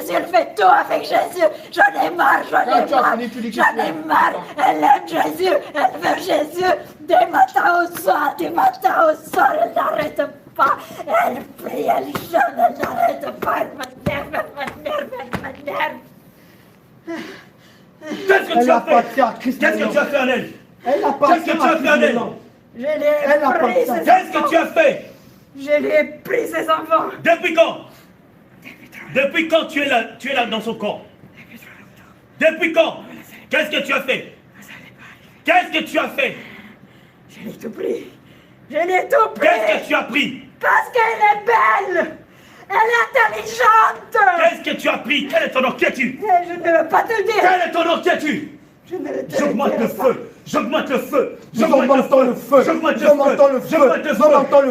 Elle fait tout avec Jésus. J'en ai marre, Elle aime Jésus, elle veut Jésus. Des matins au soir, elle n'arrête pas. Elle prie, elle chante, elle n'arrête pas. Elle m'énerve. Qu'est-ce que tu as fait? Qu'est-ce que tu as fait en elle? Qu'est-ce que tu as fait en elle? Je l'ai pris. Qu'est-ce que tu as fait? Je lui ai pris ses enfants. Depuis quand? Depuis quand tu es là dans son corps? Depuis quand? Qu'est-ce que tu as fait? Qu'est-ce que tu as fait? Je l'ai tout pris. Qu'est-ce que tu as pris? Parce qu'elle est belle. Elle est intelligente. Qu'est-ce que tu as pris? Quel est ton nom? Qui es-tu? Je ne veux pas te le dire. Quel est ton nom? Qui es-tu? J'augmente le feu. J'augmente le feu. J'augmente le feu. J'augmente le feu. J'augmente le feu.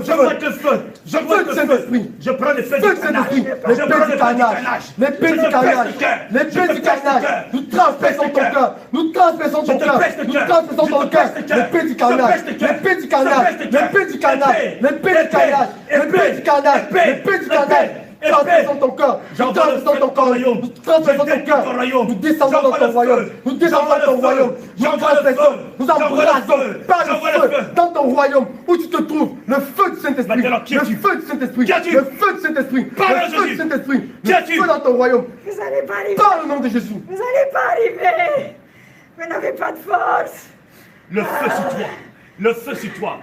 J'augmente le feu. J'augmente le feu. Je prends le feu du carnage. L'épée du carnage. L'épée du carnage. Nous transperçons ton cœur. Nous transperçons ton cœur. Nous transperçons ton cœur. L'épée du carnage. L'épée du carnage. L'épée du carnage. L'épée du carnage. L'épée du carnage. L'épée du carnage. Transperçons ton cœur. Nous transperçons ton corps. Nous transperçons ton cœur. Nous descendons dans ton royaume. Nous descendons dans ton royaume. Nous transperçons. Nous embrassons par le feu dans ton royaume où tu te trouves. Le feu du Saint-Esprit. Le feu du Saint-Esprit. Le feu du Saint-Esprit. Le feu du Saint-Esprit. Le feu dans ton royaume. Vous n'allez pas arriver. Par le nom de Jésus. Vous n'allez pas arriver. Vous n'avez pas de force. Le feu sur toi. Le feu sur toi.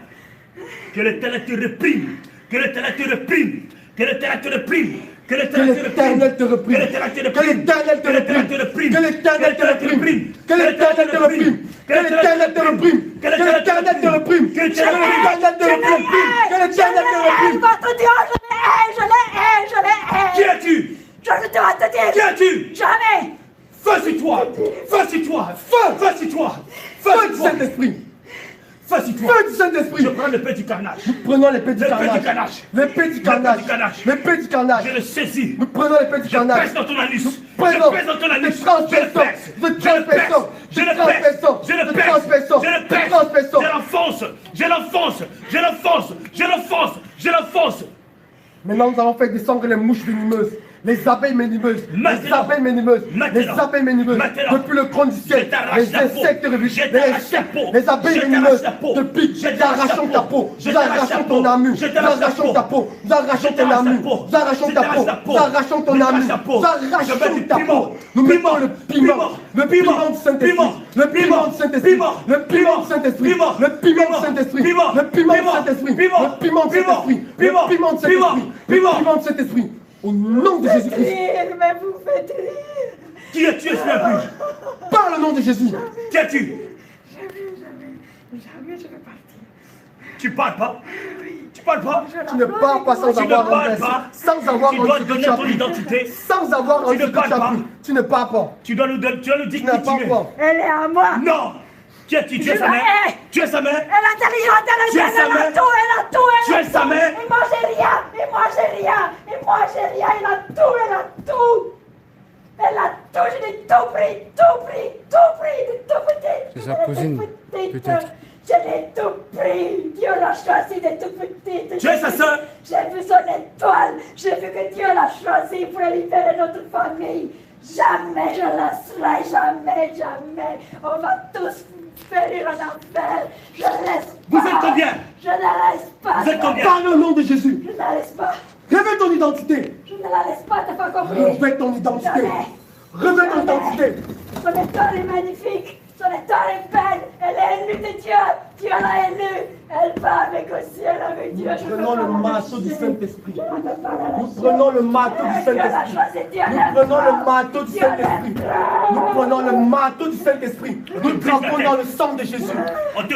Que l'Éternel te réprime. Que l'Éternel te réprime. Que l'Éternel te réprime. Que l'Éternel te réprime. Que l'Éternel te réprime. Que l'Éternel te réprime. Que l'Éternel te réprime. Que l'Éternel te réprime. Que l'Éternel te réprime. Que l'Éternel te réprime. Que l'Éternel te réprime. Que l'Éternel te réprime. Votre Dieu, je l'ai. Qui es-tu? Je ne dois te dire. Qui es-tu? Jamais. Feu sur toi. Feu sur toi. Feu sur toi. Feu du Saint-Esprit. Feu sur toi. Feu du Saint-Esprit. Je prends l'épée du carnage. Nous prenons l'épée du carnage. L'épée du carnage. L'épée du carnage. Je le saisis. Nous prenons l'épée du carnage. Je pèse dans ton anus. Je pèse dans ton anus. Je le l'enfonce. Maintenant, nous allons faire descendre les mouches venimeuses. Les abeilles venimeuses, les abeilles venimeuses, les abeilles venimeuses, depuis le trône du ciel, les insectes les abeilles venimeuses, depuis, nous arrachons ta peau, nous arrachons ton amu, nous arrachons ta peau, nous arrachons ton amu, nous arrachons ta peau, nous arrachons ton amu, nous arrachons ta peau, nous mettons le piment du Saint-Esprit, le piment du Saint-Esprit, le piment du Saint-Esprit, le piment du Saint-Esprit, le piment du Saint-Esprit, le piment du Saint-Esprit, le piment du Saint-Esprit, le piment du Saint-Esprit. Au nom de Jésus-Christ. Mais vous faites rire. Qui es-tu, esprit impur? Par le nom de Jésus. Qui es-tu? Jamais je vais partir. Tu parles pas? Tu parles pas? Tu ne parles pas sans avoir rendu sans avoir rendu ce que tu as pris. Sans avoir rendu ce que tu as pris. Tu ne parles pas. Tu dois nous dire qui tu es. Elle est à moi. Non. Qui es-tu? Tu es sa mère? Tu es sa mère? Elle est intelligente, elle a tout. Tu es sa mère? Et moi j'ai rien. Elle a tout. Elle a tout, je l'ai tout pris. C'est sa cousine, peut-être. Je l'ai tout pris. Dieu l'a choisi de tout petite. Tu es sa sœur? J'ai vu son étoile. J'ai vu que Dieu l'a choisi pour libérer notre famille. Jamais je laisserai, jamais. On va tous périr en enfer. Je ne laisse pas. Vous êtes combien? Je ne la laisse pas. Vous êtes combien? Par le nom de Jésus. Je ne la laisse pas. Révèle ton identité. Je ne la laisse pas, t'as pas compris. Révèle ton identité. Révèle ton identité. Son étoile est magnifique. Son étoile est belle. Elle est élue de Dieu. Dieu l'a élue. Elle va avec au ciel avec Dieu. Nous prenons le marteau du Saint-Esprit. Nous prenons le marteau du Saint-Esprit. Nous prenons le marteau du Saint-Esprit. Nous prenons le marteau du Saint-Esprit. Nous trempons dans le sang de Jésus.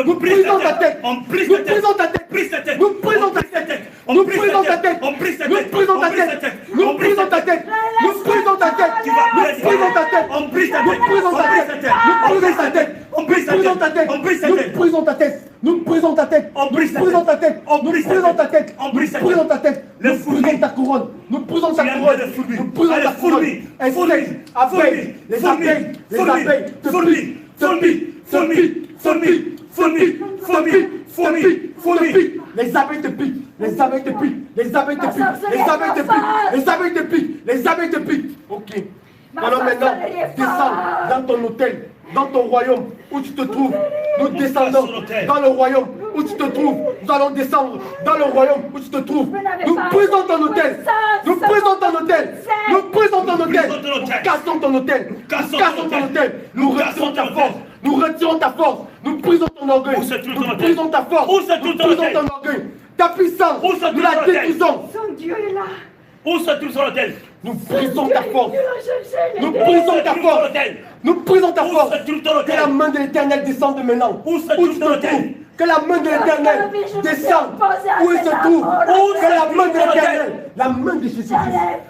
Nous brisons ta tête. Nous brisons ta tête. brise ta tête. Nous brisons ta tête. Nous brisons ta tête. On brise ta Nous tête. brisons ta tête. Nous brisons ta tête. Nous brisons ta tête. Nous brisons ta tête. On brise ta Nous tête. brisons ta tête. Nous brisons ta tête. On brise ta tête. On brise ta Nous tête. brisons ta tête. Nous brisons ta tête. On brise ta Nous brisons ta tête. tête. On Nous brise ta brisons ta tête. tête. On brise ta Nous brisons ta tête. tête. Le Nous brisons fourmi. ta couronne. Nous brisons ta Tu aimes couronne. le fourmi. Nous brisons Allez, ta couronne. fourmi. Insectes, Fourmi. abeilles, les Fourmi. abeilles, les Fourmi. abeilles, te Fourmi. piquent, te Fourmi. piquent, te Fourmi. piquent, te Fourmi. piquent, Fourmi. te piquent, Fourmi. te piquent, Fourmi. te piquent, Fourmi. te piquent. Les abeilles te piquent, les abeilles te piquent, les abeilles te piquent, les abeilles te piquent, les abeilles te piquent, les abeilles te piquent. Ok. Alors maintenant, descends dans ton hôtel, dans ton royaume où tu te trouves. Nous descendons dans le royaume où tu te trouves. Nous allons descendre dans le royaume où tu te trouves. Nous brisons ton hôtel. Nous brisons ton hôtel. Nous brisons ton hôtel. Nous cassons ton hôtel. Nous cassons ton hôtel. Nous retirons ta force. Nous retirons ta force. Nous brisons ton orgueil. Nous brisons ta force. Nous brisons ton orgueil. Ta puissance, nous la détruisons. Son Dieu est là. Où se trouve son hôtel? Nous brisons ta force. Nous Où brisons se ta trouve force. ton hôtel? Nous brisons ta Où force. se trouve ton Que hôtel? la main de l'Éternel descende maintenant. Où se Où trouve tu ton te hôtel? trouves. Que la main de l'Éternel descende. Où il se trouve. Que la main de l'Éternel, la main de Jésus-Christ,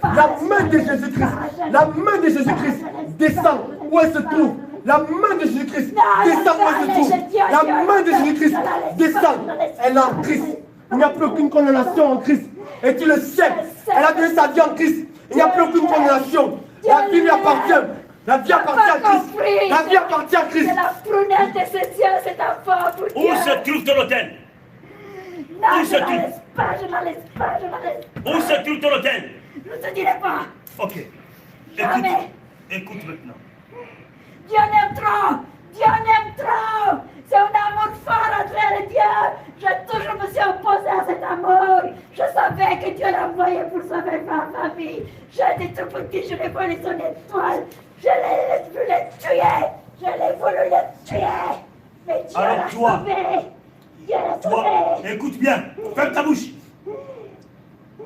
la main de Jésus-Christ, la main de Jésus-Christ descend où elle se trouve. La main de Jésus-Christ descend où elle se trouve. La main de Jésus-Christ descend. Elle est en Christ. Il n'y a plus aucune condamnation en Christ. Et tu le sais. Elle a donné sa vie en Christ. Il n'y a plus aucune condamnation. La vie lui appartient. La vie appartient à Christ. La vie appartient à Christ. C'est la prunelle de ses yeux, cet enfant pour Dieu. Où se trouve ton hôtel? Non, Où je se ne trouve? la laisse pas, je ne la laisse pas, je ne la laisse pas. Où se trouve ton hôtel? Je ne te dirai pas. Ok. Jamais. Écoute maintenant. Dieu n'aime trop. Dieu n'aime trop. C'est un amour fort entre elle et Dieu. Je me suis opposée à cet amour. Je savais que Dieu l'envoyait pour sauver ma famille. J'ai dit tout petit, je l'ai volé son étoile. Je l'ai voulu le tuer. Je l'ai voulu le tuer. Mais Dieu Alors l'a toi, sauvé. Dieu l'a Toi, sauvé. écoute bien. Ferme ta bouche.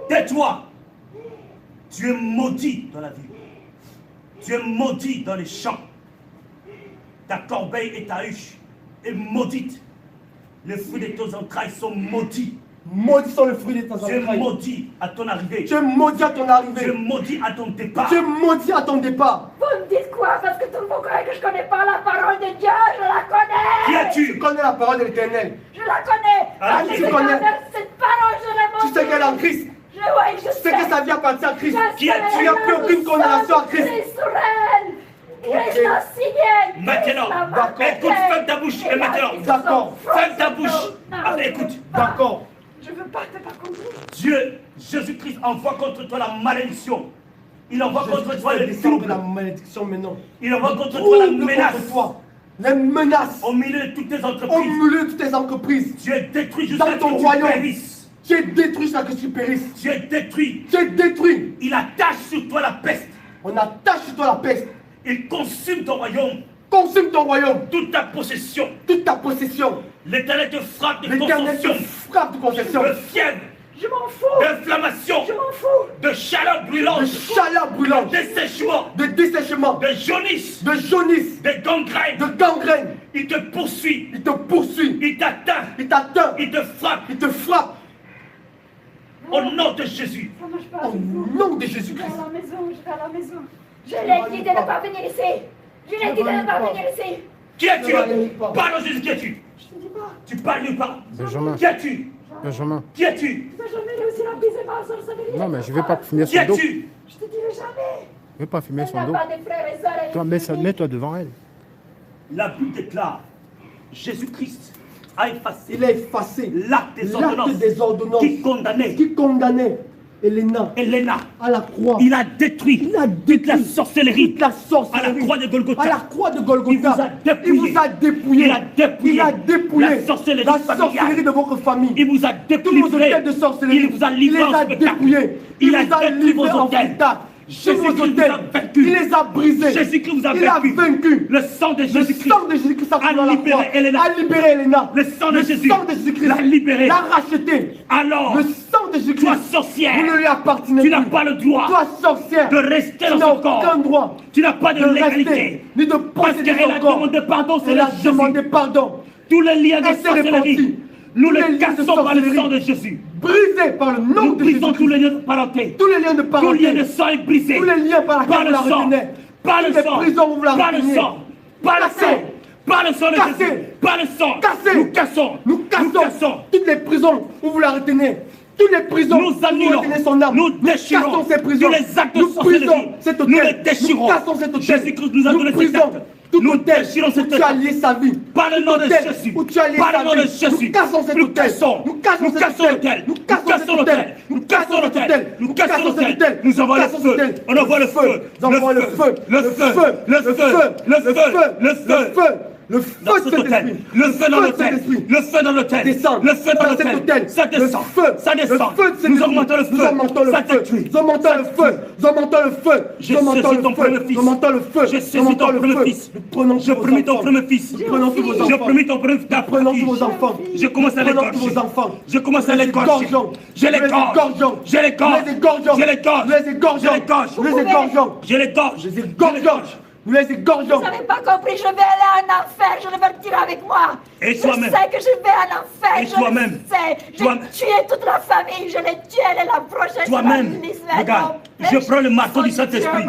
Tais-toi. Tu es maudit dans la vie. Tu es maudit dans les champs. Ta corbeille et ta huche est maudite. Les fruits de tes entrailles sont maudits. Maudit sont les fruits de tes Tu es entrailles. maudit à ton arrivée. Tu es maudit à ton Tu es arrivée. maudit à ton départ. Tu es maudit à ton départ. Vous me dites quoi? Parce que tout le monde croit que je ne connais pas la parole de Dieu. Je la connais. Qui Tu es-tu? connais la parole de l'Éternel. Je la connais. Ah, Je tu sais connais. qu'avec cette parole, je l'ai Tu sais qu'elle est en Christ. Je Tu sais que sa vie appartient à Christ. Qui es-tu? Il n'y a plus aucune condamnation à Christ. Christ a signé. Maintenant, D'accord. écoute, ferme ta bouche. Et maintenant, D'accord. ferme ta bouche. Ah, écoute, D'accord. Je veux pas, t'as pas compris. Dieu, Jésus-Christ envoie contre toi la malédiction. Il envoie contre toi Jésus le descend de la trouble. malédiction maintenant. Il envoie contre toi la Trouble menace. contre toi. Les menaces Au milieu de toutes tes au entreprises. milieu de toutes tes entreprises. Tu es détruit jusqu'à Dans ce ton que tu royaume. périsses. Tu es détruit jusqu'à ce que tu périsses. Tu es détruit. Tu es détruit. Il attache sur toi la peste. On attache sur toi la peste. Il consume ton royaume. Consume ton royaume. Toute ta possession. Toute ta possession. L'Éternel te frappe de L'Éternel te contention, frappe de confession. de fièvre, Je m'en fous. d'inflammation, Je m'en fous. de chaleur De brûlante, chaleur brûlante. de dessèchement, De dessèchement. de jaunisse, De jaunisse. de gangrène. De gangrène. Il te poursuit, Il te poursuit. il t'atteint, Il t'atteint. il te frappe. Il te frappe. Au nom de Jésus. Ça marche pas. Au nom de Je vais Jésus-Christ. à la maison, je vais à la maison. Je l'ai dit de ne pas venir ici. Je l'ai dit de ne pas venir ici. Qui es-tu? Ne m'aille pas. Parle au Jésus, qui es-tu? Je te dis pas. Tu parles nulle part. Benjamin, Qui es-tu? Benjamin. Qui es-tu? Je vais jamais réussir à briser ma sorcellerie. Non, mais je vais pas fumer Qui son dos. es-tu? Je te dirai jamais. Je vais pas fumer Elle son n'a dos. pas de frères et sœurs. Toi, mets-toi devant elle. La Bible déclare Jésus-Christ a effacé Il a effacé l'acte des ordonnances des ordonnances qui condamnait Elena Elena. à la croix. Il a détruit toute la sorcellerie Toute la à la sorcellerie. croix de Golgotha. À la croix de Il vous a Golgotha. dépouillé. Il vous a dépouillé. Il a dépouillé Il a dépouillé la sorcellerie la familiale. sorcellerie de votre famille. Il vous a Tous vos délivré. hôtels de sorcellerie. Il vous a Il livré les en a spectacle. dépouillés. Il Il a vous a détruit livrés vos en hôtels. spectacle. Tous vos Jésus-Christ vous a hôtels. vaincu. Il les a brisés. Jésus-Christ vous a Il a vaincu. vaincu. Le sang de Le Jésus-Christ sang de Jésus-Christ a a coulé à la libéré croix. Elena. A libéré Elena. Le sang de Jésus sang de Jésus-Christ l'a libéré. l'a racheté. Alors, Le sang de Jésus-Christ. toi sorcière, Vous ne lui appartenez tu n'as plus. pas le droit Toi sorcière. de rester Tu dans n'as son corps. aucun droit Tu n'as pas de de rester légalité. ni de Parce posséder qu'elle a son corps. demandé pardon sur Elle a Jésus. demandé pardon. Tous les liens de Elle s'est sorcellerie, repentie. Nous tous les liens de cassons par le sang sorcellerie. de Jésus. Brisés par le nom Nous de brisons Jésus. tous les liens de parenté. Tous les liens de Tout parenté. lien de sang est brisé. Tous les liens par Par lesquels le vous la sang. retenez. Par le Toutes les sang. prisons où vous la Par le retenez. sang. Par le Cassez. sang. Par le sang de Cassez. Jésus. Par le sang. Cassez. Nous cassons. Nous cassons toutes les prisons où vous la retenez. Toutes les prisons Nous où vous annulons. retenez son âme. Nous déchirons. cassons ces prisons. Tous les actes de nous sorcellerie. brisons cet hôtel. Nous les déchirons. Nous cassons cet hôtel. Jésus-Christ nous a donné cet brisons acte. tout Nous hôtel déchirons où cet tu as hôtel. lié sa vie. Par le nom de Hôtel Jésus. où tu as lié Par sa le nom de vie. Jésus. Nous cassons cet Nous hôtel. cassons. Nous cassons Nous cet cassons hôtel. l'hôtel. Nous Nous cassons cassons cet l'hôtel. hôtel. Nous cassons l'hôtel. Nous Nous cassons cassons cet l'hôtel. hôtel. Nous envoyons le cassons feu. cet hôtel. On envoie le feu. Nous envoyons le feu. Le feu. Le feu. Le feu. Le feu. Le Dans feu cet de hôtel. Saint-Esprit. Le feu dans l'hôtel. Saint-Esprit. Le feu dans l'hôtel. Descend. Le feu dans cet l'hôtel. hôtel. Ça descend. Le feu. Ça descend. Le feu de Nous Saint-Esprit. augmentons le Nous feu. augmentons le Ça te feu. tue. Nous augmentons le feu. Nous augmentons le feu. Je Nous augmentons saisis le ton feu. premier fils. Nous augmentons le feu. Je Nous saisis augmentons ton le premier feu. fils. Nous prenons Je tous vos prie ton enfants. premier fils. Nous prenons tous vos Je enfants. prie ton premier fils. Nous prenons tous vos enfants. Je commence à Nous prenons l'égorger. tous vos enfants. Je commence à Nous les l'égorger. égorgeons. Je Nous les l'égorge. égorgeons. Je l'égorge. Nous les égorgeons. Je l'égorge. Nous les égorgeons. Je l'égorge. Nous les égorgeons. Je l'égorge. Nous les égorgeons. Nous les égorgeons. Vous n'avez pas compris, je vais aller en enfer, je ne vais le tirer avec moi. Et je toi-même. sais que je vais en enfer. Et je toi-même. le sais. J'ai Toi- tué toute la famille, je l'ai tué, elle est la prochaine. Toi-même, regarde, je prends le marteau du Saint-Esprit.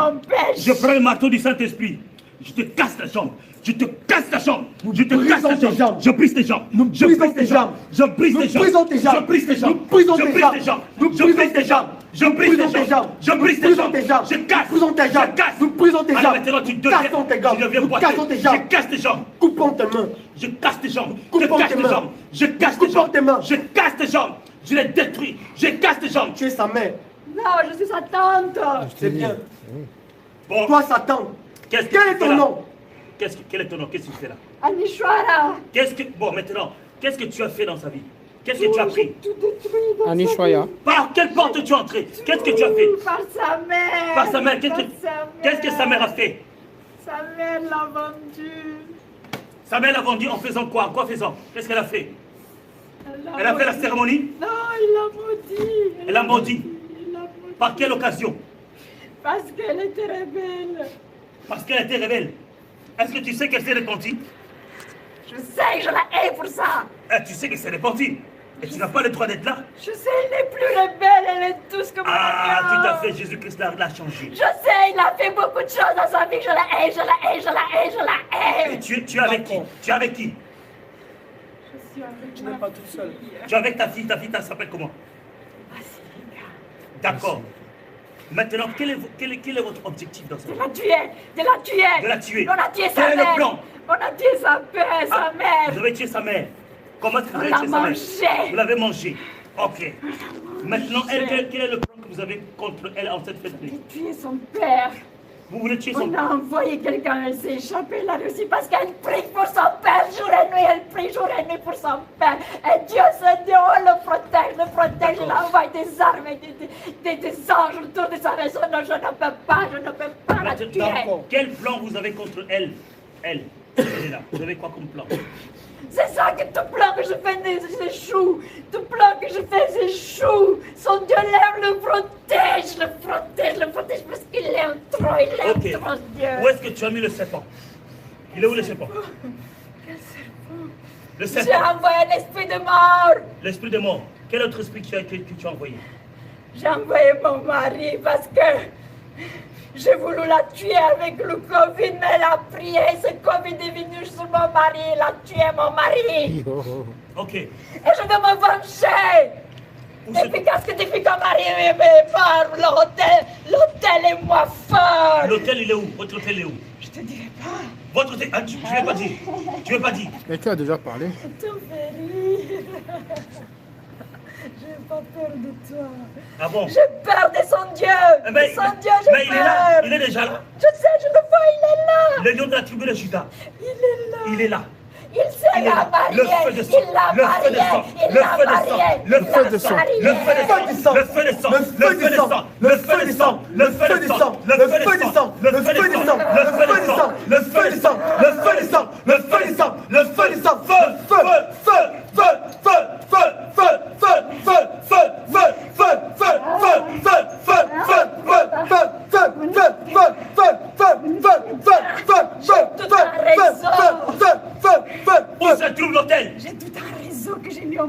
Je prends le marteau du Saint-Esprit. Je te casse la jambe. Je te casse la jambe. Je te casse la brisons tes jambe. jambes. Je brise tes jambes. Nous Je brisons brise tes tes jambes. jambes. Je brise Nous tes jambes. brisons tes jambes. Je brise tes jambes. Nous brisons Je tes brise jambes. tes jambes. Nous Je brisons brise tes tes jambes. jambes. Je Nous brise brisons tes tes jambes. jambes. Je Nous brise tes brisons jambes. tes jambes. Je casse. Nous brisons tes Je jambes. casse. Nous brisons tes Alors jambes. maintenant, tu Nous deviens. cassons tes jambes. Tu deviens Nous boiteux. cassons tes Je jambes. casse tes jambes. Coupons tes mains. Je casse tes jambes. Coupons Je casse tes tes mains. jambes. Je casse tes Coupons jambes. tes mains. Je casse tes jambes. Je les détruis. Je casse tes jambes. Tu es sa mère. Non, je suis sa tante. C'est bien. Bon, Toi, Satan. qu'est-ce que Quel tu est fais ton là? nom? Quel est ton nom? Qu'est-ce que tu fais là? Anishwara. Bon, maintenant, qu'est-ce que tu as fait dans sa vie? Qu'est-ce que tu as J'ai pris? tout détruit dans sa Anishwaya. vie. Par quelle porte tu es entré? Qu'est-ce que tu as fait? Par sa mère. Par sa mère, Par qu'est-ce que sa mère a fait? Sa mère l'a vendu. Sa mère l'a vendu en faisant quoi? En quoi faisant? Qu'est-ce qu'elle a fait? Elle a fait la cérémonie? Non, il l'a maudit. Elle a maudit. Il l'a maudit. Par quelle occasion? Parce qu'elle était rebelle. Parce qu'elle était rebelle. Est-ce que tu sais qu'elle s'est repentie? Je sais, je la hais pour ça. Tu sais qu'elle s'est repentie. Et tu n'as pas le droit d'être là. Je sais, elle n'est plus rebelle, elle est douce comme Ah, un tout à agneau. fait, Jésus-Christ l'a changé. Je sais, il a fait beaucoup de choses dans sa vie. Je la hais, je la hais, je la hais, je la Et hais. tu es avec qui? Tu es avec qui? Je suis avec Tu n'es pas toute seule. Tu es avec ta fille elle s'appelle comment? Basilika. D'accord. Maintenant, quel est votre objectif dans cette De vie? la tuer, de la tuer. De la tuer. On a tué sa Quel est le mère. plan? On a tué sa père, sa mère. Vous avez tué sa mère. Comment est-ce que vous On avez l'a tué sa mère? mangée. Vous l'avez mangée. Ok. Maintenant, elle, quel est le plan que vous avez contre elle en cette fête? J'ai tué son père. Vous voulez tuer son On a envoyé quelqu'un, elle s'est échappée, elle a réussi parce qu'elle prie pour son père jour et nuit, elle prie jour et nuit pour son père. Et Dieu, c'est Dieu, on le protège, il envoie des armes et des anges autour de sa maison. Non, je ne peux pas la tuer. Maintenant, quel plan vous avez contre elle? Elle est là. Vous avez quoi comme plan? C'est ça que tout plan que je fais échoue. Tout plan que je fais échoue. Son Dieu l'aime, le protège parce qu'il l'aime trop, il l'aime Ok. trop, Dieu. Où est-ce que tu as mis le serpent? Il est où le serpent? Quel serpent? Le J'ai serpent. envoyé un esprit de mort. L'esprit de mort. Quel autre esprit que tu as envoyé? J'ai envoyé mon mari parce que j'ai voulu la tuer avec le Covid, mais elle a prié. Ce Covid est venu sur mon mari, il a tué mon mari. Ok. Et je veux me venger. Où se- Depuis quand mari est mort, l'hôtel est moins fort. L'hôtel, il est où? Votre hôtel est où? Je te dirai pas. Votre hôtel. Ah, tu ne l'as pas dit. Tu ne l'as pas dit. Mais tu as déjà parlé. Tu me fais rire. J'ai pas peur de toi. Ah bon? J'ai peur de son Dieu. Eh ben, De son Dieu, mais j'ai il est là. peur. Il est déjà là. Je sais, je le vois, il est là. Le lion de la tribu de Judas. Il est là. Il est là. Il s'est Il est là. marié. Le feu de sang. Il l'a Le feu de marié. sang. Il Le l'a feu de sang. marié. Le Il feu l'a de sang. marié. Le feu de sang. Le feu de sang. Le feu de sang. Le feu de sang. Le feu de sang. Le feu de sang. Le feu de sang. Le feu de sang. Le feu de sang. Le feu de sang. Le feu de sang. Le feu de sang. Feu, feu, feu, feu, feu, feu, feu, feu, feu, feu, feu, feu, feu, feu, feu, feu, feu, feu, J'ai tout un réseau. Où se trouve l'hôtel? J'ai tout un réseau que j'ai mis en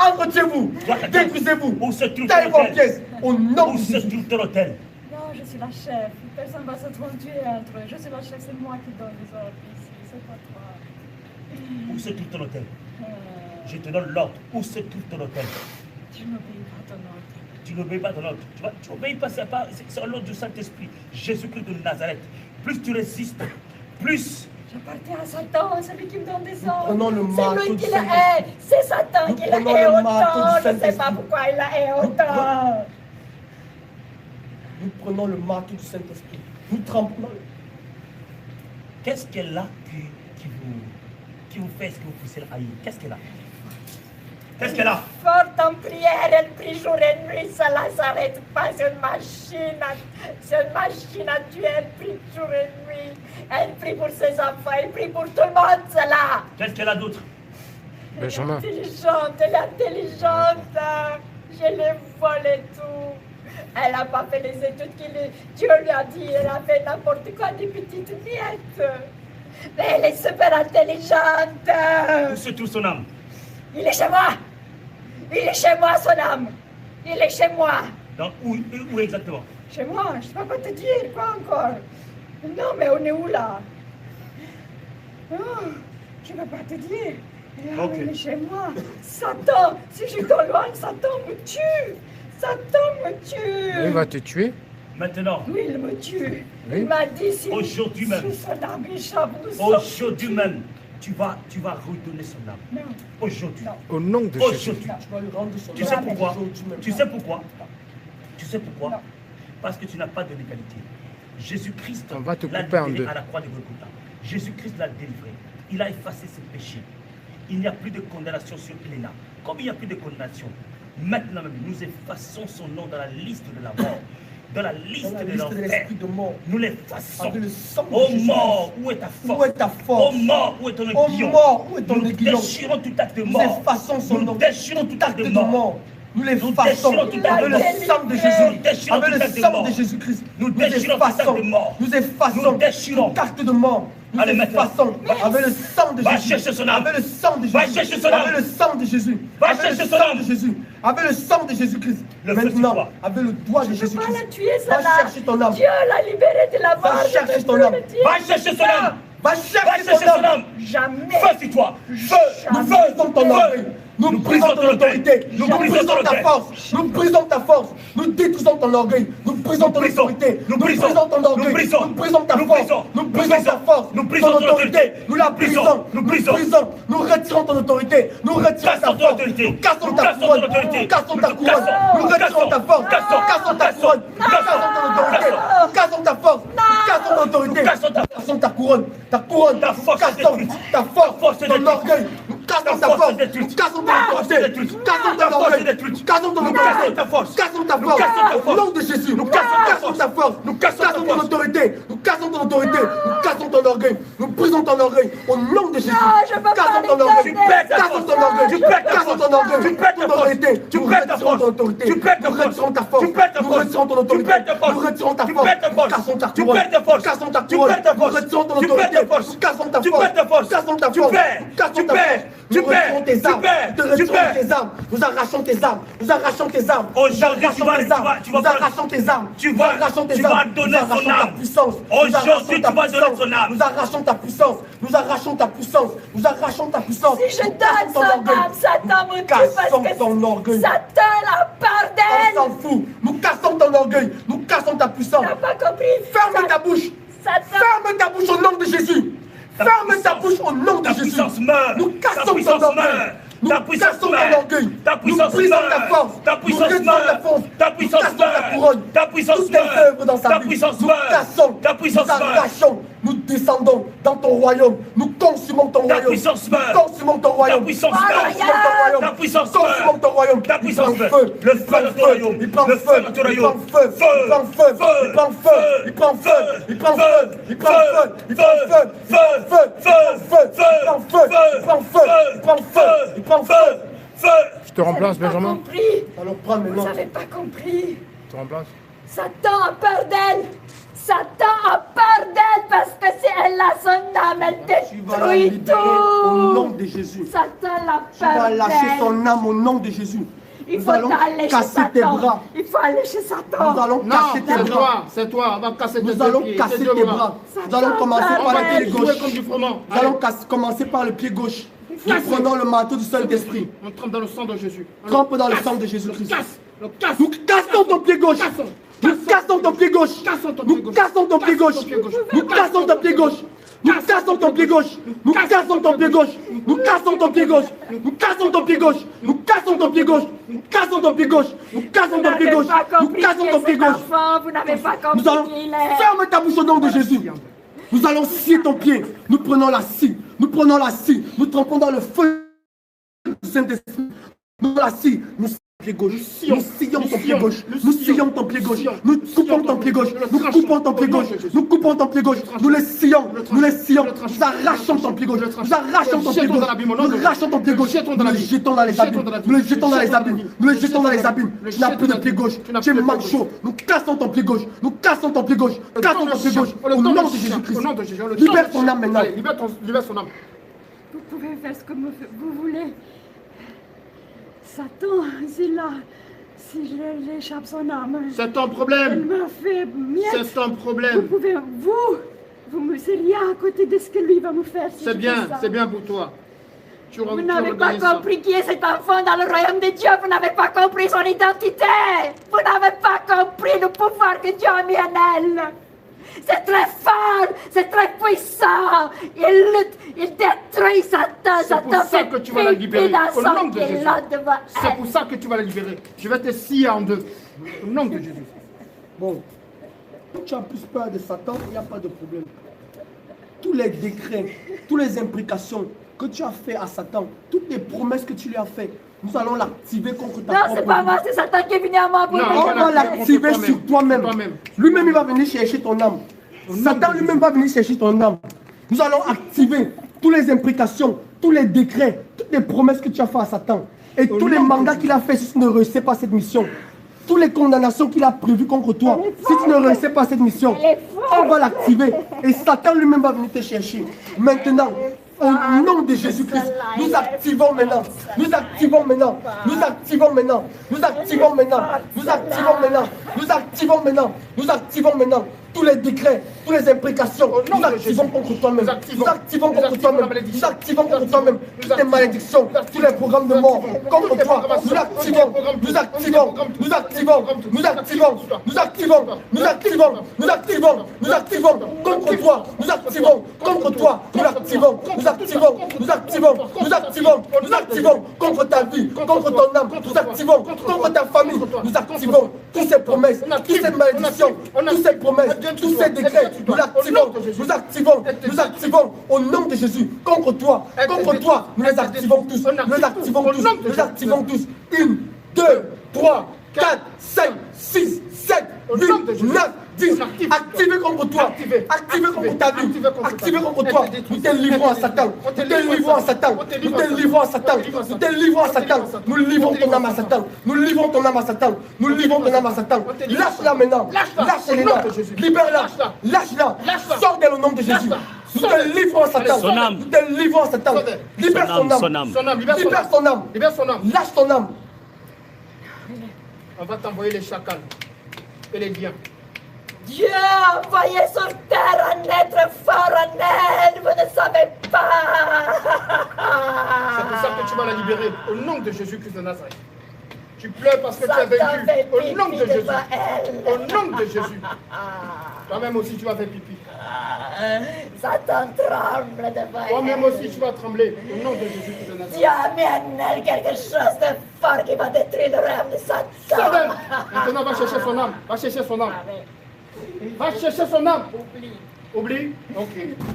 Entretien-vous. Détruisez-vous. Où se trouve Taillez ton vos hôtel? pièces. Au nom Où de se Jésus. trouve ton hôtel? Non, je suis la chef. Personne va se conduire entre eux. Je suis la chef, c'est moi qui donne les ordres ici. C'est pas toi. Où se trouve ton hôtel? Euh, Je te donne l'ordre. Où se trouve ton hôtel? tu n'obéis pas à ton ordre. Tu n'obéis pas ton ordre. Tu obéis pas, c'est l'ordre du Saint-Esprit. Jésus-Christ de Nazareth. Plus tu résistes, plus... J'appartiens à Satan, celui qui me donne des ordres. prenons le marteau C'est lui du qui la Saint-Esprit. hait. C'est Satan Nous qui la prenons hait le marteau autant. du Je ne sais pas Saint-Esprit. pourquoi il la hait autant. Nous prenons le marteau du Saint-Esprit. Nous trempons. Qu'est-ce qu'elle a qui vous fait ce que vous poussez la haïr? Qu'est-ce qu'elle a? Qu'est-ce qu'elle a? Forte en prière, elle prie jour et nuit, ça ne s'arrête pas, c'est une machine à tuer, elle prie jour et nuit. Elle prie pour ses enfants, elle prie pour tout le monde, cela. Qu'est-ce qu'elle a d'autre? Benjamin. Elle est intelligente, hein. Je les vole et tout. Elle n'a pas fait les études Dieu lui a dit, elle a fait n'importe quoi, des petites miettes. Mais elle est super intelligente. Où se trouve son âme? Il est chez moi. Il est chez moi, son âme. Il est chez moi. Où exactement? Chez moi, je ne peux pas te dire, quoi encore. Non, mais on est où là? Oh, je ne peux pas te dire. Là, Ok. il est chez moi. Satan, si je t'éloigne, Satan me tue. Satan me tue. Il va te tuer. Maintenant, Oui, il me tue. Oui. Il m'a dit si Aujourd'hui même. si son âme échappe, nous sommes aujourd'hui même, tu vas redonner son âme. Non, Aujourd'hui. non. Au nom de Jésus. Aujourd'hui. Tu vas lui rendre son Tu sais âme pourquoi? aujourd'hui même. Tu sais pourquoi? Tu sais pourquoi? Non. Parce que tu n'as pas de légalité. Jésus-Christ On va te l'a couper en libéré deux. à la croix de Golgotha. Jésus-Christ l'a délivré. Il a effacé ses péchés. Il n'y a plus de condamnation sur Elena. Comme il n'y a plus de condamnation, maintenant même, nous effaçons son nom dans la liste de la mort. Dans la liste Dans la de liste de l'enfer. l'esprit de mort. Nous l'effaçons. Avec le sang de Ô Jésus. mort, où est ta force? Où est ta force? Ô mort, où est ton Ô aiguillon? mort, où est ton Nous aiguillon? déchirons tout acte de Nous mort. effaçons son Nous nom. déchirons tout acte de de mort. mort. Nous les Nous façons déchirons tout avec acte le de mort. sang de Nous Jésus, déchirons avec tout le acte de sang mort. de Jésus-Christ. Nous déchirons tout acte effaçons, de mort. nous effaçons Nous déchirons. tout acte de mort. Nous Allez, maintenant. effaçons avec le sang de Va Jésus. chercher son âme. Avec le sang de Jésus. Va chercher son âme. Avec le sang de Jésus. Va Avec chercher le son sang âme. de Jésus. Avec le sang de Jésus-Christ. Le feu sur Maintenant, toi. avec le doigt de Je ne peux pas Jésus-Christ. la tuer, Va celle-là. chercher ton âme. Dieu l'a libérée de la mort. je chercher ne ton peux âme. le tuer. Va chercher son âme. Va Va chercher chercher son ton âme. âme. Jamais. Feu sur toi. Feu. Nous Feu. brisons ton orgueil. Nous brisons ton autorité. Nous brisons ta force. Nous brisons ta force. Nous détruisons ton orgueil. Nous brisons ton autorité. Nous brisons ton orgueil. Nous brisons ta force. Nous brisons ta force. Nous brisons ton autorité. Nous la brisons. Nous Nous brisons. brisons. Nous retirons ton autorité. Nous retirons ta Cassons ton force. autorité. Nous cassons ta Cassons ton couronne. autorité. Nous cassons ta Nous couronne. cassons. Nous retirons ta force. Cassons. Cassons ta couronne. Nous cassons ton autorité. Nous cassons ta force. Nous cassons ton autorité. Cassons ta- Cassons ta couronne. Ta couronne. Ta force Nous est cassons détruite. ta force. force est Ton détruite. orgueil. Nous cassons Ta ta force force. est détruite. Nous cassons ton Ta force est autorité. détruite. Nous cassons Ta ton force est orgueil. détruite. Nous cassons ton Nous autorité. cassons ta force. Cassons ta Nous force. cassons ta Au force. nom de Jésus. Nous cassons ta cassons force. ta force. Nous cassons ta Cassons ton force. autorité. Nous cassons ton autorité. Nous cassons ton orgueil. Nous brisons ton orgueil. Au nom de Jésus. je peux pas Cassons ton les orgueil. donner. Tu perds ta Cassons force. ton orgueil. Tu perds ta Cassons force. ton orgueil. Tu perds ta Ton force. autorité. Tu Nous perds ta retirons force. ton autorité. Tu perds ta Nous force. retirons ta force. Tu perds ta Nous force. retirons ton Tu autorité. perds ta force. Nous retirons ta Tu force. perds ta force. Cassons ta Tu couronne. perds ta force. Cassons ta Tu couronne. perds ta Nous force. retirons ton Tu perds autorité. ta force. Cassons ta Tu force. perds ta force. Cassons ta Tu force. perds. Cassons Tu ta perds. force. Tu Nous perds. retirons tes Tu armes. perds. Nous Tu retirons perds. tes armes. Nous arrachons tes armes. Nous arrachons tes armes. Aujourd'hui, Nous arrachons tes armes. tu vas Nous arrachons tes armes. Tu Nous vas- arrachons tes tu vas armes. donner Nous arrachons son ta âme. puissance. Nous Aujourd'hui, arrachons tu ta vas donner puissance. son âme. Nous arrachons ta puissance. Nous arrachons ta puissance. Nous arrachons ta puissance. Si je Nous donne cassons son ton orgueil. âme, Satan me Nous tue parce cassons que ton orgueil. Satan la part On d'elle. s'en fout. Nous cassons ton orgueil. Nous cassons ta puissance. T'as pas compris? Ferme ta bouche. Satan. Ferme ta bouche au nom de Jésus. Ferme ta bouche au nom de Ta Jésus. puissance meurt. Nous Ta cassons ton puissance orgueil. meurt. Nous Ta puissance cassons ton meurt. orgueil. Ta puissance Nous brisons meurt. ta force. Ta Nous puissance brisons meurt. ta force. Ta Nous puissance cassons ta meurt. couronne. Ta puissance Toutes tes meurt. œuvres dans sa Ta vie. puissance Nous meurt. cassons. Ta puissance nous meurt. arrachons. Nous descendons dans ton royaume. Nous consumons ton Ta royaume. puissance meurt. Nous consumons ton royaume. Ta puissance Nous meurt. consumons ton royaume. Ta puissance Nous consumons meurt. ton royaume. Ta puissance Il prend meurt. feu. Le Il prend feu de ton royaume. Il prend Le feu. feu de ton Il prend royaume. feu. Feu. Il prend feu. Feu. Il prend feu. Il prend feu. Il prend feu. Il prend feu. Il prend feu. Il prend feu. Il prend feu. Il prend feu. Il prend feu. Il prend feu. Feu. Je te remplace, Vous avez pas Benjamin. compris. Alors prends Vous maintenant. n'avez pas compris. Je te remplace. Satan a peur d'elle. Satan a peur d'elle parce que si elle a son âme, elle Tu vas la détruit libérer au nom tout. de Jésus. Satan l'a Tu vas peur lâcher d'elle. son âme au nom de Jésus. Il Nous faut allons aller chez casser tes Satan. bras. Il faut aller chez Satan. Nous allons Non, casser tes c'est bras. toi, c'est toi. On va casser tes Nous deux allons pieds, casser tes deux tes bras. bras. Nous allons commencer On par va le pied te jouer gauche. comme du froment. Nous allons commencer par le pied gauche. Nous Casse. prenons le marteau du Saint-Esprit. On trempe dans le sang de Jésus. Trempe dans le sang de Jésus-Christ. Casse, le casse. Nous cassons ton pied gauche. Cassons. Nous cassons ton pied gauche. Cassons ton pied Nous gauche. cassons ton pied gauche. Nous cassons ton pied gauche. Nous cassons ton pied gauche. Nous cassons ton pied gauche. Nous cassons ton pied gauche. Nous cassons ton pied gauche. Nous cassons ton pied gauche. Nous cassons ton pied gauche. Nous cassons Vous ton pied n'avez gauche. pas Nous compris cassons qui ton est pied cet gauche. enfant. Vous n'avez pas compris Nous allons qui il est. ferme ta bouche au nom de Jésus. Nous allons scier ton pied. Nous prenons la scie. Nous prenons la scie. Nous trempons dans le feu du Saint-Esprit. Nous la scie. Nous pied gauche. Nous sillons ton pied gauche. Nous sillons ton pied gauche. Nous coupons ton pied gauche. Nous coupons ton pied gauche. Nous coupons ton pied gauche. Nous les sillons. Nous les sillons. Nous arrachons ton pied gauche. Nous arrachons ton pied gauche. Nous arrachons ton pied gauche. Nous les jetons dans les abîmes. Nous les jetons dans les abîmes. Nous les jetons dans les abîmes. Tu n'as plus de pied gauche. Tu es manchot. Nous cassons ton pied gauche. Nous cassons ton pied gauche. Cassons ton pied gauche. Au nom de Jésus-Christ. Au nom de Jésus. Libère ton âme maintenant. Allez, libère son âme. Vous pouvez faire ce que vous voulez. Satan, c'est là. Si j'échappe son âme, C'est ton elle problème. me fait miette. C'est ton Vous problème. pouvez, c'est rien à côté de ce que lui va nous faire. Si C'est je bien, fais ça. c'est bien pour toi. Tu Vous n'avez pas regagnes ça. compris qui est cet enfant dans le royaume de Dieu. Vous n'avez pas compris son identité. Vous n'avez pas compris le pouvoir que Dieu a mis en elle. C'est très fort, c'est très puissant. Il lutte, il détruit Satan. C'est pour Satan ça fait que tu vas la libérer. pipi dans Au son nom de Jésus. kilote devant C'est elle. pour ça que tu vas la libérer. Je vais te scier en deux. Au nom de Jésus. Bon, quand tu as plus peur de Satan, il n'y a pas de problème. Tous les décrets, toutes les implications que tu as fait à Satan, toutes les promesses que tu lui as faites, nous allons l'activer contre ta Non, propre c'est pas vie. moi, c'est Satan qui est venu à moi pour Non, me On voilà. va l'activer Contre sur toi-même. toi-même. Lui-même, il va venir chercher ton âme. Satan lui-même va venir chercher ton âme. Nous allons activer toutes les implications, tous les décrets, toutes les promesses que tu as fait à Satan. Et tous les mandats qu'il a fait si tu ne réussis pas cette mission. Toutes les condamnations qu'il a prévues contre toi. Si tu ne réussis pas cette mission, on va l'activer. Et Satan lui-même va venir te chercher. Maintenant, au nom de Jésus-Christ, nous activons maintenant. Nous activons maintenant. Nous activons maintenant. Nous activons maintenant. Nous activons maintenant. Nous activons maintenant. Nous activons maintenant. Tous les décrets, toutes les implications, nous activons contre toi-même. Nous activons contre toi-même. Nous activons contre toi-même. Toutes les malédictions, tous les programmes de mort contre toi. Nous activons. Nous activons. Nous activons. Nous activons. Nous activons. Nous activons. Nous activons. Nous activons contre toi. Nous activons contre toi. Nous activons. Nous activons. Nous activons. Nous activons. Nous activons contre ta vie, contre ton âme. Nous activons contre ta famille. Nous activons toutes ces promesses, toutes ces malédictions, toutes ces promesses. Tous ces décrets, nous activons, nous activons, nous activons au nom de Jésus. Contre toi, nous les activons tous, nous les activons tous, nous les activons tous. 1, 2, 3, 4, 5, 6, 7, 8, 9, 10. Activez contre toi, activez contre ta vie, activez contre toi. Nous te livrons à Satan, nous te livrons à Satan, nous te livrons à Satan, nous te livrons à Satan. Nous livrons ton âme à Satan, nous livrons ton âme à Satan, nous livrons ton âme à Satan. Lâche-la maintenant, lâche-les là, libère-la, lâche-la, sors d'elle au nom de Jésus. Nous te livrons à Satan, nous te livrons à Satan. Libère son âme, libère son âme, Libère son âme. lâche ton âme. On va t'envoyer les chacals et les liens. Dieu a envoyé sur terre un être fort en elle, vous ne savez pas. C'est pour ça que tu vas la libérer. Au nom de Jésus-Christ de Nazareth. Tu pleures parce que tu as Satan fait vaincu. Au nom de pipi Jésus. devant elle. Au nom de Jésus. Toi-même aussi, tu vas faire pipi. Satan tremble devant Toi-même elle. aussi, tu vas trembler. Au nom de Jésus-Christ de Nazareth. Dieu a mis en elle quelque chose de fort qui va détruire le rêve de Satan. Satan, maintenant, va chercher son âme. Va chercher son âme. Va chercher son âme. Oublie, Oublie. Ok.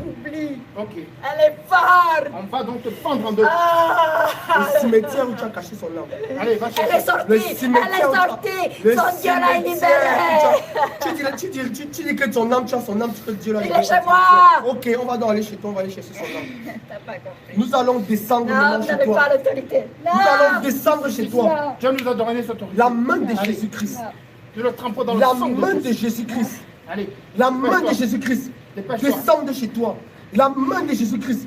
oublie. Ok. Elle est forte. On va donc te fendre en deux. Le cimetière où tu as caché son âme. Allez, va Elle chercher. est sortie, Le elle est cimetière où tu as- sortie. le Son Dieu l'a cimetière libérée. tu dis que ton âme, tu as son âme, tu peux Dieu la Il libérer. est chez moi. Ok, on va donc aller chez toi, on va aller chercher son âme. T'as pas compris. Nous allons descendre Non, maintenant vous chez n'avez toi. pas l'autorité. Nous allons descendre chez toi. Non. Dieu nous a donné cette autorité. La main de Allez. Jésus-Christ. Tu le trempes dans le La sang de main de Jésus. Jésus-Christ. Allez. La main de Dépêche-toi. Jésus-Christ. Dépêche-toi. Descend de chez toi. La main de Jésus-Christ.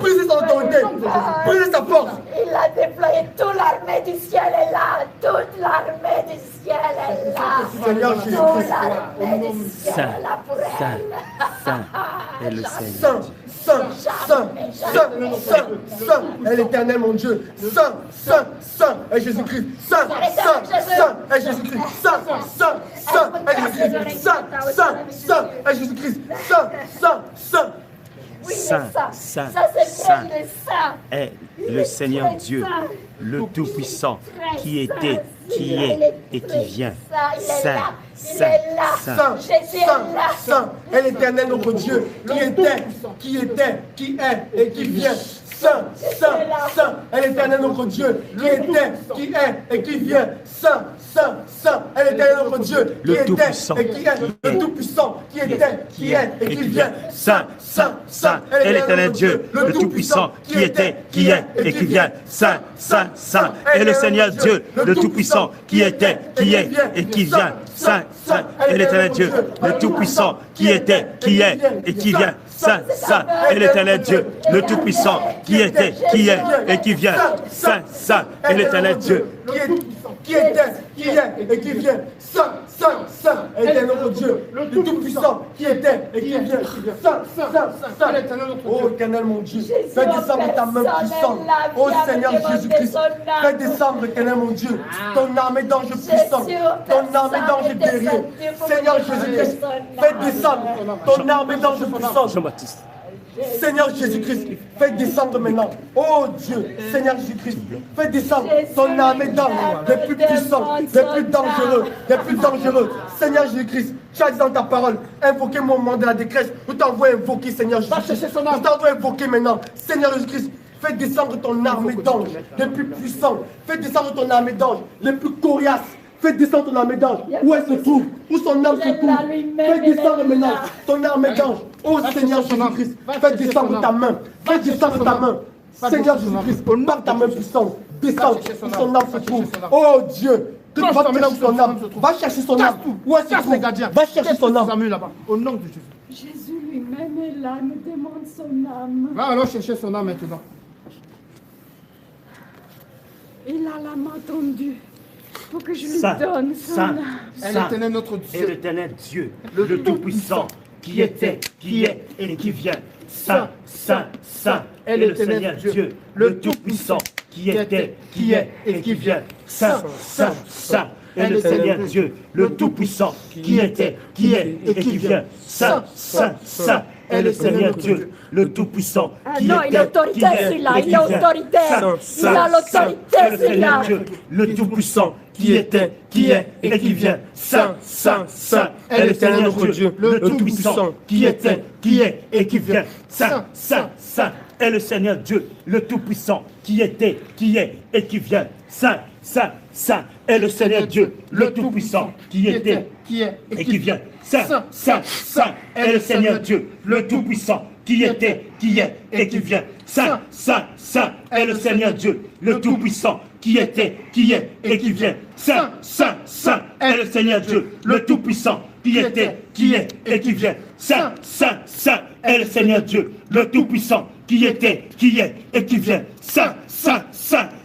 Brisez son autorité. Brisez sa force. Il a déployé toute l'armée du ciel est là. Toute l'armée du ciel est là. Seigneur Toute Jésus-Christ. l'armée du ciel est là pour elle. Saint est le Seigneur. Saint est l'Éternel, mon Dieu. Saint est Jésus-Christ. Saint est Jésus-Christ. Saint est Jésus-Christ. Saint est Jésus-Christ. Saint. Oui, Saint, mais ça saint, c'est saint. vrai, il est saint. Est Il le est Seigneur très Dieu, saint. le Tout-Puissant, Très qui saint. était, qui Il est et qui très vient. saint. Il est Saint, là. Il saint, est là. saint. Jésus est là. Saint est l'Éternel, notre Dieu, qui était, qui est et qui vient. Saint est l'Éternel, notre Dieu, qui était, qui est et qui vient. Saint est l'Éternel, notre Dieu, qui Le était Tout-Puissant. et qui est, le Tout-Puissant, qui était, qui est et qui vient. Saint est l'Éternel Dieu, le Tout-Puissant, qui était, qui est et qui vient. Saint est le Seigneur Dieu, le Tout-Puissant, qui était, qui est et qui vient. Saint est l'Éternel Dieu, le Tout-Puissant, qui était, qui est et qui vient. Saint est l'Éternel Dieu, le Tout-Puissant, qui était, qui est et qui vient. Saint est l'Éternel Dieu, qui était, qui est et qui vient. Saint est notre Dieu, le Tout-Puissant, qui était et qui vient. Saint. Oh éternel mon Dieu, fais descendre ta main puissante. Oh Seigneur Jésus-Christ, fais descendre, éternel mon Dieu, ton armée d'anges puissants, ton armée d'anges guerriers. Seigneur Jésus-Christ, fais descendre ton armée d'anges puissants. Jean-Baptiste. Seigneur Jésus-Christ, fais descendre maintenant. Oh Dieu, Seigneur Jésus-Christ, fais descendre ton armée d'anges les plus puissants, les plus dangereux, les plus dangereux. Seigneur Jésus-Christ, tu as dit dans ta parole, invoquez mon moment de la détresse. Nous t'envoie invoquer, Seigneur Jésus-Christ. Nous t'envoie invoquer maintenant. Seigneur Jésus-Christ, fais descendre ton armée d'anges les plus puissants. Fais descendre ton armée d'anges les plus coriaces. Fais descendre ton armée d'anges. Où elle se trouve? Où son âme se trouve? Fais descendre maintenant ton armée d'anges. Oh Seigneur Jésus-Christ, fais descendre ta main. Fais descendre ta main. Seigneur Jésus-Christ, par ta main puissante, descends où son âme se trouve. Oh Dieu, que tu vas chercher son âme. Va chercher son âme. Où elle se trouve? Va chercher son âme. là-bas, au nom de Jésus. Jésus lui-même est là, nous demande son âme. Va alors chercher son âme maintenant. Il a la main tendue pour que je lui Saint, donne son Saint, âme. Elle est éternelle, notre et Dieu. l'Éternel Dieu, le Tout-Puissant, qui était, qui est et qui vient. Saint est le Seigneur Dieu, le Tout-Puissant, qui était, qui est et qui vient. Saint est le Seigneur Dieu, le Tout-Puissant, qui était, qui est et qui vient. Saint est le Seigneur Dieu, le Tout-Puissant, qui Non, il a était, qui l'autorité est celui-là, et il qui a vient. l'autorité. Il a l'autorité est le celui-là. Seigneur Dieu, le Tout-Puissant, qui était, qui est et qui vient. Saint est le Seigneur notre Dieu, le Tout-Puissant, qui était, qui est et qui vient. Saint est le Seigneur Dieu, le Tout-Puissant, qui était, qui est et qui vient. Saint est le Seigneur Dieu, le Tout-Puissant, qui était, qui est et qui vient. Saint est le Seigneur Dieu, le Tout-Puissant, qui était, qui est et qui vient. Saint est le Seigneur Dieu, le Tout-Puissant, qui était, qui est et qui vient. Saint est le Seigneur Dieu, le Tout-Puissant, qui était, qui est et qui vient. Saint est le Seigneur Dieu, le Tout-Puissant, qui était, qui est et qui vient. Saint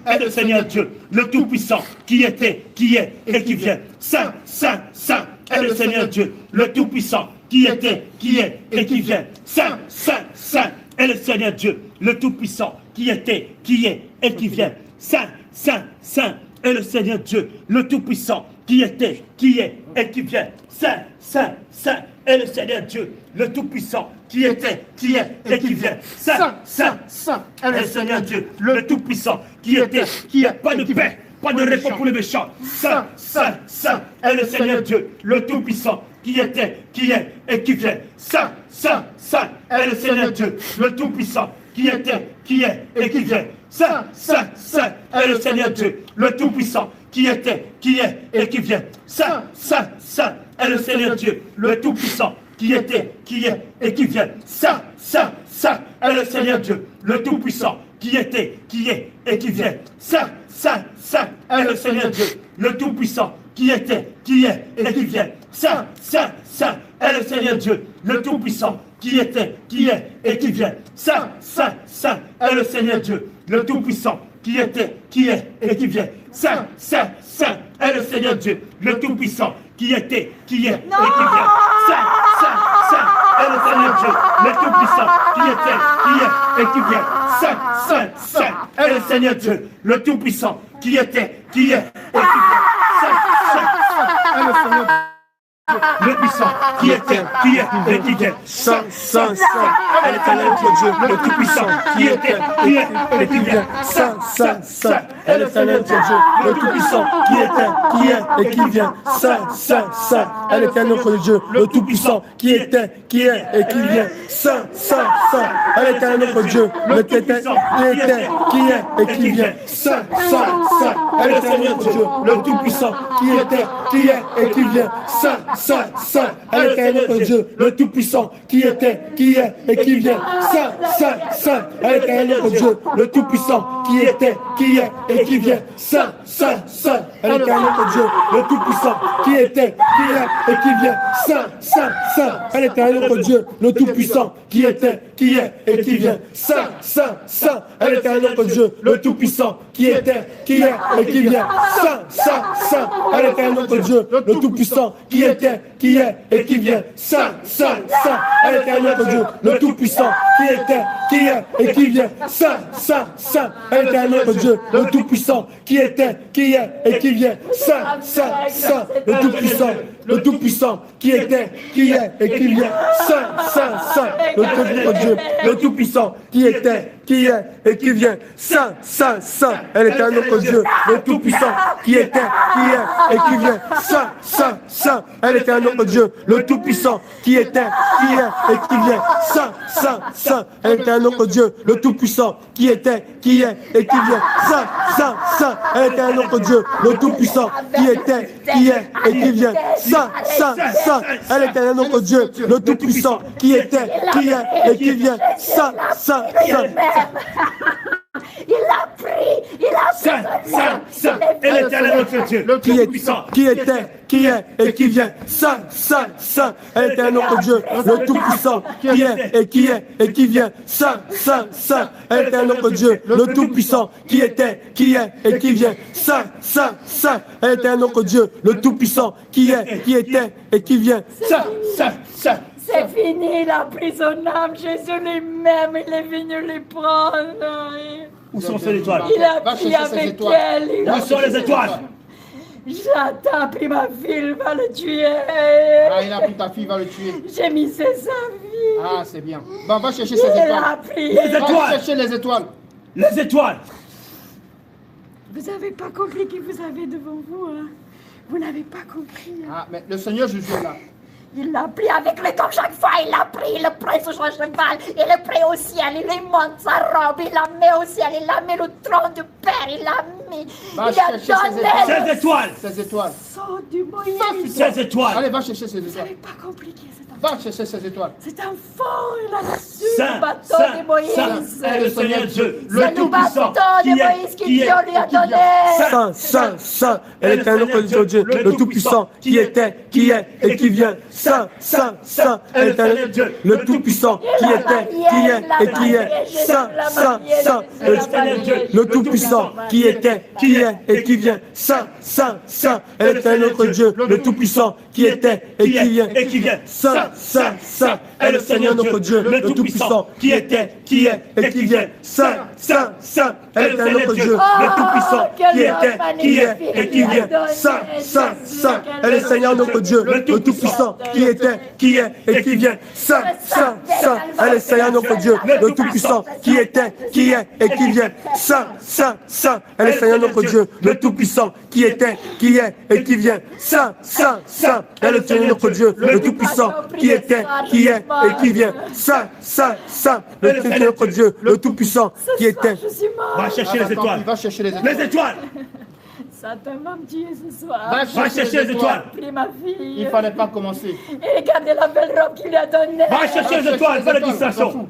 est le Seigneur Dieu, le Tout-Puissant, qui était, qui est et qui vient. Saint est le Seigneur Dieu, le Tout-Puissant, qui était, qui est et qui vient. Saint est le Seigneur Dieu, le Tout-Puissant, qui était, qui est et qui vient. Saint est le Seigneur Dieu, le Tout-Puissant, qui était, qui est et qui vient. Saint est le Seigneur Dieu, le Tout-Puissant, qui était, qui est et qui vient. Saint est le Seigneur Dieu, le Tout-Puissant, qui était, qui est. Pas de paix, pas de repos pour les méchants. Saint est le Seigneur Dieu, le Tout-Puissant, qui était, qui est et qui vient. Saint est le Seigneur Dieu, le Tout-Puissant, qui était, qui est et qui vient. Saint est le Seigneur Dieu, le Tout-Puissant, qui était, qui est et qui vient. Saint est le Seigneur Dieu, le Tout-Puissant, qui était, qui est et qui vient. Saint est le Seigneur Dieu, le Tout-Puissant, qui était, qui est et qui vient. Saint est le Seigneur Dieu, le Tout-Puissant, qui était, qui est et qui vient. Saint est le Seigneur Dieu, le Tout-Puissant, qui était, qui est et qui vient. Saint, Saint, Saint est le Seigneur Dieu, le Tout-Puissant, qui était, qui est et qui vient. Saint, Saint, Saint est le Seigneur Dieu, le Tout-Puissant, qui était, qui est et qui vient. Saint, Saint, Saint est le Seigneur Dieu, le Tout-Puissant, qui était, qui est et qui vient. Saint, Saint, Saint est le Seigneur Dieu, le Tout-Puissant, qui était, qui est et qui vient. Saint, Saint, Saint est le Seigneur Dieu. Le puissant, qui était, qui est et qui vient. Saint, Saint, Saint, est l'éternel Dieu, le tout-puissant, qui était, qui est et qui vient. Saint, Saint, Saint, est l'éternel Dieu, le tout-puissant, qui était, qui est et qui vient. Saint, Saint, Saint, est l'éternel Dieu, le tout-puissant, qui était, qui est et qui vient. Saint, Saint, Saint, est l'éternel Dieu, le qui était, qui est et qui vient. Saint, Saint, Saint, est l'éternel Dieu, le tout-puissant, qui était, qui est et qui vient. Saint, Saint, Saint, est l'éternel Dieu, le Tout-Puissant, qui était, qui est et qui vient. Saint, Saint, Saint, est l'éternel Dieu, le Tout-Puissant, qui était, qui est et qui vient. Saint, Saint, Saint, est l'éternel Dieu, le Tout-Puissant, qui était, qui est et qui vient. Saint, Saint, Saint, est l'éternel Dieu, le Tout-Puissant, qui était, qui est et qui vient. Saint, Saint, Saint, est l'éternel Dieu, le Tout-Puissant, qui était, qui est et qui vient. Saint, Saint, Saint, est l'éternel Dieu, le Tout-Puissant, qui était, qui est et qui vient. Saint, Saint, Saint, est l'éternel Dieu, le Tout-Puissant, qui était, qui est et qui vient. Saint, Saint, Saint, est l'éternel Dieu, le Tout-Puissant, qui était, qui est et qui vient. Saint, Saint, Saint, le Tout-Puissant, le Tout-Puissant, qui était, qui est et qui vient. Saint, Saint, Saint, le Tout-Puissant Dieu, le Tout-Puissant, qui était, qui est et qui vient. Saint, Saint, Saint, est l'éternel Dieu, le Tout-Puissant, qui était, qui est et qui vient. Saint, Saint, Saint, est l'éternel Dieu, le Tout-Puissant, qui était, qui est et qui vient. Saint, Saint, Saint, est l'éternel Dieu, le Tout-Puissant, qui était, qui est et qui vient. Saint, Saint, Saint, est l'éternel Dieu, le Tout-Puissant, qui était, qui est et qui vient. Saint, Saint, Saint, est l'éternel Dieu, le Tout-Puissant, qui était, qui est et qui vient. Saint, Saint, Saint. Il a pris, il a Saint, Saint, Saint, est l'éternel Dieu, le Tout-Puissant, qui était, qui est et qui vient. Saint, Saint, Saint, est l'éternel Dieu, le Tout-Puissant, qui est et qui est et qui vient. Saint, Saint, Saint, est l'éternel Dieu, le Tout-Puissant, qui était, qui est et qui vient. Saint, Saint, Saint, est l'éternel Dieu, le Tout-Puissant, qui est, qui était et qui vient. Saint, Saint, Saint. C'est fini, il a pris son âme, Jésus lui-même, il est venu les prendre. Où sont ces étoiles? Il a pris avec elle. Où sont les étoiles? J'attends, pris ma fille, il va le tuer. Ah, il a pris ta fille, il va le tuer. J'ai mis sa vie. Ah, c'est bien. Bon, va chercher ses Il étoiles. a pris. Les étoiles. Va chercher les étoiles. Les étoiles. Vous n'avez pas compris qui vous avez devant vous, hein? Vous n'avez pas compris. Hein? Ah, mais le Seigneur Jésus est là. Il l'a pris avec lui comme chaque fois, il l'a pris, il le prend sur son cheval, il le prend au ciel, il lui monte sa robe, il la met au ciel, il la met le trône du Père, il l'a mis, Va il a chercher ses donné étoiles. Ces étoiles. Ses étoiles. sang du Moïse. Ces étoiles. Allez, va chercher ses Vous étoiles. n'avez pas compris qui est cet enfant. Va chercher ses étoiles. Cet enfant, il a reçu Saint, le bâton Saint, de Moïse. Saint est le Seigneur Dieu, le C'est le Tout-Puissant, bâton de qui est, Moïse que qui Dieu est, lui a et qui vient. donné. Saint, Saint, Saint, est l'éternel Dieu, le Tout-Puissant, qui était, qui est et qui vient. Saint, Saint, Saint, est l'éternel Dieu, le Tout-Puissant, qui était, qui est et qui est. Saint, Saint, Saint, est l'éternel Dieu, le Tout-Puissant, qui était, qui est et qui vient. Saint, Saint, Saint, est l'éternel Dieu, le Tout-Puissant, qui était et qui vient. et qui vient. Saint, Saint, Saint, est le Seigneur notre Dieu, le Tout-Puissant, qui était, qui est et qui vient. Saint, Saint, Saint, est notre Dieu, le Tout-Puissant, qui était, qui est et qui vient. Saint, Saint, Saint, est le Seigneur notre Dieu, le Tout-Puissant, qui était, qui est et qui vient. Saint, Saint, Saint, est le Seigneur notre Dieu, le Tout-Puissant, qui était, qui est et qui vient. Saint, Saint, Saint, est le Seigneur notre Dieu, le Tout-Puissant, qui était, qui est et qui vient. Saint, Saint, Saint, est le Seigneur notre Dieu, le Tout-Puissant, qui était, qui est et qui vient. Saint, Saint, Saint, le Seigneur notre Dieu, le Tout-Puissant, qui était. Je suis mort. Va chercher les étoiles. Va chercher les étoiles. Les étoiles. Satan va me tuer ce soir. Va chercher les étoiles. Pris ma fille. Il ne fallait pas commencer. Et regardez la belle robe qu'il lui a donnée. Va chercher les étoiles. Fais la distraction.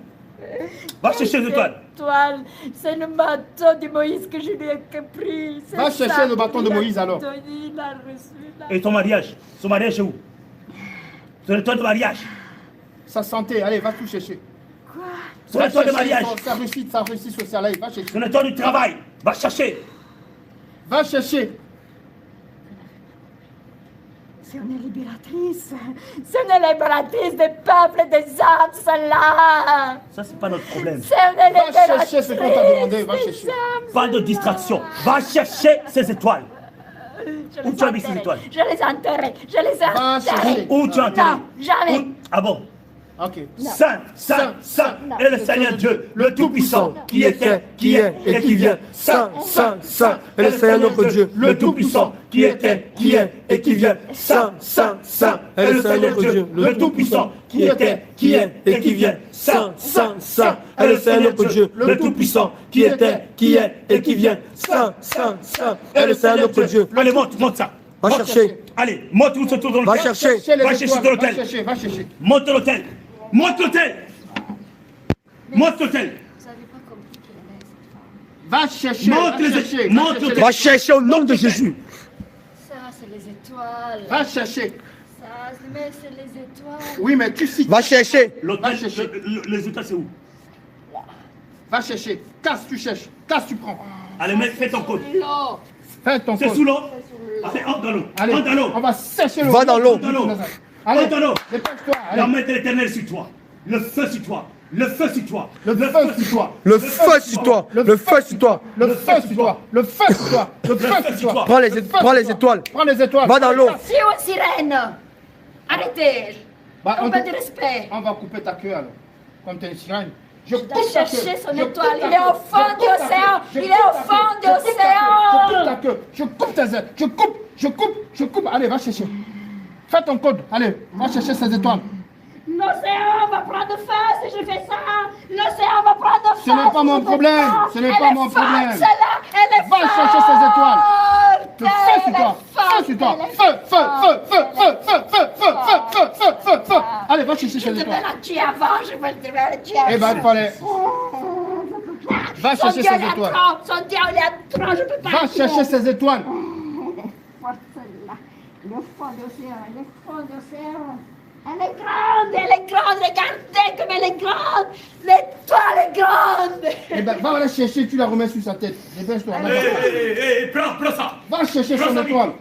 Va chercher les étoiles. Étoile, c'est le bâton de Moïse que je lui ai pris. C'est Va chercher ça le bâton de qu'il a Moïse, alors. donné, il a reçu là. Et ton mariage? Son mariage c'est où? C'est l'étoile de mariage. sa santé, allez, va tout chercher. Quoi? Son étoile de mariage. Sa réussite sociale, allez, va chercher. Son étoile du travail. Va chercher. Va chercher. C'est une libératrice. C'est une libératrice des peuples et des âmes, celle-là. Ça, c'est pas notre problème. C'est une Va libératrice chercher ce qu'on t'a demandé, va des chercher. âmes, Pas de celle-là. distraction. Va chercher ces étoiles. Je Où les tu as mis ces enterrai. étoiles? Je les enterrai. Je les Va enterrai. chercher. Où tu as enterré? Non, jamais. Ah bon? Ok. Saint, Saint, Saint est le Seigneur Dieu, le Tout-Puissant, qui était, qui est et qui vient. Saint, Saint, Saint est le Seigneur notre Dieu, le Tout-Puissant, qui était, qui est et qui vient. Saint, Saint, Saint est le Seigneur notre Dieu, le Tout-Puissant, qui était, qui est et qui vient. Saint, Saint, Saint est le Seigneur notre Dieu, le Tout-Puissant, qui était, qui est et qui vient. Saint, Saint, Saint est le Seigneur notre Dieu. Allez, monte ça. Va chercher. Allez, monte où se trouve dans Va l'hôtel. chercher. Va chercher dans l'hôtel. Va chercher. Monte l'hôtel. Monte l'hôtel. Monte l'hôtel. Vous n'avez pas compris qu'il aimait cette femme. Va chercher. Monte les chercher. étoiles. Monte l'hôtel. Va chercher au nom de Jésus. Ça, c'est les étoiles. Va chercher. Ça, mais c'est les étoiles. Oui, mais tu cites. Va chercher. L'hôtel, Va chercher. les hôtels, c'est où? Va chercher. Casse, tu cherches. Casse, tu prends. Allez, mec, fais ton code. L'eau. Fais ton C'est code. sous l'eau. Allez, entre dans l'eau. Allez, Entre dans l'eau. on va sécher l'eau. Va dans l'eau. Dans l'eau. Allez, Entre dans l'eau. dépêche-toi. La Allez. main de l'éternel sur toi. Le feu sur toi. Le feu sur toi. Le feu sur toi. Le feu sur toi. Le feu sur toi. Le feu sur toi. Le feu sur toi. Le feu sur toi. Prends les Le feu prends sur les toi. étoiles. Prends les étoiles. Va dans l'eau. Si une sirène. Arrêtez. Bah, Un on peu te- de respect. On va couper ta queue alors. Comme t'es une sirène. Je Il coupe a ta queue. cherché son Je coupe étoile. ta Il est queue. au fond Je de coupe ta l'océan. queue. Je Il est coupe au ta fond queue. de Je coupe ta queue. Je coupe ta l'océan. queue. Je coupe tes ailes. Je coupe. Je coupe. Je coupe. Allez, va chercher. Fais ton code. Allez, va chercher ces étoiles. L'océan va prendre feu si je fais ça. L'océan va prendre feu. Ce n'est pas si mon je fais problème. ça. Ce n'est Elle pas est mon forte, problème. celle-là. Elle est Va forte. chercher ces étoiles. Le feu sur Elle est toi. forte, Feu sur toi. elle est Feu, feu, forte, feu, feu, elle feu, est feu, feu, feu, feu, feu, feu, feu. Allez, va chercher Je ces devais étoiles. la tuer avant. Je vais te la tuer. Eh ben, il fallait. Va Son chercher Dieu, ces il est étoiles. trop. Son Dieu, il est trop. Je peux pas. Va chercher ces étoiles. Forte, celle-là. Le fond de l'océan. Le fond de l'océan. Elle est grande. Elle est grande. Regardez comme elle est grande. L'étoile est grande. Eh ben, va la chercher, tu la remets sur sa tête. Dépêche-toi. Prends ça. Va chercher son étoile.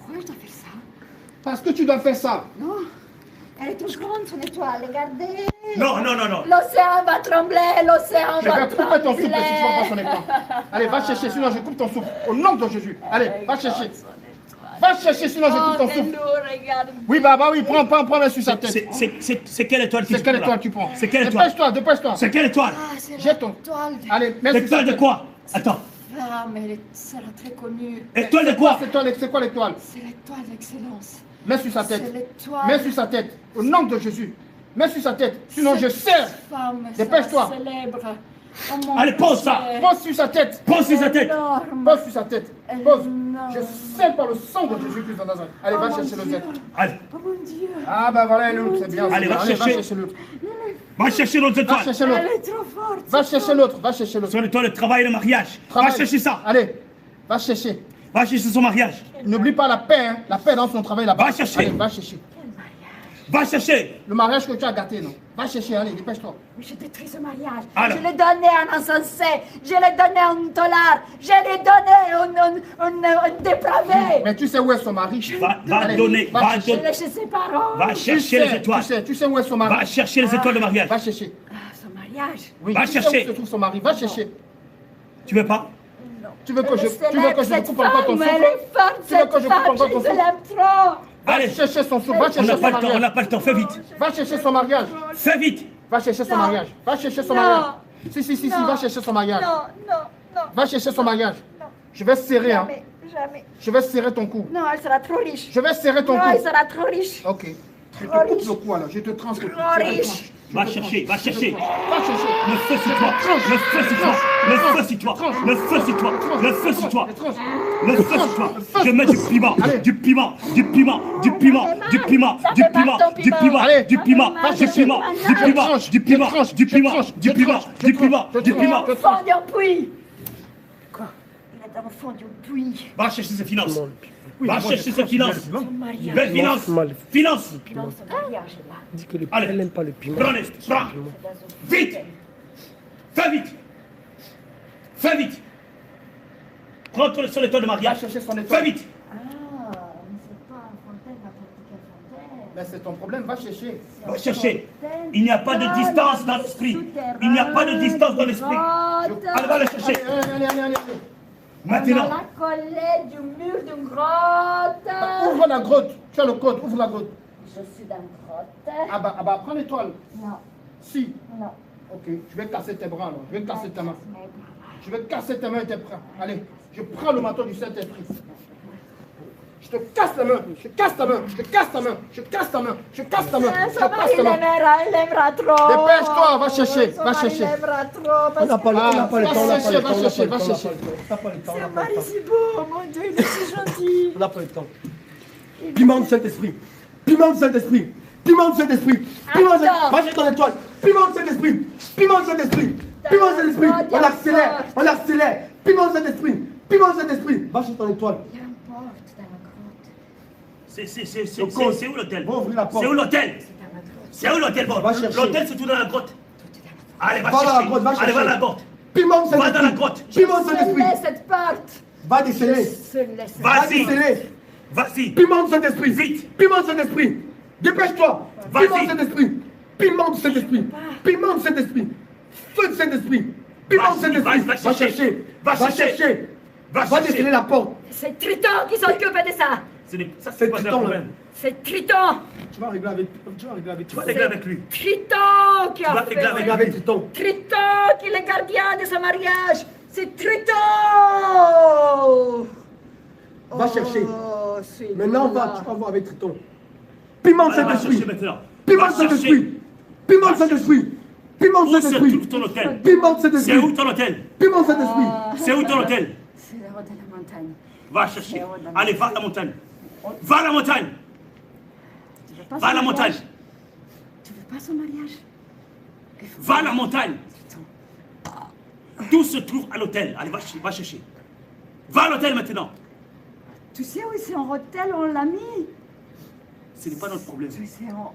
Pourquoi je dois faire ça? Parce que tu dois faire ça. Non. Elle est trop grande, son étoile. Regardez. Non. L'océan va trembler. L'océan Je va vais couper ton souffle si tu trembler. vois pas son écran. Allez, va chercher, sinon je coupe ton souffle. Au nom de Jésus. Allez, va chercher. Va chercher, sinon je coupe ton Oh, mais souffle. nous, regarde. Oui, oui, prends sur sa tête. C'est quelle étoile qui C'est quelle étoile tu prends? C'est quelle étoile? Dépêche-toi. C'est quelle étoile? Ah, c'est Jette ton. l'étoile de Allez, mets sur sa L'étoile de tête. quoi? Attends. femme. C'est la très connue. Étoile de quoi? C'est quoi l'étoile? C'est l'étoile d'excellence. Mets sur sa tête. C'est l'étoile. Mets sur sa tête. Au nom de Jésus. Mets sur sa tête. Sinon je serre. Femme, Dépêche-toi. célèbre. Oh, mon Allez, pose ça. Dieu. Pose sur sa tête. Pose sur sa tête. Énorme. Pose sur sa tête. Pose. Énorme. Je scelle par le sang de Jésus-Christ dans Nazareth. Allez, va Oh, chercher mon le Dieu. Z. Allez, Oh mon Dieu. Ah bah voilà l'autre, c'est bien. Allez, va chercher. l'autre. va chercher l'autre Va étoile. chercher Elle l'autre. est trop forte. Va chercher l'autre. Va chercher l'autre. Son étoile de travail et le mariage. Va Travaille. chercher ça. Allez, va chercher. Va chercher son mariage. N'oublie pas la paix, hein. La paix dans son travail là-bas. Va chercher. Allez, va chercher. Va chercher. Le mariage que tu as gâté, non? Va chercher, allez, dépêche-toi. Je détruis ce mariage. Alors. Je l'ai donné à un insensé. Je l'ai donné à un tolard. Je l'ai donné à un dépravé. Mais tu sais où est son mari? Va Allez, donner. va Va chercher. Je donner. l'ai chez ses parents. Va chercher les étoiles. Tu sais où est son mari? Va chercher les étoiles de mariage. Va chercher. Ah, son mariage. Oui, Va tu sais chercher. où se trouve son mari? Va chercher. Tu veux pas? Non. Tu veux que je Cette coupe encore ton femme, souffle? elle est forte, Tu veux cette que je coupe femme. encore ton Je souffle? l'aime trop. Va Allez. chercher son souffle. Va On chercher n'a son pas le temps. On mariage. n'a pas le temps. Fais vite. Va chercher son mariage. Fais vite. Va chercher son Non. mariage. Va chercher son Non. mariage. Si, Non. va chercher son mariage. Non. Va chercher son mariage. Non. Je vais serrer, hein. Jamais. Je vais serrer ton cou. Non, elle sera trop riche. Je vais serrer ton Non, cou. elle sera trop riche. Ok. Je te Trop coupe riche. le cou alors. Je te tranche le cou. Trop Je te riche. tranche. Va chercher. Va chercher. Va chercher. Le feu sur toi. Le feu sur toi. Le feu sur toi. Le feu sur toi. Le feu sur toi. Le feu sur toi. Je mets du piment. Allez. Du piment. Du piment. Du piment. Du piment. Ça Du fait mal, piment. ton Du piment. piment. Allez. Du piment. Va Du chercher. piment. Je Du piment. tranche. Du piment. Je tranche. Du piment. Je tranche. Du piment. Je Du tranche. piment. Je Du tranche. piment. Au fond d'un puits. Quoi? Il est dans le fond du puits. Va chercher ses finances. Va chercher ses finances. Belle finance. Finance. Finance son mariage là. Dis que le Allez. elle n'aime pas le piment. Prends. Vite. Fais vite. Fais vite. Prends son étoile de Va mariage. chercher son Fais étoile. vite. Ah, mais c'est pas Fontaine, n'importe quelle Fontaine. Ben, c'est ton problème, va chercher. Va chercher. Il n'y a pas de distance dans l'esprit. Il n'y a pas de distance dans l'esprit. Allez, va le chercher. Allez. Maintenant. On a la collée du mur d'une grotte. Ouvre la grotte. Tu as le code, ouvre la grotte. Je suis dans une grotte. Ah bah, prends l'étoile. Non, Si. non. Ok, je vais casser tes bras alors. Je vais casser tes mains. Je vais casser tes mains et tes bras. Allez, je prends le manteau du Saint-Esprit. Je te casse la main, je casse ta main, je casse ta main, je casse ta main, je casse ta main, je Son casse mari ta main. l'aimera trop. Dépêche-toi, va chercher, Son va mari chercher. l'aimera trop. On n'a pas le temps, on n'a pas le temps, on n'a pas le temps, Va chercher, on n'a pas le temps, on n'a pas le temps, C'est on un n'a pas mari le temps. si beau, mon Dieu, il est si gentil. On n'a pas le temps. Piment du Saint-Esprit. Piment du Saint-Esprit. Piment du Saint-Esprit. Piment du Saint-Esprit. Va chercher ton étoile. Piment du Saint-Esprit. Piment du Saint-Esprit. Piment du Saint-Esprit. On accélère. On accélère. Piment du Saint-Esprit. Piment du Saint-Esprit. Va chercher ton étoile. Il y a une porte dans la grotte. C'est où l'hôtel? Va ouvrir la porte. C'est où l'hôtel? C'est dans la grotte. C'est où l'hôtel? Bon, Va chercher. l'hôtel, c'est tout dans la grotte. Allez, va Va dans la chercher. grotte, va Allez, chercher. va dans la grotte. Piment du Va dans la Saint-Esprit. grotte. Piment du Saint-Esprit. Scellez cette porte. Va déceler. Scellez cette Va Vas-y. déceler. Vas-y. Piment du Saint-Esprit. Vite. Piment du Saint-Esprit. Dépêche-toi. Vas-y. Piment du Saint-Esprit. Piment du Saint-Esprit. Piment du Saint-Esprit. Feu du Saint-Esprit. Piment du Vas-y, Saint-Esprit. va Va chercher. chercher. Va Va chercher. chercher. Va Va chercher. déceler la porte. C'est Triton qui s'occupe de ça. Ça, C'est c'est pas un Triton, problème. C'est Triton. Tu vas régler avec Tu vas régler avec lui. Triton qui Tu vas a régler fait. avec avec Triton. Triton qui est le gardien de son mariage. C'est Triton. Va chercher. Oh, celui-là. Maintenant, tu vas voir avec Triton. Piment Allez, va Saint-Esprit. chercher maintenant. Piment Va chercher. Saint-Esprit. Piment Saint-Esprit. Piment Où se Saint-Esprit. trouve ton hôtel? Piment C'est où Saint-Esprit. ton hôtel? Piment Saint-Esprit. C'est où ton hôtel? C'est le haut de la montagne. Va chercher. Allez, va à la montagne. Va à la montagne. Tu veux pas Va à son la mariage? montagne. Tu veux pas son mariage? Va à la montagne. Tout se trouve à l'hôtel. Allez, va chercher. Va à l'hôtel maintenant. Tu sais où c'est en hôtel, on l'a mis? Ce n'est pas notre problème. C'est en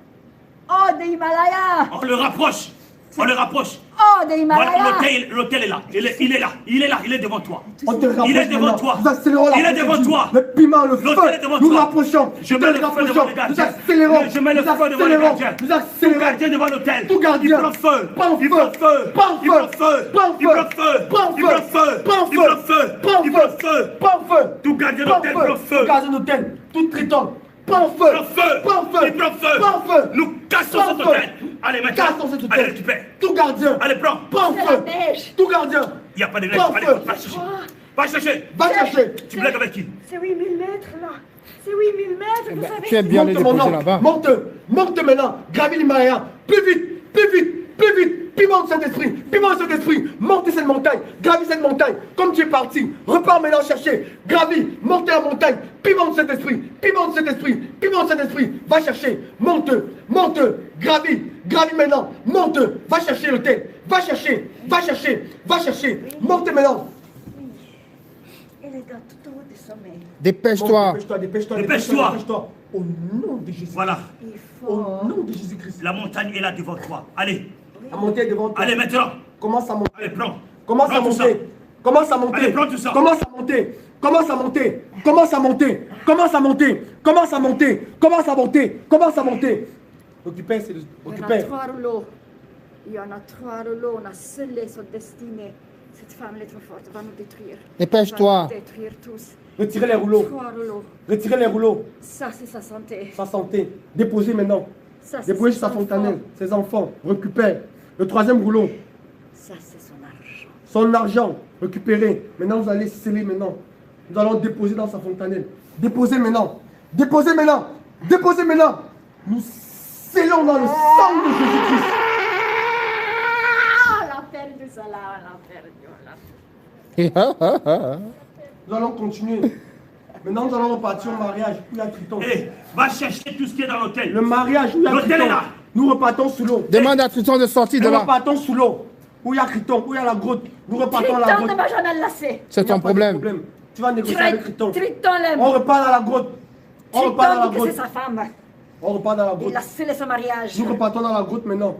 haut des Himalayas. On le rapproche. On le rapproche. Oh, des Voilà, Himalayas. l'hôtel est là. Il est là. Il est là. Il est devant toi. On te rapproche Il est devant maintenant. toi. Nous accélérons la Il est devant procédure. toi. Le piment, le feu. L'hôtel est devant Nous toi. rapprochons. Je Nous mets le feu rapprochons. devant le Nous gardien. accélérons. Je mets le Nous feu devant le accélérons. gardien. Nous Tout accélérons. gardien devant l'hôtel. Tout gardien. Il prend feu. Prends Il feu. prend feu. Prends Il feu. prend feu. Prends Il feu. prend feu. Prends Il feu. prend feu. Prends Il feu. prend feu. Prends Il feu. prend feu. Prends feu. Tout gardien Prends d'hôtel prend feu. Tout gardien d'hôtel. Tout Triton. Prends feu. Prends feu. Prends feu. Il prend feu. Prends feu. Nous cassons Prends cet feu. hôtel. Allez, maintenant. Cassons cet Allez, hôtel. récupère. Tout gardien. Allez, prends. Prends C'est feu. la neige. Tout gardien. Il n'y a pas de neige. Prends Allez, feu. va chercher. Va chercher. Va chercher. Tu blagues avec qui? C'est 8000 mètres là. C'est 8000 mètres, vous savez. Tu es bien allé Monte mon déposer nom. là-bas. Monte maintenant. Gravis l'Himalaya. Plus vite, plus vite, plus vite. Piment de Saint-Esprit. Piment de Saint-Esprit. Montez cette montagne. Gravis cette montagne. Comme tu es parti. Repars maintenant chercher. Gravis. Montez la montagne. Piment de Saint-Esprit. Piment de Saint-Esprit. Piment de Saint-Esprit. Va chercher. Monte. Monte. Gravis. Gravis maintenant. Monte. Va chercher l'hôtel. Va chercher. Va chercher. Va chercher. Montez maintenant. Elle est dans tout en haut du sommet. Dépêche-toi. Dépêche-toi. Dépêche-toi. Dépêche-toi. Dépêche-toi. Au nom de Jésus. Voilà. Il Au faut. nom de Jésus-Christ. La montagne est là devant toi. Allez. À monter devant toi. Allez, maintenant. Commence à monter. Allez, prends. Commence à Prends tout ça. monter. Commence à monter. Allez, prends tout ça. Commence à monter. Commence à monter. Commence à monter. Commence à monter. Commence à monter. Commence à monter. Commence à monter. Occupez, c'est le. Il y en a Occupez. 3 rouleaux. Il y en a 3 rouleaux. On a scellé son destinée. Cette femme, elle est trop forte. Elle va nous détruire. Dépêche-toi. Elle va nous détruire tous. Retirez les rouleaux. 3 rouleaux. Retirez les rouleaux. Ça, c'est sa santé. Sa santé. Déposez maintenant. Ça, c'est Déposez ses sa enfants. fontanelle. Ses enfants. Récupère. Le troisième rouleau. Ça, c'est son argent. Son argent. Récupérez. Maintenant, vous allez sceller maintenant. Nous allons déposer dans sa fontanelle. Déposez maintenant. Déposez maintenant. Déposez maintenant. Nous scellons dans le sang de Jésus-Christ. Ah, on l'a perdu, ça là. On l'a perdu. On l'a perdu. Nous allons continuer. Maintenant, nous allons repartir au mariage où il y a Triton. Allez, va chercher tout ce qui est dans l'hôtel. Le mariage où il y a L'hôtel Triton. est là. Nous repartons sous l'eau. Demande à Triton de sortir de Nous là. repartons sous l'eau. Où il y a Triton, où il y a la grotte. Nous repartons à la Triton grotte. ne m'a jamais lassé. C'est Il n'y a ton pas de problème. Tu vas négocier avec Triton. Triton l'aime. On repart dans la grotte. On repart dans Triton la dit que c'est grotte. sa femme. On repart dans la Il grotte. a scellé son mariage. Nous repartons dans la grotte maintenant.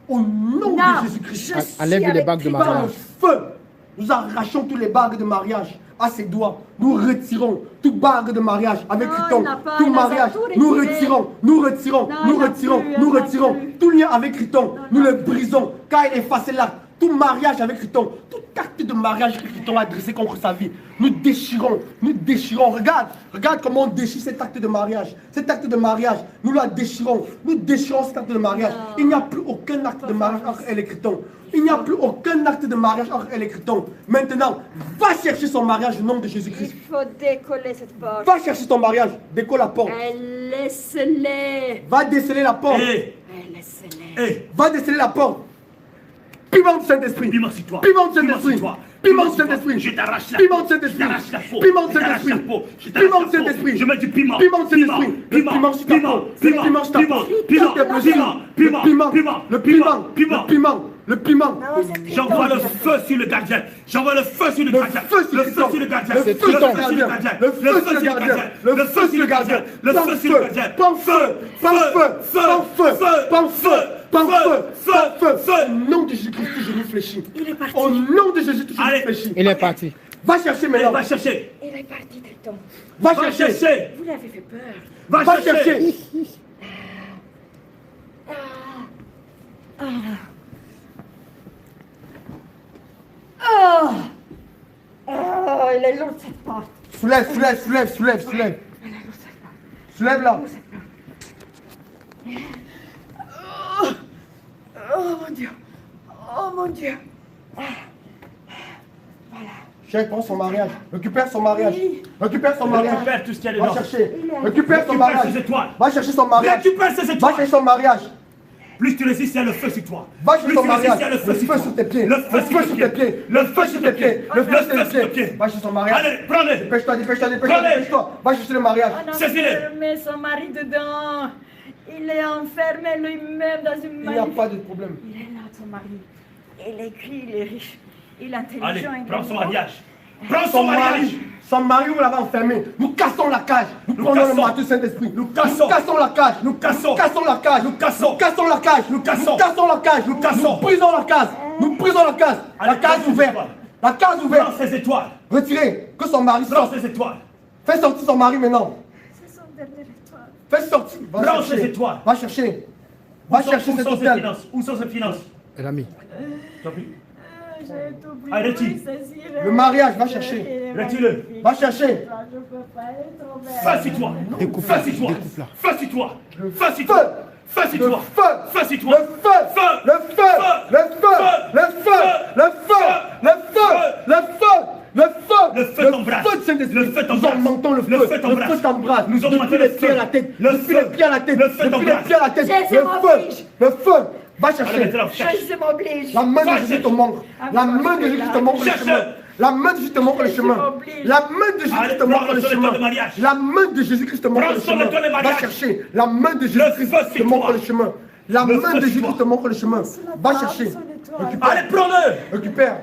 Au nom Non, de Jésus-Christ. je suis Enlève les avec bagues de Triton. Par le mariage. feu, nous arrachons tous les bagues de mariage à ses doigts. Nous retirons toute bague de mariage avec Non, Triton. il n'a pas, Tout il a mariage. tout Nous retiré. retirons, nous retirons, Non, nous il n'a retirons, plus, nous il n'a retirons. plus. Tout lien avec Triton, nous non. le brisons. Car il efface l'acte. Tout mariage avec Triton, tout acte de mariage que Triton a dressé contre sa vie, nous déchirons, nous déchirons. Regarde, regarde comment on déchire cet acte de mariage. Cet acte de mariage, nous la déchirons. Nous déchirons cet acte de mariage. Non. Il n'y a plus aucun acte de mariage entre elle et Triton. Il n'y a plus aucun acte de mariage entre elle et Triton. Maintenant, va chercher son mariage au nom de Il Jésus-Christ. faut décoller cette porte. Va chercher ton mariage, décolle la porte. Elle est scellée. Va déceler la porte. Hé, Elle est scellée. hé, Va déceler la porte. Piment du Saint-Esprit. piment sur toi. Piment du Piment sur Saint-Esprit. toi. Piment du sur toi. Saint-Esprit. Je t'arrache la Piment peau. du Saint-Esprit. Je t'arrache la peau. Piment du Je t'arrache Saint-Esprit. la peau. Je t'arrache Piment la du peau. Saint-Esprit. Je mets du piment. Piment du Saint-Esprit. Le piment sur ta peau. Le piment sur ta peau. Le piment. Le piment. Le piment. J'envoie le feu sur le gardien. J'envoie le feu sur le gardien. feu sur Le Triton. feu sur le gardien. Le feu sur le gardien. Le feu sur le gardien. Le feu sur le gardien. Le feu sur le gardien. Pas feu. Pas feu. Pas feu. Pas feu. Pas feu. Pas feu. Au nom de Jésus-Christ, tout genou fléchit. Il est parti. Au nom de Jésus, tout genou Allez. fléchit. Il est parti. Va chercher Allez, maintenant. va chercher. Il est parti, Triton. Va Va chercher. chercher. Vous l'avez fait peur. Va Va chercher. chercher. Oh! Oh, il est lourd cette porte. Soulève. Soulève-la. Oh mon Dieu. Oh mon Dieu. Chérie, prends son mariage. Récupère son mariage. Oui. Récupère son mariage. Récupère tout ce qu'il y a Va dedans. chercher. Il est- Récupère son Récupère mariage. ses étoiles. Va chercher son mariage. Récupère ses Va étoiles. chercher son mariage. Plus tu résistes, il y a le feu sur toi. Va chercher Plus son tu résistes, mariage. il y a le Le feu sur feu toi. sur tes pieds. Le Le feu feu sur sur tes tes pieds. pieds. Le feu sur tes pieds. Le feu sur tes pieds. Va chercher son mariage. Allez, prends-le. Dépêche-toi. Prenez. Dépêche-toi. Va chercher le mariage. On a Cessez-le. enfermé son mari dedans. Il est enfermé lui-même dans une Il n'y a pas de problème. Il est là, son mari. Il est écrit, il est riche. Il est intelligent. Allez, il est prends son beau. mariage. Prends Son son mariage. mari, son mari, vous l'avez enfermé. Nous cassons la cage. Nous prenons le cassons. marteau Saint-Esprit. Nous cassons. la cage. Nous cassons. cassons la cage. Nous cassons. Nous cassons la cage. Nous cassons. Nous cassons la cage. Nous cassons. Nous brisons la cage. Nous brisons la cage. La Allez, cage prends ses ouverte. étoiles. La cage Prends ouverte. ses étoiles. Retirez. Que son mari Prends sorte. ses étoiles. Fais sortir son mari maintenant. C'est son dernier étoile. Fais sortir. Va Prends chercher. ses étoiles. Va chercher. Va chercher Où cet sont ses hôtel. finances? Où sont ses finances? Elle a mis. T'as vu? J'ai tout pris. Allez, retire. Le mariage, va chercher. Retire-le. Va chercher. Je peux pas être belle. Fascille-toi. Découpe-la. Fascille-toi. Découpe-la. Fascille-toi. Feu. Fascille-toi. Fascille-toi. Le feu. Fascille-toi. Le feu. Feu. Le feu. Le feu. Le feu. Le feu. Le feu. Le feu. Le feu. Le feu t'embrasse. feu de Saint-Esprit. Le feu Nous t'embrasse. augmentons le feu. Le feu t'embrasse. Le feu t'embrasse. Nous augmentons Depuis le les pieds feu. à la tête. Le Depuis feu. les pieds à la tête. Le feu Depuis les t'embrasse. pieds à la tête. Jésus Le feu. m'oblige. Le feu. Va Allez, chercher. maintenant, cherche. Jésus m'oblige. La main de Va Jésus chercher. te montre. La main de Jésus te montre le Cherche. chemin. La main de Jésus te montre le Jésus chemin. m'oblige. La main de Jésus Allez, te montre prends le sur le chemin. toit de mariage. La main de Jésus-Christ te montre Prends le sur le chemin. toit de Va mariage. chercher. La main de Le Jésus-Christ feu te sur montre toi. le chemin. La Le main feu de sur Jésus toi. te montre le chemin. Va chercher. Récupère. Allez, prends-le. Récupère.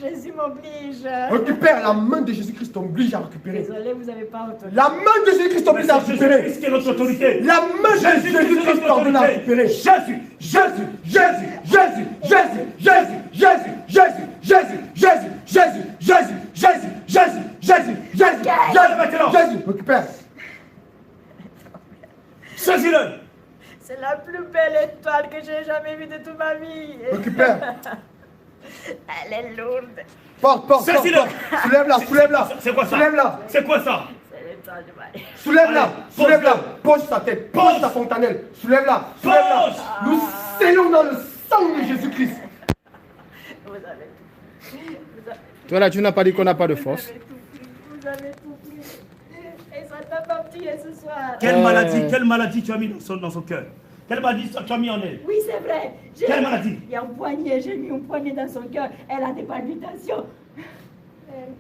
Jésus m'oblige. Récupère. La main de Jésus-Christ t'oblige à récupérer. Désolé, vous n'avez pas autorité. La main de Jésus-Christ t'oblige à C'est récupérer. Jésus-Christ qui est notre autorité. La main de Jésus-Christ t'ordonne à récupérer. Jésus, Jésus, Jésus, Jésus, Jésus, Jésus, Jésus, Jésus, Jésus, Jésus, Jésus, Jésus, Jésus, Jésus, Jésus, Jésus, Jésus, maintenant. Jésus, récupère. Saisis-le. C'est la plus belle étoile que j'ai jamais vue de toute ma vie. Récupère. Elle est lourde. Porte, porte, porte, Saisis-le. porte. Soulève-la, soulève-la. C'est quoi ça? Soulève-la. C'est quoi ça? C'est l'étoile du mari. Soulève-la, Allez, soulève-la, pose-le. pose sa tête, Pose. pose sa fontanelle, soulève-la, soulève-la. Pose. Nous scellons dans le sang de Jésus-Christ. Vous avez tout. Vous avez, Toi là, tu n'as pas dit qu'on n'a pas de force. vous avez tout pris. Vous avez tout pris. Et ça t'a pas tiré ce soir. Quelle maladie tu as mis dans son cœur? Quelle maladie tu as mis en elle? Oui, c'est vrai. Quelle maladie? Il y a un poignet, j'ai mis un poignet dans son cœur. Elle a des palpitations.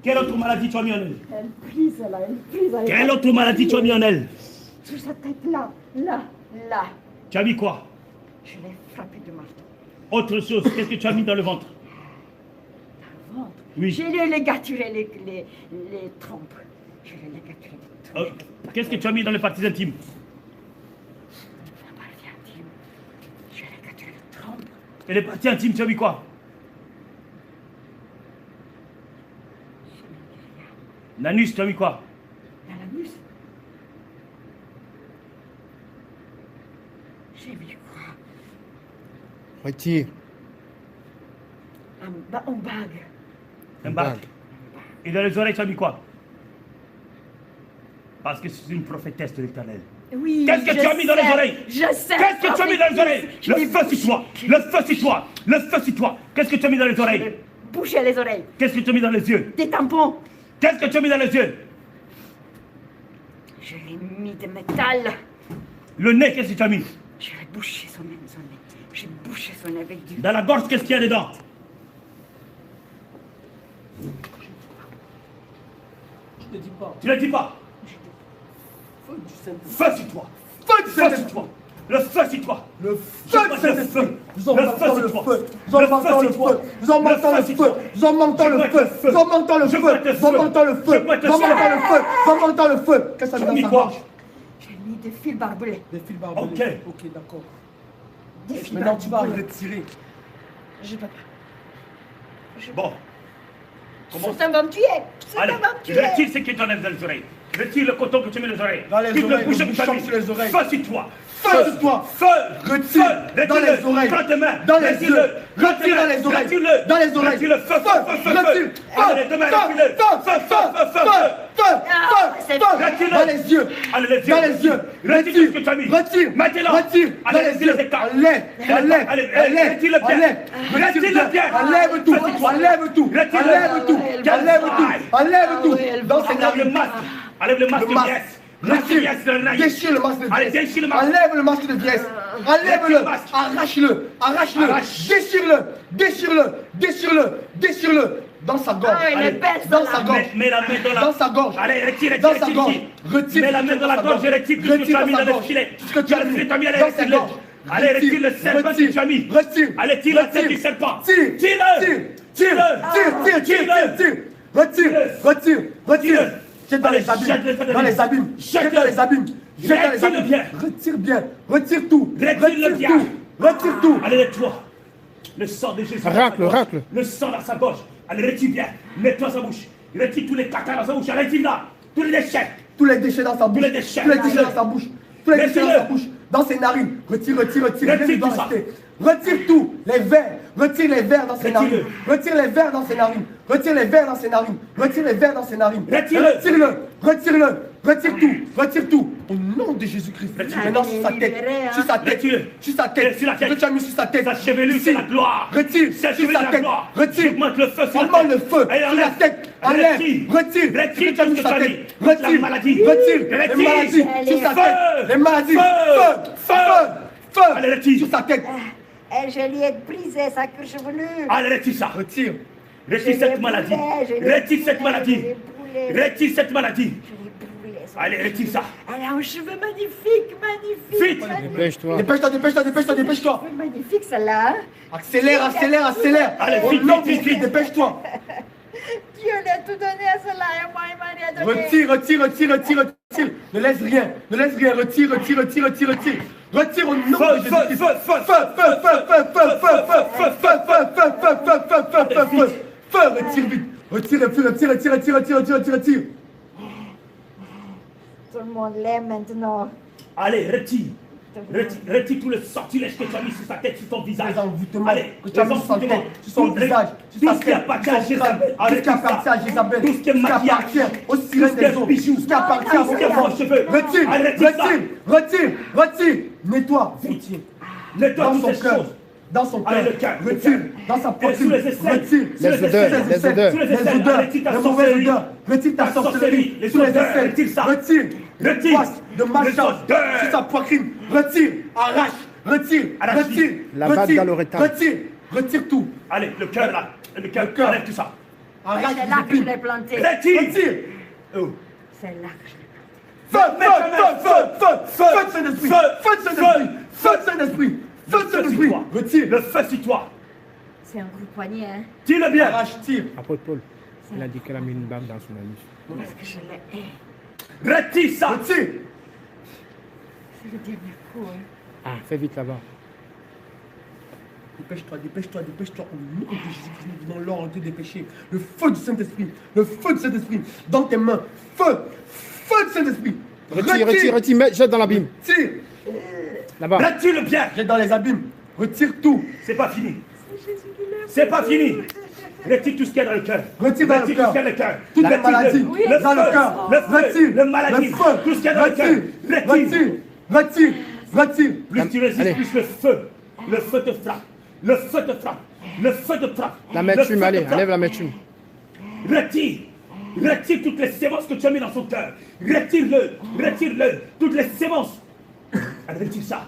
Quelle autre maladie tu as mis en elle? Elle prise là, elle prise. Elle Quelle autre maladie tu as mis en elle? Sur sa tête là, là, là. Tu as mis quoi? Je l'ai frappé de marteau. Autre chose, qu'est-ce que tu as mis dans le ventre? Ventre. Oui. Je les ligaturé les trompes. Je les ligaturé les trompes. Qu'est-ce que tu as mis dans les parties intimes? La partie intime. Je les ligaturé les trompes. Et les parties intimes, tu as mis quoi? L'anus, tu as mis quoi? Dans l'anus. J'ai mis quoi? Retire. Un bague. Un bague. Et dans les oreilles, tu as mis quoi? Parce que c'est une prophétesse de l'Éternel. Oui. Qu'est-ce que tu as mis dans les oreilles? Je sais. Qu'est-ce que tu as mis dans les oreilles? Le feu sur toi. Le feu sur toi. Le feu sur toi. Qu'est-ce que tu as mis dans les oreilles? Boucher les oreilles. Qu'est-ce que tu as mis dans les yeux? Des tampons. Qu'est-ce que tu as mis dans les yeux? Je l'ai mis de métal. Le nez, qu'est-ce que tu as mis? Je l'ai bouché son nez. J'ai bouché son nez avec du... Dans la gorge, qu'est-ce qu'il y a dedans? Je ne dis pas. Tu ne le dis pas. Feu du Saint-Esprit. Feu sur toi. Feu du Feu sur Saint-Esprit. toi. Le feu sur toi. Le Je feu vois du le Saint-Esprit. feu. Nous en Le mentons feu le sur toi. feu. Nous en Le mentons feu le sur toi. feu. Nous en Le mentons feu le sur feu. toi. Nous en mentons Je le vois feu. le feu. Nous en mentons le Je feu. vois le Nous en feu. mentons le Je feu. vois le Nous en feu. mentons le feu. Nous en mentons le feu. Qu'est-ce que ça Tu met as mis dans sa quoi? gorge? J'ai mis des fils barbelés. Des fils barbelés. Ok. Ok, d'accord. Des fils Maintenant, tu vas barbelés. retirer. Je peux pas. Bon. Comment? C'est un va me tuer. C'est Allez, un va me tuer. retire ce qui t'enlève dans les oreilles. Retire le coton que tu mets dans les oreilles. Dans les Quitte oreilles, le bouchon le que tu as bouchon mis. sur les oreilles. Feu sur toi. Feu sur toi. Feu. Retire Feu. dans les oreilles. Prends tes mains. Dans les Retire-le. yeux. Retire dans les oreilles. Retire-le. Dans les oreilles. Retire-le. Feu. Feu. Feu. Feu. Retire. Allez, les deux mains, retire-le. Feu. Feu. Feu. Feu. Dans les yeux. Allez, les yeux. Dans les yeux. Retire ce que tu as mis. Retire. Maintenant. Retire. Dans Allez, les retire yeux. les écarts. Enlève. Enlève. Allez, Enlève. retire le pied. Enlève. Retire le pied. Enlève tout. Enlève tout. Retire-le. Enlève tout. Enlève tout. Enlève tout. Dans ses Enlève le narines. masque. Enlève le masque de masque. pièce. Retire. Déchire le masque de Allez, pièce. déchire le masque. Enlève le masque de pièce. Retire Enlève-le. le masque. Arrache-le. Arrache-le. Arrache. Déchire-le. Déchire-le. Déchire-le. Déchire-le. Dans sa gorge. Ah, il est Allez. bête, Dans ça, sa là. gorge. Mets la main dans la... Dans sa gorge. Allez, retire, Dans retire, sa gorge. Retire. Mets la main dans la gorge et retire tout ce que tu as mis dans le filet. Ce que tu as mis allez, dans sa retire-le. gorge. Allez, retire le serpent que tu as mis. Retire. Allez, tire la tête du serpent. Tire. Tire-le. Tire. Tire. Tire. Retire. Retire. Retire. Jette dans les abîmes. Dans les abîmes. Jette dans les abîmes. Jette dans les abîmes. Retire bien. Retire tout. Retire-le bien. Retire tout. Allez, nettoie. Le sang de Jésus. dans sa Racle, gorge. racle. Le sang dans sa gorge. Allez, retire bien. Nettoie sa bouche. Retire tous les caca dans sa bouche. Allez, retire là. Tous les déchets. Tous les déchets dans sa bouche. les déchets. Tous les déchets dans sa bouche. Tous les déchets dans Retire-le. sa bouche. Dans ses narines. Retire. Rien ne Retire doit tout ça. rester. Retire tout. Les verres. Retire les verres dans ses Retire-le. narines. Retire les verres dans ses narines. Retire les verres dans ses narines. Retire les verres dans ses narines. Retire-le. Retire-le. Retire-le. Retire tout. Retire tout. Au nom de Jésus-Christ. Retire-le. Maintenant sur sa tête. Sur sa tête. Retire-le. Sur sa tête. Sur la tête. Ce que tu as mis sur sa tête. Sa chevelure, Ici. c'est la gloire. Retire. Sa Sur chevelure, sa la tête. gloire. Retire. J'augmente le feu sur la Augmente tête. le feu Allez, sur la enlève. tête. Allez, Enlève. retire. Retire. Retire Ce que tu as mis tout sur ce sa que tu as tête. mis. La Retire. maladie. Retire. Retire. Les maladies. Sur sa Feu. tête. Les maladies. Feu. Feu. Feu. Allez, retire. Sur sa tête. Et je lui ai brisé sa queue chevelure. Allez, retire ça. Retire. Retire cette maladie. Retire cette maladie. Retire cette maladie. Allez, retire ça. Elle a un cheveu magnifique, magnifique. Vite. Dépêche-toi. Dépêche-toi, dépêche-toi, dépêche-toi, dépêche-toi. Cheveu magnifique celle-là. Hein? Accélère, accélère, accélère. Allez, Au vite, nom vite, de vite, Jésus, vite. dépêche-toi. Dieu l'a tout donné à celle-là et moi il m'a rien donné. Retire, retire, retire, retire, retire. Ne laisse rien, ne laisse rien. Retire, retire, retire, retire, retire. Retire au nom Feu, de feu, Jésus. feu, feu, Feu, feu, feu, feu, feu, feu, feu, retire vite. Retire, retire, retire, retire, retire, retire, retire, retire, retire. Tout le monde l'aime maintenant. Allez, retire. Retire tout le sortilège que tu as mis sur sa tête, sur ton visage. Les envoûtements Allez, que tu as mis sur sa tête, sur son visage, sur tout sa ce qui tête, appartient sur à son Jézabel. crâne, tout ce Arrête qui appartient à Jézabel, Tout ce qui est tout ce qui maquillage, appartient aux tout ce sirènes qui est des eaux, bijoux, tout ce qui appartient tout ce qui est aux faux cheveux. Retire, Allez, retire ça. retire, retire, retire. Nettoie, retire. Nettoie Dans toutes son ces cœur, choses. dans son Allez, cœur, le cœur, le retire, cœur. dans sa Et poitrine, sous les aisselles, retire, sous les les aisselles, les odeurs. sous les les aisselles, odeurs, retire ta les mauvaises sorcellerie. odeurs, retire ta Ta sorcellerie, sorcellerie, les sous les odeurs, aisselles, retire ça. retire, Retire. poisse de malchance Les odeurs. sur sa poitrine, retire, arrache, retire, Arrache. retire, La bague retire, dans le rétable. retire, retire tout, Allez, le cœur là. Le cœur, cœur. enlève tout ça. arrache C'est là que je les l'ai épines, planté. Retire. retire, Oh. C'est là que je l'ai planté. feu, feu, feu, feu, feu, feu de Saint-Esprit, Feu. feu de Saint-Esprit, feu de Saint-Esprit, feu de Le feu sur Saint-Esprit, toi. retire, Le feu sur toi. C'est un coup de poignet, hein. Tire-le bien. Arrache, tire. Apôtre Paul, il a dit qu'elle a mis une balle dans son anus. Parce que je le hais. Retire ça. Retire. C'est le dernier coup, hein. Ah, fais vite là-bas. Dépêche-toi, dépêche-toi, dépêche-toi. Au nom de Jésus-Christ, nous venons l'ordre des péchés. Le feu du Saint-Esprit. Le feu du Saint-Esprit. Dans tes mains. Feu. Feu du Saint-Esprit. Retire, mets, jette dans l'abîme. Tire. Là-bas. Retire-le bien. Jette dans les abîmes. Retire tout. C'est pas fini. C'est pas fini. Retire tout ce qu'il y a dans le cœur. Retire dans le Retire tout ce qu'il y a dans le cœur. Toutes les Retire maladies. le Dans le feu, cœur. le feu, Retire. le maladie. Le feu. Tout ce qu'il y a dans le cœur. Retire. Retire. Retire. Plus tu résistes, Allez. plus le feu te frappe. Le feu te frappe. Le feu te frappe. La Le mettume, feu allez, te frappe. enlève la mettume. Retire. Retire toutes les sémences que tu as mis dans son cœur. Retire-le. Retire-le. Toutes les sémences. Allez, retire ça.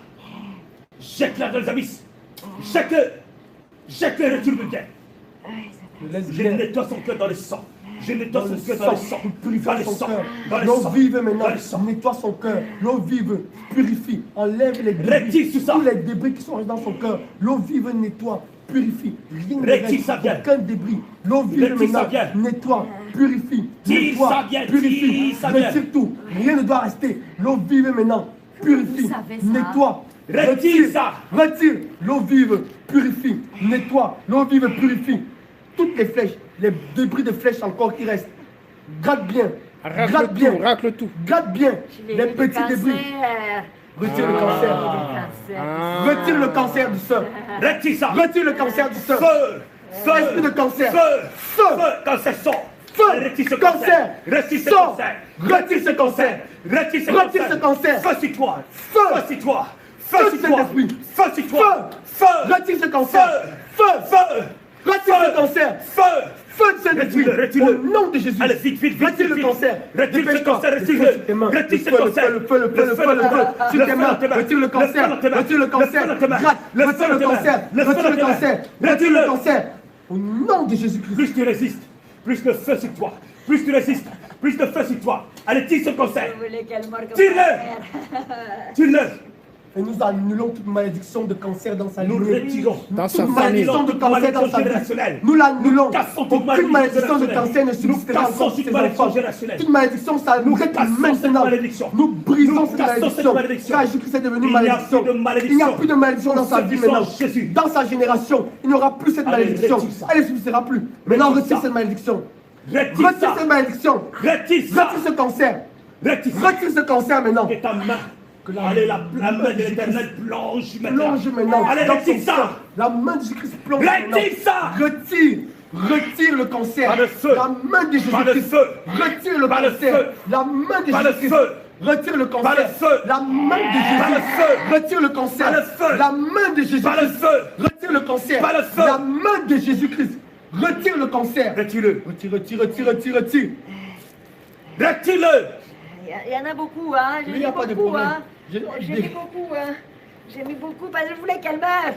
Jette-la dans les abysses. Jette-le. Jette-le, retire-le bien. Je nettoie son cœur dans le sang. Je nettoie son cœur dans le sang. Dans le sang. Dans le L'eau sang. vive maintenant. Dans le sang. Nettoie son cœur. L'eau vive purifie. Enlève les débris. Retire tout ça. Tous les débris qui sont dans son cœur. L'eau vive nettoie. Purifie. Rien ne Retire reste. ça bien. Aucun débris. L'eau vive Retire ça maintenant. bien. Nettoie. Purifie. Tire Nettoie. ça bien. Purifie. Tire ça bien. Retire tout. Rien ne doit rester. L'eau vive maintenant. Purifie. Vous savez ça. Nettoie. Retire ça. Retire. L'eau vive. Purifie. Nettoie. L'eau vive. Purifie. Toutes les flèches. Les débris de flèches encore qui restent. Gratte bien. Gratte Racle bien. tout, racle tout. Gratte bien. J'ai Les eu du petits débris. cancer. Retire le cancer. J'ai eu du cancer. Retire le cancer du sein. Retire ça. Retire le cancer du sein. Feu. Esprit de cancer. Feu. Feu. Feu. Cancer sort. Feu. Retire ce Cancer. cancer. Retire ce Sors. cancer. Retire ce cancer. Retire ce Retire cancer. ce cancer. Feu sur toi. Feu. Feu sur toi. Feu Feu du sur toi. Saint-Esprit. Feu sur toi. Feu. Retire ce cancer. Feu. Feu. Retire ce cancer. Feu. Feu du Saint-Esprit. Retire-le, retire-le. Au nom de Jésus. Allez, vite, vite, vite. Retire le vite. cancer. Retire ce Dépêche-toi. cancer, Le feu retire-le. sur tes mains. Retire ce Le feu, cancer. le feu, le feu, le feu, le feu, le feu. Sur tes mains. Retire le cancer. Retire le cancer. Gratte. Retire le cancer. Retire le cancer. Retire le cancer. Au nom de Jésus-Christ. Plus tu résistes, plus le feu sur toi. Plus tu résistes, plus de feu sur toi. Allez, tire ce cancer. Vous voulez qu'elle meure comme Tire-le. ma mère. Tire-le. Et nous annulons toute malédiction de cancer dans sa Nous lignée. retirons Dans sa Toute famille. malédiction de cancer dans sa vie. générationnelle. Nous l'annulons. Nous cassons toute Aucune malédiction malédiction de générationnelle. cancer ne Nous subsistera cassons encore sur toute tes malédiction enfants. générationnelle. Toute malédiction, ça Nous arrête cassons cette maintenant. malédiction. Nous brisons Nous cette cassons malédiction. cette malédiction. Car Jésus est devenu Il n'y a malédiction. plus de malédiction. Il n'y a plus de malédiction dans Pour sa ceux vie qui sont maintenant. en Jésus. Dans sa génération, il n'y aura plus cette Allez, malédiction. retire ça. Elle ne subsistera plus. Maintenant, Retire retire ça. cette malédiction. Retire Retire ça. cette malédiction. Retire ça. Retire ce cancer. Retire ça. Retire ce cancer maintenant. Et ta main. Allez, la main de l'éternel plonge maintenant. Plonge maintenant. Allez, dans retire ton ça. sang. La main de Jésus-Christ plonge Retire maintenant. ça. Retire. Retire le cancer. Par le feu. La main de Par le Jésus-Christ. feu. Retire le Par le cancer. feu. La main de Par le Jésus-Christ. feu. Retire le cancer. Par le feu. La main de Jésus. Par le feu. Retire le cancer. Par le feu. La main de Jésus. Par le feu. Retire le cancer. Par le feu. La main de Jésus-Christ. Retire le cancer. Retire-le. Retire, retire, retire, retire, retire. Retire-le. Il y en a beaucoup, hein. Il J'ai n'y a mis pas de beaucoup, problème. hein. J'ai mis beaucoup, hein. J'ai mis beaucoup parce que je voulais qu'elle meure.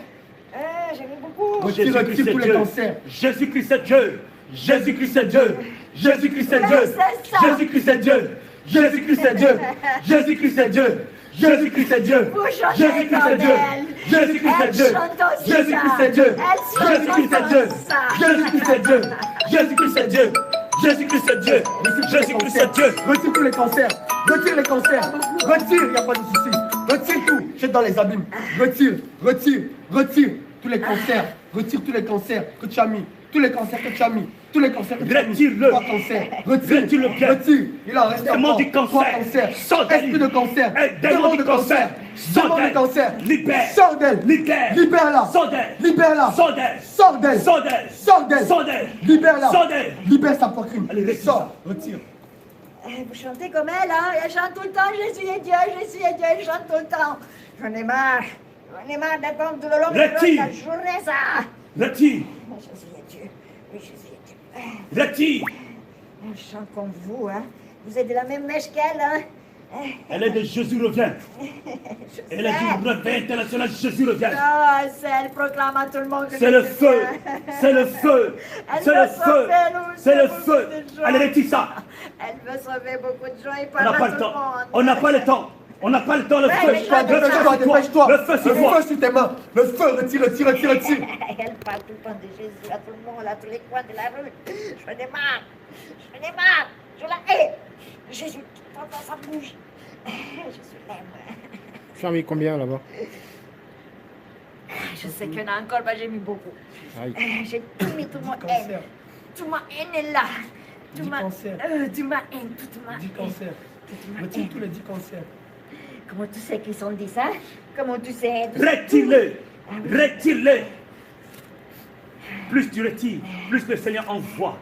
J'ai mis beaucoup. Retire, retire tous les cancers. Jésus-Christ est Dieu. Jésus-Christ est Dieu. Jésus-Christ est Dieu. c'est ça. Jésus-Christ est Dieu. Jésus-Christ est Dieu. Jésus-Christ est Dieu. Jésus-Christ est Dieu. Vous chantez Jésus-Christ est comme Dieu. elle. Jésus-Christ est Elle Dieu. chante aussi Jésus-Christ ça. est Dieu. Elle chante Jésus-Christ est aussi Dieu. ça. Jésus-Christ est Dieu. Jésus-Christ est Dieu. Jésus-Christ est Dieu. Jésus-Christ est Dieu. Retire tous les cancers. Retire les cancers. Retire, il n'y a pas de souci. Retire tout. Jette dans les abîmes. Retire, retire, retire tous les cancers. Retire tous les cancers que tu as mis. Tous les cancers que tu as mis. Tous les cancers que tu as mis. Retire-le. 3 cancers. Retire. Retire-le bien. Retire. Il en reste Démon encore. du cancer. 3 cancers. Sors d'elle. Esprit de cancer. Démon du cancer. Sors Démon de d'elle. cancer. Libère. Sors d'elle. Libère. Libère-la. Sors d'elle. Libère-la. Sors d'elle. Sors d'elle. Sors d'elle. Sors d'elle. Sors d'elle. Libère-la. Sors d'elle. Libère sa poitrine. Allez, retire Sors. Retire. Vous chantez comme elle, hein. Elle chante tout le temps. Jésus est Dieu, Jésus est Dieu. Elle chante tout le temps. J'en ai marre. J'en ai marre d'attendre tout le long de Retire. la journée, ça. Retire. Jésus est Dieu. Oui, Jésus est Dieu. Retire. Elle chante comme vous, hein. Vous êtes de la même mèche qu'elle, hein. Elle est de Jésus revient. Elle est du réveil international. Jésus revient. Ah, elle proclame à tout le monde que C'est le Jésus feu. vient. C'est le feu. Elle C'est veut le feu. sauver, nous, C'est le beaucoup feu. de gens. Allez, retire ça. Elle veut sauver beaucoup de gens et On pas n'a pas tout le temps. monde. On n'a pas le temps. On n'a pas le temps. Le feu. mais Dépêche-toi, Le feu dépêche-toi, sur toi. dépêche-toi. Le feu sur Le toi. feu sur tes mains. Le feu, retire, retire, retire, retire. Elle parle tout le temps de Jésus à tout le monde, à tous les coins de la rue. J'en ai marre. J'en ai marre. Je la hais. Jésus, tout le temps dans sa bouche. Jésus l'aime. Tu as mis combien là-bas? Je sais qu'il y en a encore, mais j'ai mis beaucoup. Aïe. J'ai tout mis, tout ma haine. Toute ma haine est là. Toute ma haine, toute ma 10 haine. cancers. Retire tous les 10 cancers. Comment tu sais qu'ils sont dit ça? Comment tu sais? Retire-le. Retire-le. Plus tu retires, plus le Seigneur envoie.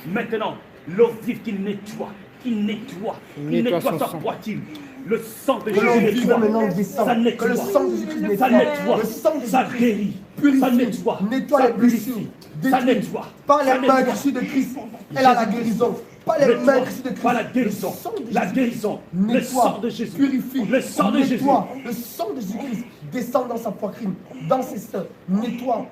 Maintenant, l'eau vive qui nettoie, Nettoie son sa sang. poitrine. Le sang de Que l'eau Jésus vive nettoie. maintenant descend. Ça Que nettoie. le sang de Jésus-Christ Ça nettoie. Le sang de Ça Jésus-Christ guérit. purifie, Ça nettoie. nettoie Ça les blessures, purifie. Ça détruit. nettoie. Par Ça les mains nettoie. Jésus de Christ, elle a la guérison. Par les mains Jésus de Christ, Par la guérison, le sang de la Jésus guérison, le nettoie, sang de Jésus, purifie, le sang de Jésus. nettoie. Le sang de Jésus-Christ descend dans sa poitrine, dans ses seins, nettoie,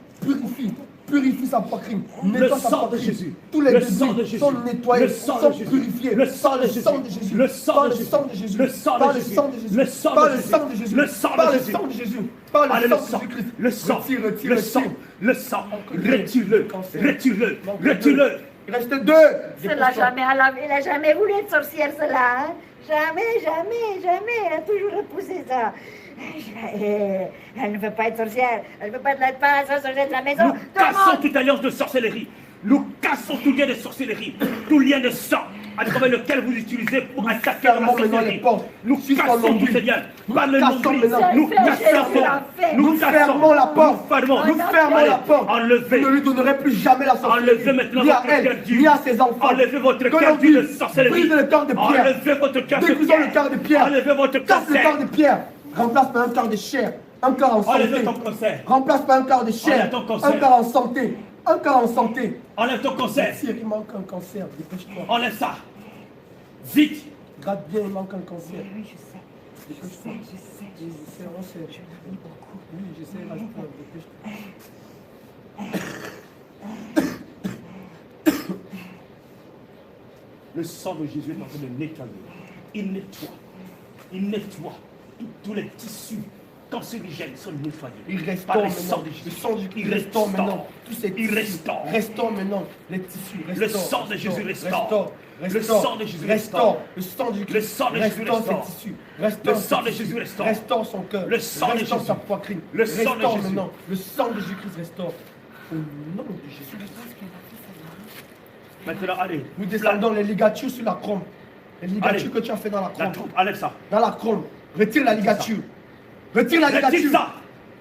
purifie sa poitrine, nettoie sa sang de poitrine. Jésus. Tous les Le sang de débris Jésus. sont nettoyés, Le sang sont de Jésus. purifiés. Le sang par de le Jésus. sang de Jésus. Le sang Par de le Jésus. sang de Jésus. Le sang de Par le Jésus. sang de Jésus. Le sang de Par le Jésus. sang de Jésus. Le sang de Par le Jésus. sang de Jésus. Par Allez, le le sang de sang, Jésus-Christ. le sang, Retire, le sang, le sang, retire-le, Cancer. retire-le, Manque de retire-le. deux. Il reste 2. Cela jamais, elle a jamais voulu être sorcière, cela. Hein? Jamais. Elle a toujours repoussé ça. Elle ne veut pas être sorcière. Elle ne veut pas être la sorcière de la maison. Nous cassons toute alliance de sorcellerie. Nous cassons tout lien de sorcellerie, tout lien de sang à travers lequel vous utilisez pour attaquer la fermons maintenant les sorcellerie. portes. Nous Sur son cassons tous nombril. ces liens. Nous Par le cassons nombril, maintenant. nous Fait, cassons. Jésus l'a fait. Nous fermons la porte. Nous fermons. Nous fermons Allez, la porte. enlevez. Vous ne lui donnerez plus jamais la sorcellerie. Enlevez maintenant ni à votre cœur elle, dur. ni à ses enfants. Enlevez votre Que cœur l'on dur de dise, sorcellerie. brise le cœur de pierre. Enlevez votre cœur de Décousons le cœur de pierre. Enlevez votre Casse le cœur cancer. de pierre. Remplace par un cœur de chair. Un cœur en Enlevez santé. ton cancer. Remplace par un cœur de chair. Enlève ton cancer. Un cœur en santé. Un cœur en santé. Enlève ton cancer. Si il manque un cancer, dépêche-toi. Enlève ça. Vite. Regarde bien, il manque un cancer. Oui, je sais. Dépêche-toi. Je sais. Oui, je sais, on sait. Je l'ai mis beaucoup. Oui, je sais, rajoute-toi. Dépêche-toi. Le sang de Jésus est en train de nettoyer. Il nettoie. Tous les tissus cancérigènes sont nettoyés. Il par restaure le sang maintenant. de Le Jésus. sang du Christ Il restaure restaure. maintenant. Tous ces Il tissus. restaure. Restaure maintenant les tissus. Le Restaure, sang de Jésus restaure. Restaure. Le Restaure. sang de Jésus Restaure. restaure. Le sang du Christ. Le sang de Jésus Restaure restaure. ses tissus. Restaure Le sang ses de tissus. Jésus restaure. Restaure son cœur. Le sang de Restaure Jésus. sa poitrine. Le sang de Restaure Jésus. maintenant. Le sang de Jésus-Christ restaure. Au nom de Jésus. Maintenant, allez. Nous descendons les ligatures sur la crome. Les ligatures Allez. que tu as fait dans la La crome. trompe, enlève ça. Dans la crome. Retire la ligature. Retire la Retire ligature. ça.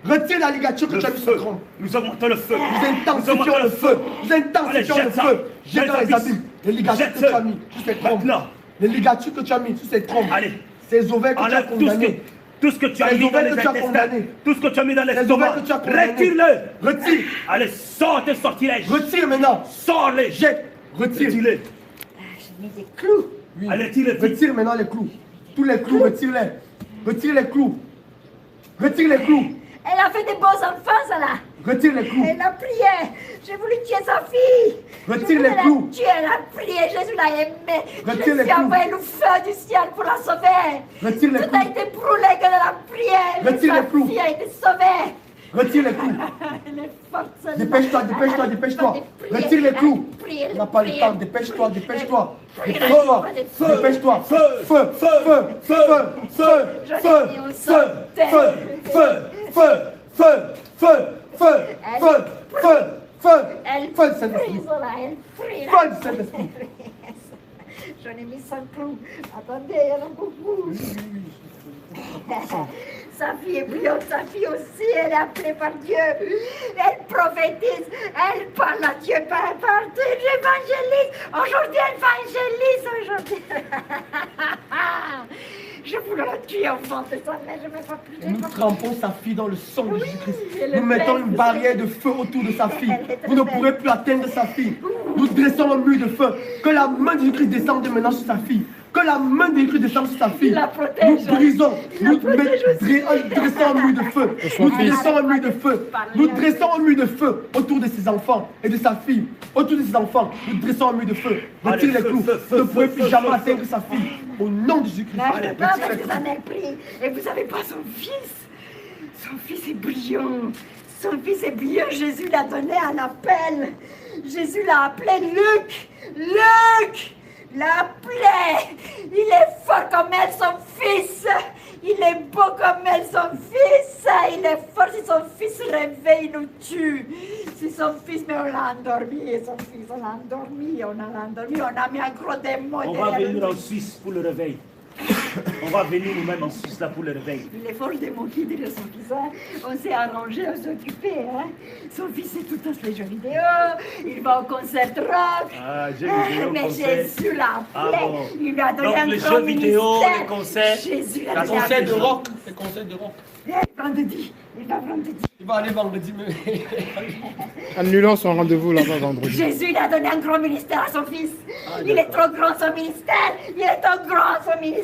Retire la ligature que Le tu as mis sur la feu. crome. Nous augmentons le feu. Nous Nous intensifions augmentons le feu. Nous Allez, intensifions le jette ça. feu. Jette Jette dans la les vis. abîmes. Les ligatures que Jette-le. tu as mis sur ces trompes. Maintenant. Les ligatures que tu as mis sur ces trompes. Allez. Ces ovaires que tu as Enlève condamnés. tout ce que tu as Les mis dans ovaires les que tu as intestins. condamnés. Tout ce que tu as mis dans Les l'estomac. ovaires que tu as condamnés. Retire-le. Retire. Allez, sors tes sortilèges. Retire maintenant. Sors-les. Jette. Retire. Retire-les. J'ai mis des clous. Oui. Allez, retire-les. Retire maintenant les clous. Tous les clous, retire-les. Retire les clous. Retire les clous. Elle a fait des beaux enfants, ça là. Retire les clous. Elle a prié. J'ai voulu tuer sa fille. Retire J'ai voulu les la clous. tuer, elle a prié. Jésus l'a aimée. Retire les Jésus a clous. envoyé le feu du ciel pour la sauver. Retire les Tout clous. a été brûlé quand elle a prié. Retire Sa les clous. fille a été sauvée. Retire les clous. Elle est forte, celle-là. Dépêche-toi, dépêche-toi, dépêche-toi. Retire les clous. On n'a pas le temps. Dépêche-toi, dépêche-toi. Dépêche-toi. Dépêche-toi. Feu, feu, feu, feu, feu, feu, feu, feu, feu, feu, feu, feu, feu, feu, feu, feu, Elle feu de Saint-Esprit. prie, cela, elle prie. Feu de Saint-Esprit. J'en ai mis 100 clous. Attendez, il y en a beaucoup. Sa fille est brillante, sa fille aussi, elle est appelée par Dieu. Elle prophétise, elle parle à Dieu partout, elle évangélise. Aujourd'hui, elle évangélise, aujourd'hui. Je voulais la tuer au ventre de sa mère, je ne veux pas plus. Nous trempons sa fille dans le sang de Jésus-Christ. elle est Nous mettons belle. une barrière de feu autour de sa fille. Elle est très Vous ne belle. pourrez plus atteindre sa fille. Nous dressons un mur de feu. Que la main de Jésus-Christ descende maintenant sur sa fille. Que la main de Jésus-Christ descende sur sa fille. Il la protège. Nous brisons. Il la Nous protège aussi. dressons un mur de feu. son Nous fils. dressons un mur de feu. Nous dressons un mur de feu autour de ses enfants et de sa fille. Autour de ses enfants, nous dressons un mur de feu. Allez, Retirez les feu, clous. feu, Vous ne feu, pourrez feu, plus feu, jamais feu, atteindre sa fille. Au nom de Jésus-Christ. Mais je Allez, ne peux pas retirez parce les que clous. sa mère prie. Et vous savez pas son fils. Son fils est brillant. Son fils est vieux, Jésus l'a donné un appel. Jésus l'a appelé Luc. Luc l'a appelé. Il est fort comme elle, son fils. Il est beau comme elle, son fils. Il est fort. Si son fils se réveille, il nous tue. Si son fils, mais on l'a endormi. Son fils, on l'a endormi. On l'a endormi. On a mis un gros démon. On va venir en Suisse pour le réveil. On va venir nous-mêmes en Suisse là pour le réveil. Il est fort le démon qui dit de son fils. Hein. On s'est arrangé, on s'est occupé. Hein. Son fils est tout dans les jeux vidéo. Il va au concert rock. Ah, jeux vidéo, mais concert. Jésus l'a appelé. Ah bon. Il lui a donné Donc un les grand jeux vidéo, ministère. les concerts. Jésus La l'a donné un concert de grand- rock. Les concerts de rock. Vendredi. Il va vendredi. Il va aller vendredi, mais. Annulons son rendez-vous là-bas vendredi. Jésus il a donné un grand ministère à son fils. Il est trop grand son ministère. Il est trop grand son ministère.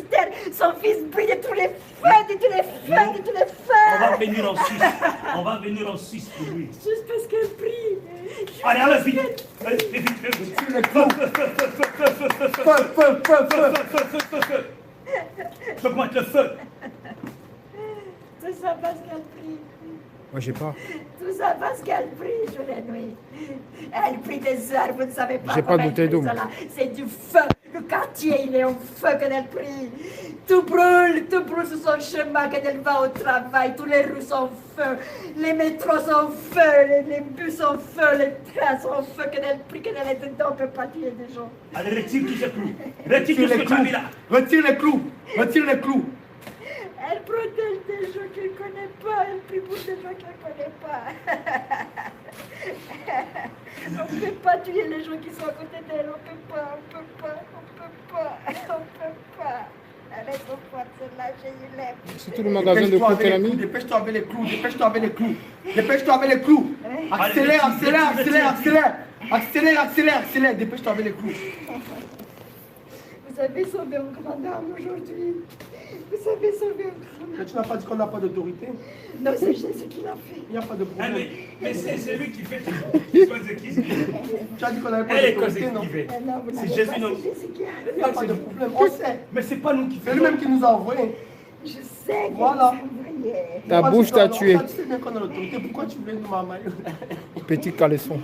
Son fils brille de tous les feux, de tous les feux, de tous les On va feux. venir en Suisse. On va venir en Suisse pour lui. Juste parce qu'elle prie. Allez, allez, vite. Allez, vite, vite, vite. Sur les clous. Feu. Je pointe le feu. Tout ça parce qu'elle prie. Moi, j'ai pas. Tout ça parce qu'elle prie jour et nuit. Elle prie des heures, vous ne savez pas. J'ai pas comment de bouteille elle prie d'eau, moi. cela. C'est du feu. Le quartier, il est au feu quand elle prie. Tout brûle sur son chemin quand elle va au travail. Tous les rues sont feu. Les métros sont feu. Les bus sont feu. Les trains sont feu quand elle prie. Quand elle est dedans, on ne peut pas tuer des gens. Allez, retire tous ces clous. Retire Retire tout ce les que tu as mis clous. là. Retire les clous. Retire les clous. Elle protège des gens qu'elle ne connaît pas. Elle prie pour des gens qu'elle ne connaît pas. On ne peut pas tuer les gens qui sont à côté d'elle. On ne peut pas. Elle est trop forte, celle-là. Je l'aime. C'est tout le magasin de Dépêche-toi avec côté les l'ami. clous, dépêche-toi avec les clous, dépêche-toi avec les clous, dépêche-toi avec les clous. Accélère, accélère, accélère, accélère. Accélère, accélère, accélère, dépêche-toi avec les clous. Vous avez sauvé un grand homme aujourd'hui. Vous avez sauvé un grand Mais homme. tu n'as pas dit qu'on n'a pas d'autorité. Non, c'est Jésus qui l'a fait. Il n'y a pas de Ah, problème. mais c'est lui qui fait les choses qui se Tu as dit qu'on n'avait pas Elle est cause d'autorité, non? qui fait. Ah non, vous C'est n'avez Jésus, pas, non? c'est Jésus qui a Il n'y a pas de problème, on sait. Mais c'est pas nous qui C'est faisons. lui-même qui nous a envoyés. Je sais que Voilà. vous envoyez. Ta Moi, bouche tu t'a dois- tué. Tu sais bien qu'on a l'autorité, pourquoi tu voulais nous m'amailler? Petit caleçon.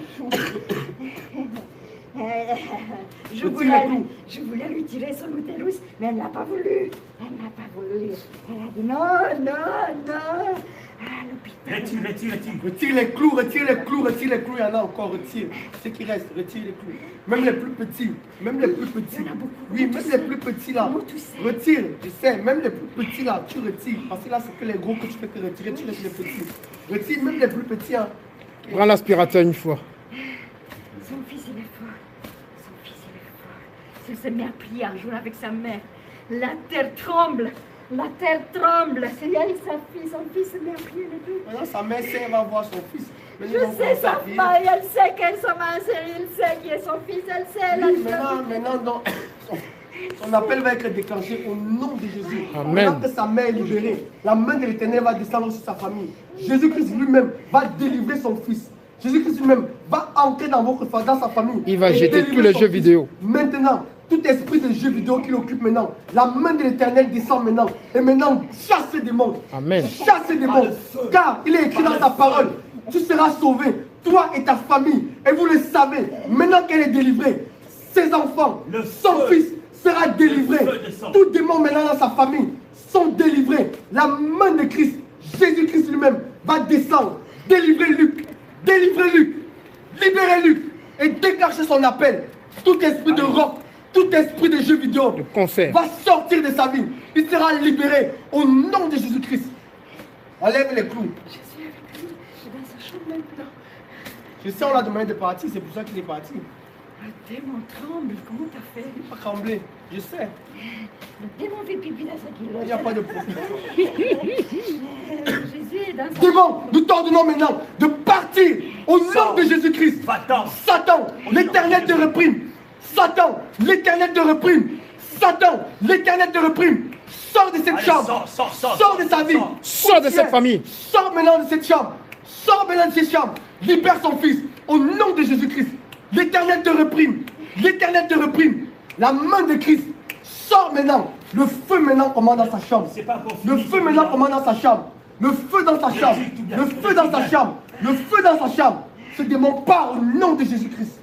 Je voulais lui tirer son utérus, mais elle n'a pas voulu. Elle n'a pas voulu. Elle a dit non. À l'hôpital. Retire. Retire les clous, retire les clous, retire les clous, il y en a encore, retire. Ce qui reste, retire les clous. Même les plus petits, même les plus petits. Il y en a beaucoup. Oui, même les plus petits là. Nous tous. Retire, je sais, même les plus petits là, tu retires. Parce que là, c'est que les gros que tu fais que retirer, tu laisses les petits. Retire même les plus petits. Hein. Prends l'aspirateur une fois. Son fils, il est fort. Son fils, il est fort. S'il se met à prier un jour avec sa mère, la terre tremble. La terre tremble. C'est elle et sa fille. Son fils se met à prier les deux. Maintenant, sa mère sait, elle va voir son fils. Mais Je nous, on sais commence à sa prier. faille, elle sait qu'elle s'en va elle sait qui est son fils, elle sait, elle a Oui, dit- maintenant, donc, son appel va être déclenché au nom de Jésus. Amen. Maintenant que sa mère est libérée, la main de l'Éternel va descendre sur sa famille. Jésus-Christ lui-même va délivrer son fils. Jésus-Christ lui-même va entrer dans votre famille, dans sa famille. Il va et jeter délivrer tous les son jeux fils. vidéo. Maintenant, tout esprit de jeux vidéo qui l'occupe maintenant, la main de l'Éternel descend maintenant. Et maintenant, chasse ces démons. Amen. Chasse ces démons. Car il est écrit dans sa parole, tu seras sauvé, toi et ta famille. Et vous le savez, maintenant qu'elle est délivrée, ses enfants, son fils sera délivré. Tout démon maintenant dans sa famille sont délivrés. La main de Christ, Jésus-Christ lui-même, va descendre. Délivrer Luc. Délivrer Luc. Libérer Luc. Et déclencher son appel. Tout esprit de rock, tout esprit de jeux vidéo Le concert. va sortir de sa vie. Il sera libéré au nom de Jésus-Christ. Enlève les clous. Je suis avec lui, je suis dans sa chambre maintenant. Je sais, on l'a demandé de partir, c'est pour ça qu'il est parti. Le démon tremble, comment t'as fait? Il va trembler, je sais. Le démon fait pipi dans sa Il n'y a culotte. pas de problème. Jésus est dans sa Démon, nous t'ordonnons maintenant de partir au nom de Jésus-Christ. Va-t'en. Satan, l'Éternel te réprime. Satan, l'Éternel te réprime. Satan, l'Éternel te réprime. Sors de cette Allez, chambre. sors. Sors de sa vie. Sors de cette famille. Sors maintenant de cette chambre. Sors maintenant de cette chambre. Libère son fils. Au nom de Jésus-Christ. L'Éternel te réprime. L'Éternel te réprime. La main de Christ. Sors maintenant. Le feu maintenant commande dans sa chambre. C'est pas pour Le finir, feu maintenant commande dans sa chambre. Le feu dans sa chambre. Le feu dans sa chambre. Le feu dans sa chambre. Ce démon part au nom de Jésus-Christ.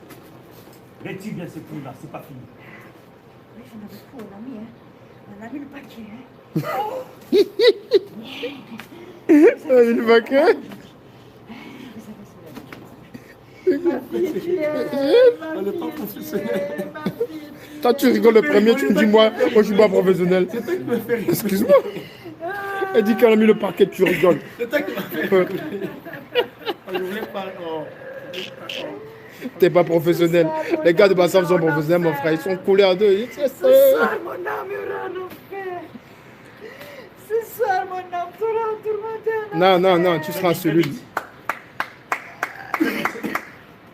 Retire bien ce coup-là, c'est pas fini. Oui, j'en avais beaucoup, on a mis, hein. On a mis le paquet, hein. Une vaquette. Ma fille, tu es... On n'est pas professionnel. Ma fille, Toi, tu rigoles le premier, tu me dis, moi, je suis pas professionnel. C'est toi qui me fais rire. Excuse-moi. Elle dit qu'elle a mis le parquet, tu rigoles. C'est toi qui me fais rire. Je voulais pas... T'es pas professionnel. Les gars de Bassam sont professionnels, mon frère. Ils sont coulés à deux. Ce soir, mon âme aura un enfer. Ce soir, mon âme sera tourmentée en enfer. Non, tu seras celui.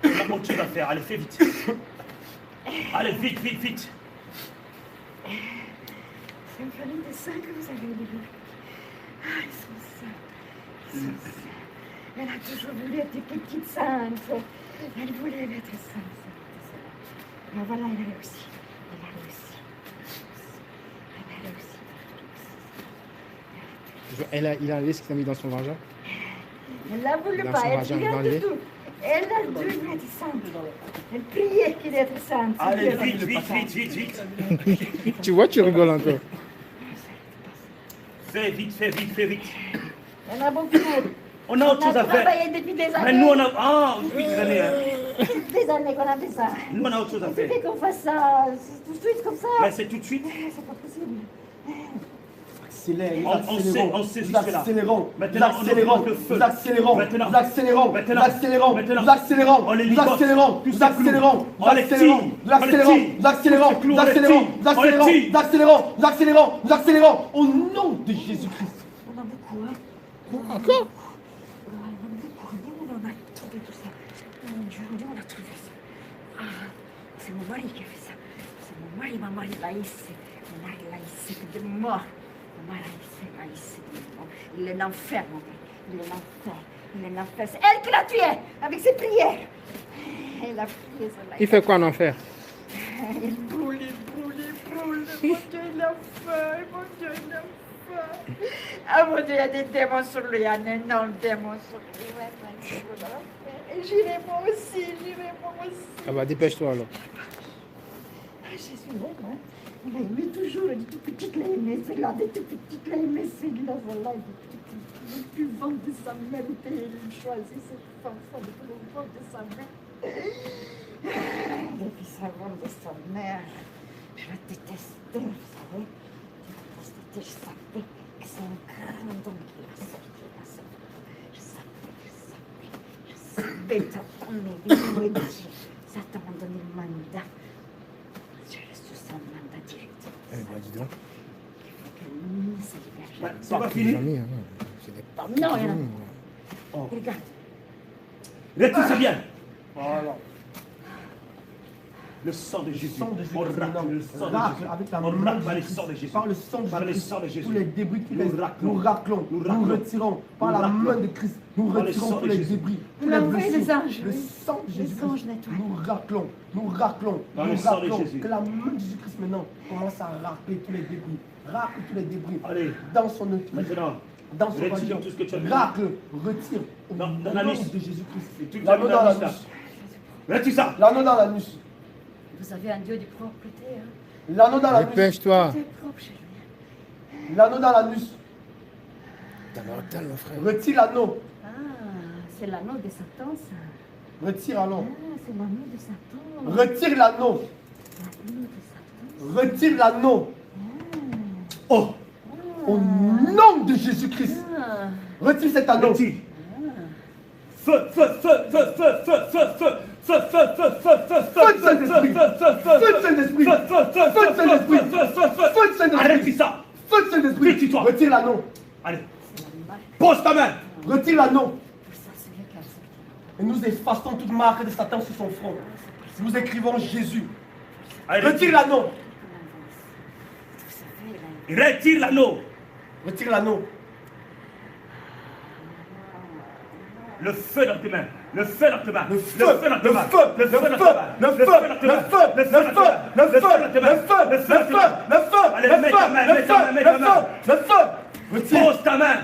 On a autre chose à faire, allez, fais vite. Allez, vite. C'est une famille de saints que vous avez élevés. Ah, ils sont saints. Elle a toujours voulu être une petite sainte. Elle voulait être sainte. Mais voilà, elle a réussi. Il a laissé ce qu'il a mis dans son vagin. Elle n'a voulu Dans pas, son elle vagin, priait dans le du lait. tout. Elle a dû être sainte. Elle priait qu'il était sainte. Allez, vite. Tu vois, tu rigoles encore. Fais vite. Elle a beaucoup. On a autre chose à faire. travaillé depuis des années. Mais nous, on a... Ah, depuis des années, hein. Depuis des années qu'on a fait ça. Nous, on a autre chose à faire. Il faut qu'on fasse ça tout de suite comme ça. Mais c'est tout de suite. C'est pas possible. On sait ce que c'est là. Accélérons. Maintenant, on augmente le feu. Nous accélérons. Maintenant. Nous accélérons. Maintenant. Nous accélérons. Maintenant. Nous accélérons. On les Nous ligote. accélérons. Tous Nous ces accélérons. clous. Nous On les accélérons. tire. Nous accélérons. On les tire. Nous accélérons. Tous ces clous, Nous on les accélérons. tire. Nous On les accélérons. tire. Nous accélérons. Nous accélérons. Nous accélérons. Au nom de Jésus-Christ. On a beaucoup, hein. Encore? On a beaucoup. Nous, on a trouvé tout ça. Mon Dieu, on a trouvé ça. Ah, c'est mon mari qui a fait ça. C'est mon mari, ma mari l'a hissé. Mon mari l'a hissé de mort. Mon mari l'a hissé de mort. Il est l'enfer, mon mari. Il est l'enfer. Il est l'enfer. C'est elle qui l'a tué avec ses prières. Elle a prié sur la... Il fait quoi en enfer? Il brûle. Mon Dieu, il a faim. Mon Dieu, il a faim. Ah mon Dieu, il y a des démons sur lui. Il y a un énorme démon sur lui. Ouais, il est dans l'enfer. Et j'irai moi aussi. Ah bah dépêche-toi alors. Ah, Jésus, vraiment. Il a aimé toujours. Il tout petit, il a aimé celui-là. Des tout petits, il a aimé celui-là. Voilà, il est plus ventre de sa mère. Il choisit cette femme depuis le ventre de sa mère. Depuis sa ventre de sa mère. Je la détestais, vous savez. Je savais que c'est un grand homme qui l'a sauvé. Je savais. Satan m'avait dit. Satan m'a donné le mandat. Je reste sous son mandat direct. Eh bah dis donc. C'est pas Les fini. amis, hein. C'est des Non, il y en a. Oh. Regarde. Retire, c'est bien. Voilà. Le sang de Jésus. Le sang de Jésus. On racle le sang de Racle Jésus. avec la On main racle de par le Jésus. sang de Jésus. Par le sang de Par le Jésus. sang de Jésus. Tous les débris qui Nous restent, raclons. nous raclons, Nous nous raclons. retirons par Nous la raclons. main de Christ, nous Par le retirons sang tous de les Jésus. débris, Vous tous les l'envoyez blessures. des anges, Le oui. sang de Les Jésus. anges nettoient. Nous raclons, nous raclons, Par le nous sang de raclons. Jésus. Que la main de Jésus-Christ maintenant commence à racler tous les débris. Racle tous les débris Allez. dans son autorité, Maintenant, dans son retire royaume. tout ce que tu as mis. Racle, retire au Dans nom la de nuit. Jésus-Christ. tout L'anneau dans dans la la nuit, là. nuit. Retire ça. L'anneau dans la nuit. Vous avez un Dieu de propreté, hein. L'anneau dans la nuit. Dépêche-toi. C'est propre chez lui. L'anneau dans la nuit. T'as mortel, mon frère. Retire l'anneau. Ah, c'est l'anneau de Satan, ça. Retire l'anneau. Ah, c'est l'anneau de Satan. Retire l'anneau. L'anneau de Satan. Retire l'anneau. Oh. Au nom de Jésus-Christ. Ah. Retire cet anneau. Retire. Feu, feu, feu, feu, feu, feu, feu, feu. Feu, feu, feu, feu, feu, Feu de Saint-Esprit. Feu de Saint-Esprit. Feu de Saint-Esprit. Feu de Saint-Esprit. Arrête ça. Feu de Saint-Esprit. Retire-toi. Retire l'anneau. Allez. Pose ta main. Retire l'anneau. Pour ça, c'est lui qui a sorti. Et nous effaçons toute marque de Satan sur son front. Nous écrivons Jésus. Allez, Retire l'anneau. Vous savez, là, Retire l'anneau. Retire l'anneau. Le feu dans tes mains. Le feu dans tes mains. Le feu. dans tes Le mains. feu. Le feu dans tes Le feu. mains. Le feu. dans tes Le mains. feu. Le feu. Le feu. dans tes mains. Le feu. Le feu dans tes mains. Le feu. Allez, Le mets feu. ta main, Le mets ta main, feu. mets Le ta main. feu. Le feu. Retire. Pose ta main.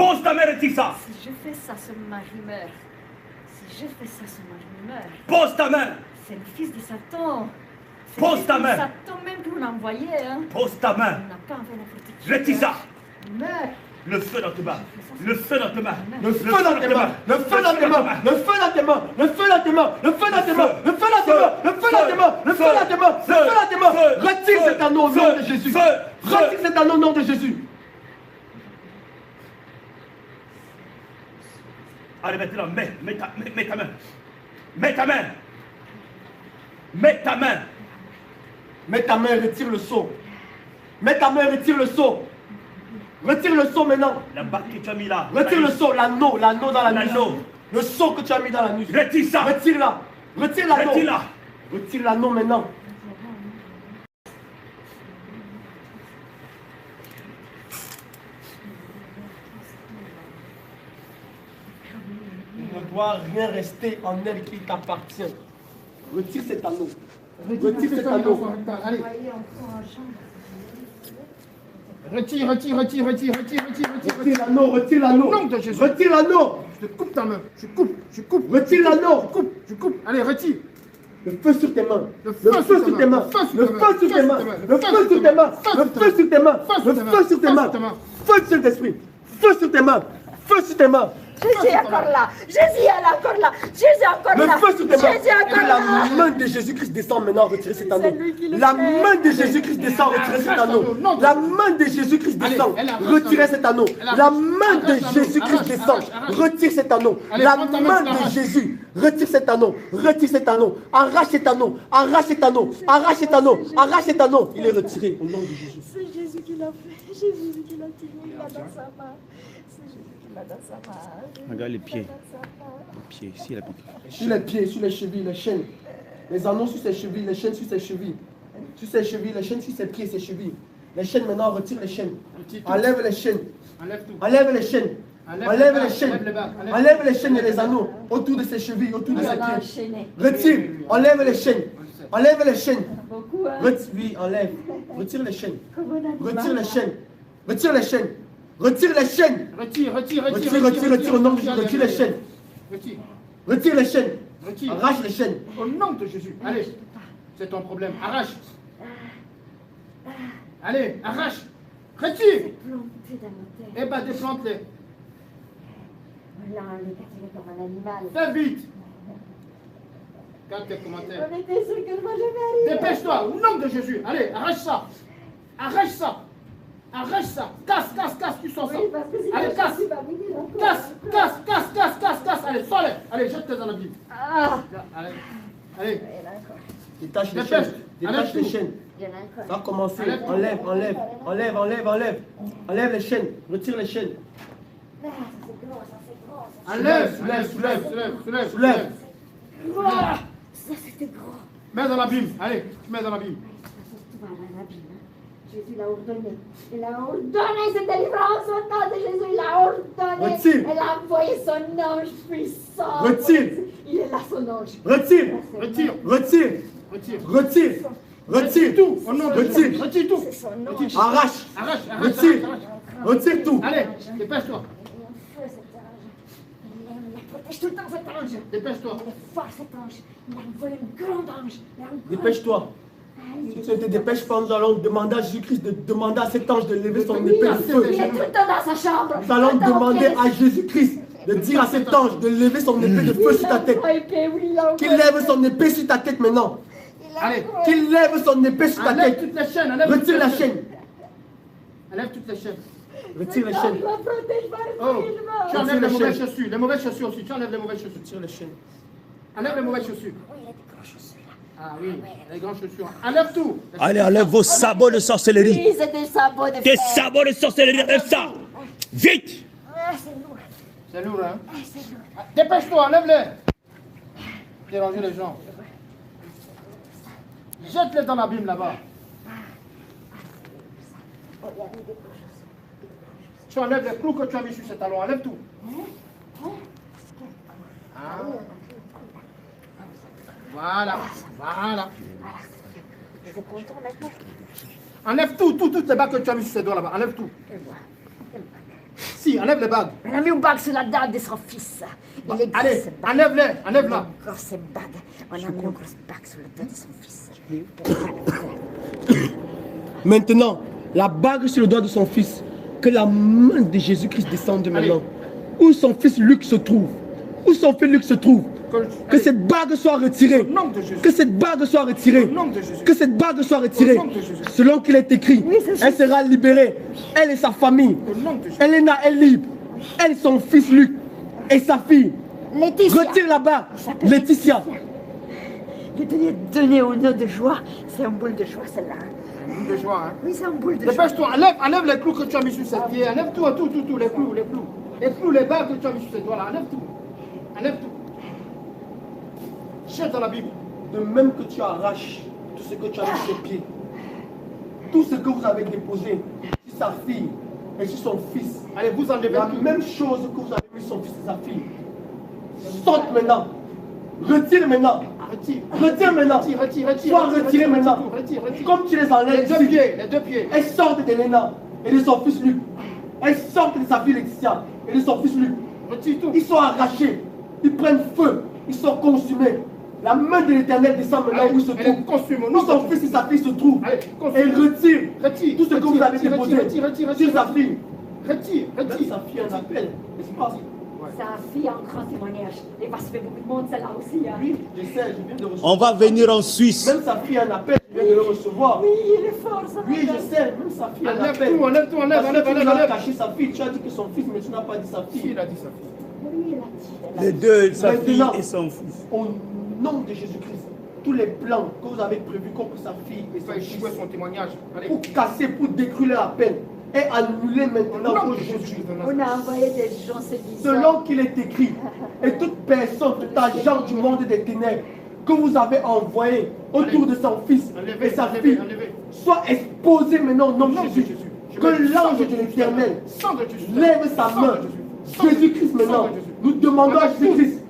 Pose ta main, retire ça. Si je fais ça, ce mari meurt. Si je fais ça, ce mari meurt. Pose ta main. C'est le fils de Satan. C'est Pose le fils ta de main. Satan même que vous l'envoyez. Hein. Pose ta main. On n'a pas envie de protection. Retire ça. Meurs. Le feu dans tes mains. Le feu dans tes mains. Le feu dans tes mains, le feu dans tes mains, le feu dans tes mains, le feu dans tes mains, le feu dans tes mains, le feu dans tes mains, le feu dans tes mains, le feu dans tes mains, le feu dans tes mains. Retire cet anneau au nom de Jésus. Retire cet anneau au nom de Jésus. Allez, maintenant, mets ta main. Mets ta main. Mets ta main. Mets ta main et retire le seau. Mets ta main et retire le seau. Retire le seau maintenant. La bague que tu as mis là. Retire le seau, l'anneau dans la nuit. L'anneau. Le seau que tu as mis dans la nuit. Retire ça. Retire-la. Retire l'anneau. Retire-la. Retire l'anneau maintenant. Il ne doit rien rester en elle qui t'appartient. Retire cet anneau. Retire cet anneau. Allez. Retire. Retire l'anneau, retire l'anneau. Au nom de Jésus. Retire l'anneau. Je te coupe ta main. Je coupe. Retire l'anneau. Je coupe. Allez, retire. Le feu sur tes mains. Le Le feu feu sur sur tes tes mains. mains. Le feu Le sur feu tes sur tes mains. mains. Le Le feu sur tes mains. Le feu sur tes mains. Le feu sur tes mains. Feu sur tes esprits. Feu sur tes mains. Feu sur tes mains. Jésus est encore là. Jésus est encore là. Jésus est encore Le là. feu sur tes mains. Jésus est Que encore là. la main de Jésus-Christ descend maintenant, retirez cet anneau. C'est lui qui le La fait. main de Jésus-Christ descend, retirez cet anneau. La main de Jésus-Christ descend, retirez cet anneau. La main de Jésus-Christ descend, retire cet anneau. La main de Jésus, retire cet anneau. Retire cet anneau. Arrache cet anneau. Arrache cet anneau. Arrache cet anneau. Arrache cet anneau. Il est retiré au nom de Jésus. C'est Jésus qui l'a fait. Jésus qui l'a tiré. Il l'a dans sa main. C'est Jésus qui l'a dans sa main. Regarde les pieds. Dans sa main. Les pieds, ici, la pied. Sur les pieds, sur les chevilles, les chaînes. Les anneaux sur ses chevilles, les chaînes sur ses chevilles. Sur ses chevilles, les chaînes sur ses pieds, ses chevilles. Les chaînes maintenant, retire les chaînes. Enlève les chaînes. Enlève tout. Enlève les chaînes. Enlève les chaînes. Enlève les bagues. Enlève les chaînes et les anneaux autour de ses chevilles, autour de Il ses l'a pieds. enchaîné. Retire. Enlève les chaînes. Enlève les chaînes. Beaucoup, hein. Oui, enlève. Retire les chaînes. Comme on a dit. Retire les chaînes. Retire les chaînes. Retire les chaînes. Retire. Retire au nom de Jésus. Retire les chaînes. Retire. Retire les chaînes. Retire. Arrache les chaînes. Au nom de Jésus. Allez. C'est ton problème. Arrache. Allez, arrache. Retire. Planté dans ma tête. Eh ben, déplante-les. Voilà, on est capturé comme un animal. Fais vite. Garde tes commentaires. On était sûr que moi je vais arriver. Dépêche-toi, au nom de Jésus. Allez, arrache ça. Arrache ça. Arrache ça. Casse, tu sors ça. Oui, parce que si Allez, le casse. Jésus va venir encore. Casse. Allez, sors-les. Allez, jette-les dans la Bible. Ah. Allez. Il y en a encore. Détache les Dépêche. chaînes. Détache Enlève les tout. chaînes. Il y en a encore. Ça va commencer. Enlève. Enlève. Enlève les chaînes. Retire les chaînes. Ah, ça c'est gros, ça c'est gros. Ça, Soulève. Soulève. Ah, ça c'était gros. Mets dans la Bible. Allez, tu mets dans la Bible. Tout va dans la Bible. Hein. Jésus l'a ordonné. Il a ordonné cette délivrance au nom de Jésus. Il a ordonné. Retire. Il a envoyé son ange puissant. Retire. Il est là son ange. Retire. Retire. Retire tout. Au nom de Jésus. Retire. Retire tout. C'est son ange. Arrache. Arrache. Retire. Retire tout. Allez, dépêche-toi. Il est en feu cet ange. Il protège tout le temps cet ange. Dépêche-toi. Il est fort cet ange. Il a envoyé un grand ange. Dépêche-toi. Si tu ne te dépêches pas, nous allons demander à Jésus-Christ de demander à cet ange de lever son épée de feu. Il est tout le temps dans sa chambre. Nous allons demander à Jésus-Christ de dire à cet ange de lever son épée de feu sur ta tête. Qu'il lève son épée sur ta tête maintenant. Allez, Qu'il lève son épée sur ta enlève tête. toutes les chaînes. Enlève Retire toutes la les chaîne. Enlève toutes les chaînes. Retire les chaînes. Oh, tu enlèves les mauvaises chaussures. Les mauvaises chaussures aussi. Tu enlèves les mauvaises chaussures. Retire les chaînes. Enlève les mauvaises chaussures. Ah oui, les grandes chaussures. Enlève tout. Allez, enlève vos sabots de sorcellerie. Oui, c'est des sabots de Tes fer. sabots de sorcellerie, enlève ça. Vite. Ah, c'est lourd. C'est lourd, hein? Ah, c'est lourd. Ah, dépêche-toi, enlève-les. Déranger les gens. Jette-les dans l'abîme là-bas. Oh, il y a des choses. Tu enlèves les clous que tu as mis sur ces talons. Enlève tout. Ah. Voilà. Je vais contourner maintenant. Enlève toutes les bagues que tu as mis sur ces doigts là-bas. Enlève tout. Si, enlève les bagues. On a mis une bague sur la dame de son fils. Il est Allez, grosse bague. enlève-les, enlève-la. Une grosse bague. On a mis une grosse bague sur la dame de son fils. Maintenant, la bague sur le doigt de son fils, que la main de Jésus-Christ descende maintenant. Où son fils Luc se trouve, où son fils Luc se trouve, que cette bague soit retirée, que cette bague soit retirée, que cette bague soit retirée, selon qu'il est écrit, elle sera libérée, elle et sa famille, Elena est libre, elle, son fils Luc et sa fille. Laetitia. Retire la bague, Laetitia. Je te l'ai donné au nom de joie. C'est un boule de joie, celle-là. De joie, hein. Oui, c'est un boule de joie. Dépêche-toi, enlève les clous que tu as mis sur ses pieds. Enlève tout, les clous. Les clous, les bagues que tu as mis sur ses doigts là. Enlève tout. Cherche dans la Bible. De même que tu arraches tout ce que tu as mis sur ses pieds, tout ce que vous avez déposé sur sa fille et sur son fils, Allez, vous enlevez la tout. même chose que vous avez mis sur son fils et sa fille. Saute maintenant. Retire maintenant. Retire maintenant. Retire. Sois retiré maintenant. Retire. Comme tu les enlèves Les deux pieds. elles sortent d'Elena et de son fils Luc. Elles sortent de sa fille Laetitia et de son fils Luc. Retire tout. Ils sont arrachés. Ils prennent feu. Ils sont consumés. La main de l'Éternel descend maintenant où il se trouve. Où son fils et sa fille se trouvent. Et il retire tout ce que vous avez déposé sur sa fille. Retire. Sa fille en appelle. N'est-ce pas? Sa fille a un grand témoignage. Il va se faire beaucoup de monde, celle-là aussi. Hein. Oui, je sais, je viens de recevoir. On va venir en Suisse. Même sa fille en appelle, je viens de le recevoir. Oui, il est fort, ça. Oui, je sais, même sa fille en Enlève appelle. tout, enlève. Tu as caché sa fille, tu as dit que son fils, mais tu n'as pas dit sa fille. Il a dit sa fille. Oui, il a dit. Les deux, sa fille Maintenant, et son fils. au nom de Jésus-Christ, tous les plans que vous avez prévus contre sa fille et Il son va fils, échouer son témoignage. Allez. pour casser, pour détruire leur appel, et annuler maintenant Non, pour Jésus. Jésus. On a envoyé des gens se disant. Selon qu'il est écrit, et toute personne, tout agent du monde des ténèbres que vous avez envoyé autour de son fils et sa fille, soit exposé maintenant au nom de Jésus. Que l'ange de l'Éternel lève sa main. Jésus-Christ maintenant, nous demandons à Jésus-Christ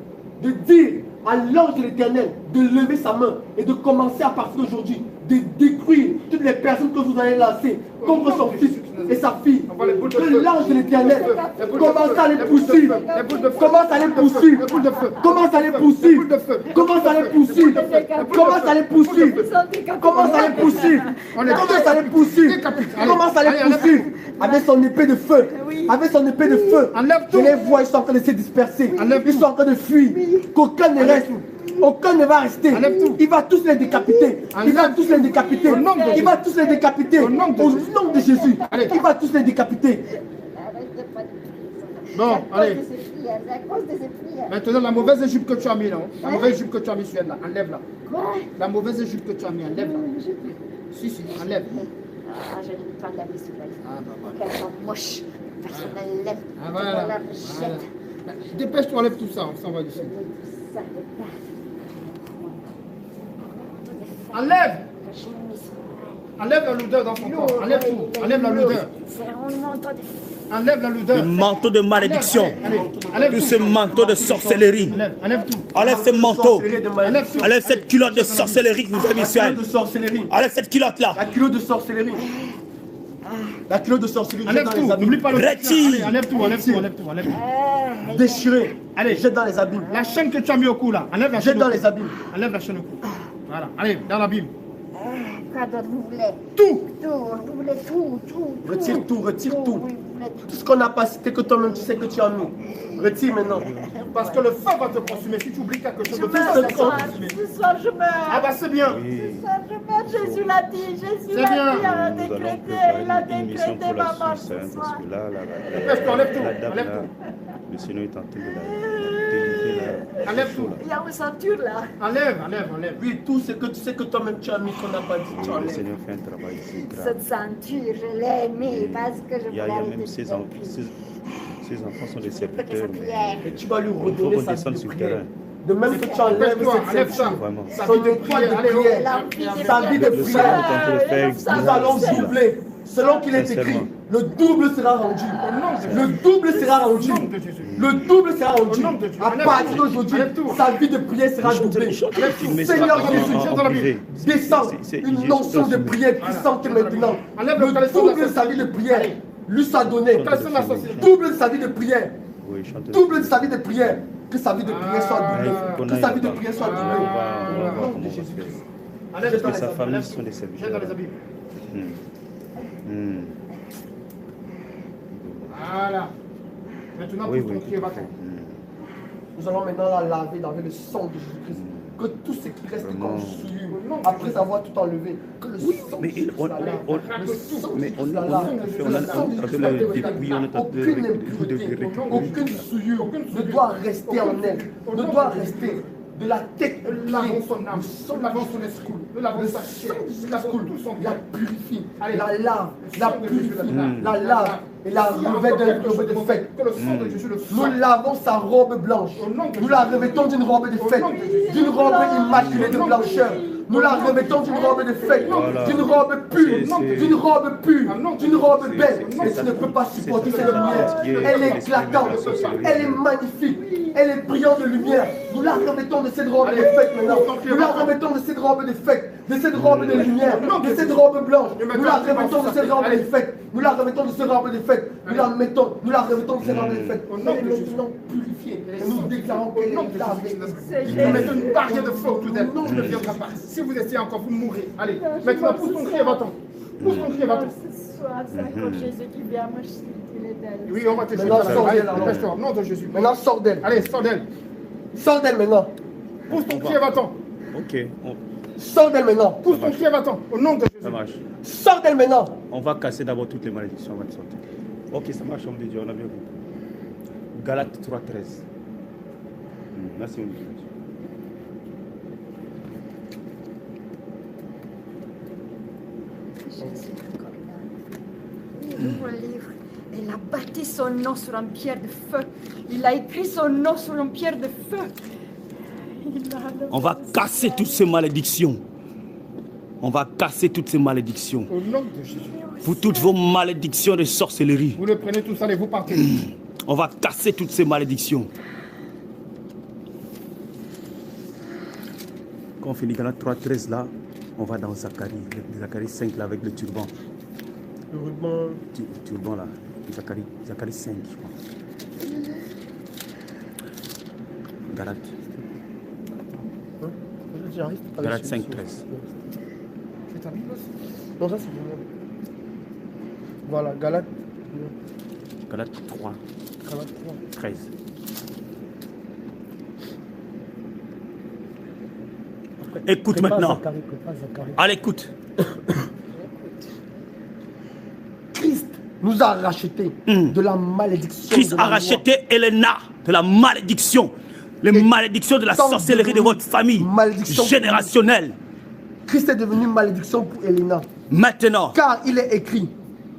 de dire à l'ange de l'Éternel de lever sa main et de commencer à partir d'aujourd'hui de détruire toutes les personnes que vous allez lancer contre son fils et sa fille. Que l'ange de l'Éternel commence à les poursuivre. Commence à les poursuivre. Commence à les poursuivre. Commence à les poursuivre. Commence à les poursuivre. Commence à les poursuivre. Commence à les poursuivre. Commence à les poursuivre. Avec son épée de feu. Avec son épée de feu. Je les vois, ils sont en train de se disperser. Ils sont en train de fuir. Qu'aucun ne reste. Aucun ne va rester. Il va tous les décapiter. Il va tous les décapiter. Il va tous les décapiter. Au nom de Jésus. Il va tous les décapiter. Bon, allez. C'est à cause de ses prières. Maintenant, la mauvaise jupe que tu as mis là, la mauvaise jupe que tu as mis sur elle là, enlève-la. Quoi? La mauvaise jupe que tu as mis, enlève-la. Si, enlève. Ah, je ne peux pas la mettre sur elle. Qu'elles sont moches. Personne ne l'aime. Ah, voilà. On la rejette. Dépêche-toi, enlève tout ça, on s'en va d'ici. Ça ne pas. Enlève! Enlève la lourdeur dans son corps. Enlève tout. Enlève la lourdeur. C'est un manteau de... Enlève la Le lourdeur. manteau de malédiction. Enlève Tout tout. ce manteau de sorcellerie. Enlève tout. Enlève ce manteau. Enlève tout. Enlève cette culotte de sorcellerie que vous avez mis sur La elle. culotte de sorcellerie. Enlève cette culotte là. La culotte de sorcellerie. La culotte de sorcellerie. Jette Enlève dans tout. les abîmes. N'oublie pas le Retire. Allez, enlève tout. Déchiré. Allez. Jette dans les abîmes. La chaîne que tu as mis au cou là, enlève la chaîne. Jette dans au cou. les abîmes. Enlève la chaîne au cou. Voilà. Allez, dans l'abîme. Quoi d'autre vous voulez? Tout. Vous voulez tout. Retire tout, retire tout. Oui, vous voulez tout. Tout ce qu'on n'a pas cité que toi-même tu sais que tu as mis. Retire maintenant. Parce que le feu va te consumer. Si tu oublies quelque chose, Je le feu meurs va te ce soir. consumer. Ce soir, je meurs. Ah bah c'est bien. Ce soir, je meurs. Jésus l'a dit. Jésus C'est l'a bien. dit. Il a Nous allons décrété. préparer Il a une émission décrété pour la ma mort Suisse, ce hein, parce soir. que là, Dépêche-toi, enlève tout, la dame enlève là, le Seigneur est en train de la délivrer là. Enlève tout. Il y a une ceinture là. Enlève. Oui, tout ce que tu sais que toi-même tu as mis qu'on n'a pas dit, tu Le enlèves. Seigneur fait un travail ici grave. Cette ceinture, je l'ai aimée parce que je Il y voulais a arrêter même de ses faire enfants, plus. ses enfants sont des Je veux que serviteurs, sa mais prière. Et tu vas lui il faut redonner sa vie redescendre de sur le prière. terrain. De même que tu enlèves Dépêche-toi, cette enlève ça. ceinture. Vraiment. Sa vie de prière. Allez, Sa vie de Le Seigneur prière. est en train de faire une Nous grande allons chose là. doubler. Selon qu'il est écrit, Sincèrement. le double sera rendu. Le double sera rendu. Le double sera rendu. À partir d'aujourd'hui, sa vie de prière sera doublée. Seigneur Jésus, descends une notion de prière puissante maintenant. Le double sa vie de prière. lui soit donné. Double de sa vie de prière. Oui, chante. Double de sa vie de prière. Que sa vie de prière soit doublée. Que sa vie de prière soit doublée. On va Au nom de Jésus-Christ. que sa famille sont des serviteurs. Voilà. Maintenant, Oui, pour ton pied, va-t'en. Nous allons maintenant la laver avec le sang de Jésus-Christ. Que tout ce qui reste comme souillure, après avoir tout enlevé, que le sang de Jésus la lave. Le sang de Jésus la lave. Le sang de Jésus la dépouille. Aucune impureté, aucune souillure ne doit rester en elle, ne doit rester de la tête au pied. Lavons son âme, nous lavons son esprit, nous lavons sa chair, nous lavons tout son la bien. purifie, la lave, la purifie, la lave et la revêt d'un robe de fête. Que le sang de Jésus le Nous fasse. lavons sa robe blanche. Nous la revêtons d'une robe de fête, d'une robe immaculée de blancheur. Nous la remettons d'une robe de fête, d'une robe pure, d'une robe pure, d'une robe belle. Et tu ne peux pas supporter cette lumière. Elle est éclatante, elle est magnifique, elle est brillante de lumière. Nous la remettons de cette robe de fête maintenant. Nous la remettons de cette robe de fête, de cette robe de lumière, de cette robe blanche. Nous la remettons de cette robe de fête. Nous la remettons de cette robe de fête. Nous la remettons de cette robe de fête. Elle est maintenant purifiée. Et nous déclarons qu'elle est lavée. Nous mettons une barrière de feu autour d'elle. Non, je ne viendrai pas. Si vous essayez encore, vous mourrez. Allez, maintenant, pousse ton cri et va-t'en. Pousse ton cri et va-t'en. Ce soir, c'est encore Jésus qui vient me chercher d'elle. Oui, on va te chercher. Maintenant, sors Allez, d'elle, alors. dépêche-toi. Nom de Jésus. Maintenant, sors d'elle. Allez, sors d'elle. Sors d'elle maintenant. Pousse ton cri et va-t'en. Ok, Sors d'elle maintenant. Pousse ton cri et va-t'en. Au nom de ça Jésus. marche. Sors d'elle maintenant. On va casser d'abord toutes les malédictions. On va te sortir. Ok, ça marche, homme de Dieu, on a bien compris. Galates 3:13. Merci, homme de Dieu. Jésus encore là. Il ouvre le livre. Il a bâti son nom sur une pierre de feu. Il a écrit son nom sur une pierre de feu. On va casser toutes ces malédictions. On va casser toutes ces malédictions. Au nom de Jésus. Pour toutes vos malédictions de sorcellerie. Vous le prenez tous, allez, vous partez. On va casser toutes ces malédictions. Quand on finit Galates 3:13 là, on va dans Zacharie. Zacharie 5 là avec le turban. Le ruban. Turban là. Zacharie 5, je crois. Galates. Galates 5:13. C'est ta Bible aussi? Non, ça c'est bon. Voilà, Galates. Galates 3. Galates 3. 13. Écoute maintenant. Allez, écoute. Christ nous a rachetés de la malédiction. Christ de la a racheté Elena de la malédiction. Les malédictions de la sorcellerie de votre famille générationnelle. Christ est devenu malédiction pour Elena. Maintenant. Car il est écrit,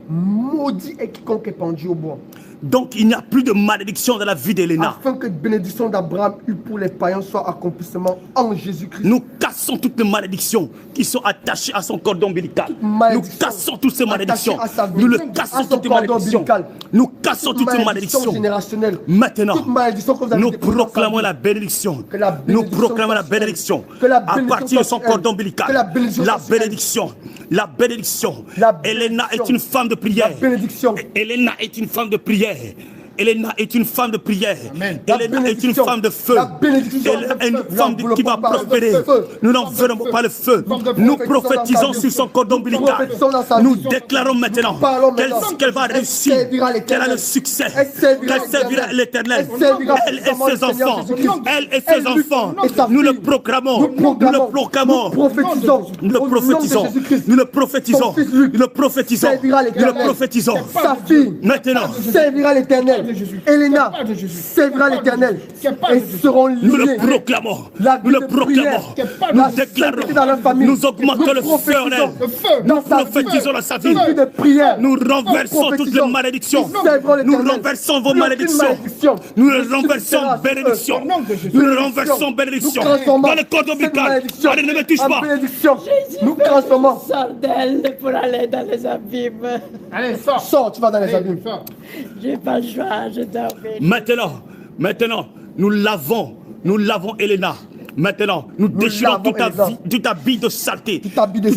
maudit est quiconque est pendu au bois. Donc il n'y a plus de malédiction dans la vie d'Elena. Afin que la bénédiction d'Abraham eut pour les païens soit accomplissement en Jésus-Christ. Nous cassons toutes les malédictions qui sont attachées à son cordon ombilical. Nous cassons toutes ces malédictions. Nous le cassons toutes les malédictions. Nous cassons toutes ces malédictions. Maintenant, nous proclamons la bénédiction. Nous proclamons la bénédiction. À partir de son cordon ombilical. La bénédiction. La bénédiction. Elena est une femme de prière. Elena est une femme de prière. Elena est une femme de prière. Elena est une femme de feu. Elle est une femme qui va prospérer. Nous n'en venons pas le feu. Nous prophétisons sur son cordon ombilical. Nous déclarons maintenant qu'elle va réussir, qu'elle a le succès, qu'elle servira l'Éternel. Elle et ses enfants. Elle et ses enfants. Nous le proclamons. Nous le proclamons. Nous le prophétisons. Nous le prophétisons. Nous le prophétisons. Nous le prophétisons. Sa fille Maintenant, servira l'Éternel. Elena servira l'Éternel. Et seront liés. nous le proclamons. Nous le proclamons. Nous déclarons. Nous augmentons le feu en elle. Nous prophétisons dans sa vie. Nous renversons toutes les malédictions. Nous renversons vos malédictions. Nous renversons bénédiction. Nous renversons bénédiction. Dans le cordon ombilical. Allez, ne me touche pas. Nous transformons. Sors d'elle pour aller dans les abîmes. Allez, sors. Sors, tu vas dans les abîmes. J'ai pas le choix, je dors. Maintenant, nous lavons Elena Maintenant, nous déchirons lavons tout habit de saleté, tout habit de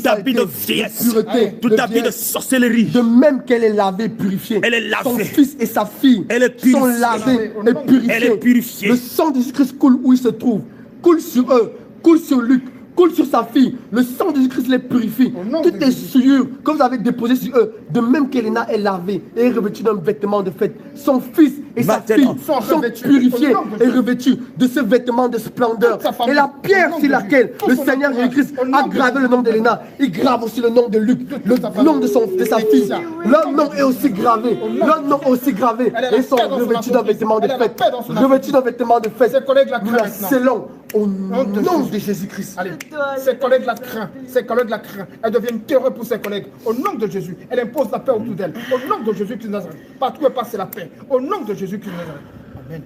vieillesse, pureté, tout habit de sorcellerie. De même qu'elle est lavée, purifiée. Elle est lavée. Son fils et sa fille Elle est purifiée. sont lavés et purifiés. Elle est purifiée. Le sang de Jésus-Christ coule où il se trouve, coule sur eux, coule sur Luc, coule sur sa fille. Le sang de Jésus-Christ les purifie. Toutes les souillures que vous avez déposées sur eux, de même qu'Elena est lavée et est revêtue d'un vêtement de fête. Son fils et sa fille sont purifiés et revêtus de ce vêtement de splendeur. Et la pierre sur laquelle le Seigneur Jésus-Christ a gravé le nom d'Elena, il grave aussi le nom de Luc, le nom de sa fille. Leur nom est aussi gravé. Leur nom est aussi gravé. Et ils sont revêtus d'un vêtement de fête. Revêtus d'un vêtement de fête. Nous la scellons au nom de Jésus-Christ. Allez, ses collègues la craignent, ses collègues la craignent. Elle devient une terreur pour ses collègues. Au nom de Jésus, elle impose la paix autour d'elle. Au nom de Jésus-Christ de Nazareth. Partout où elle passe, c'est la paix. Au nom de Jésus-Christ de Nazareth. Amen.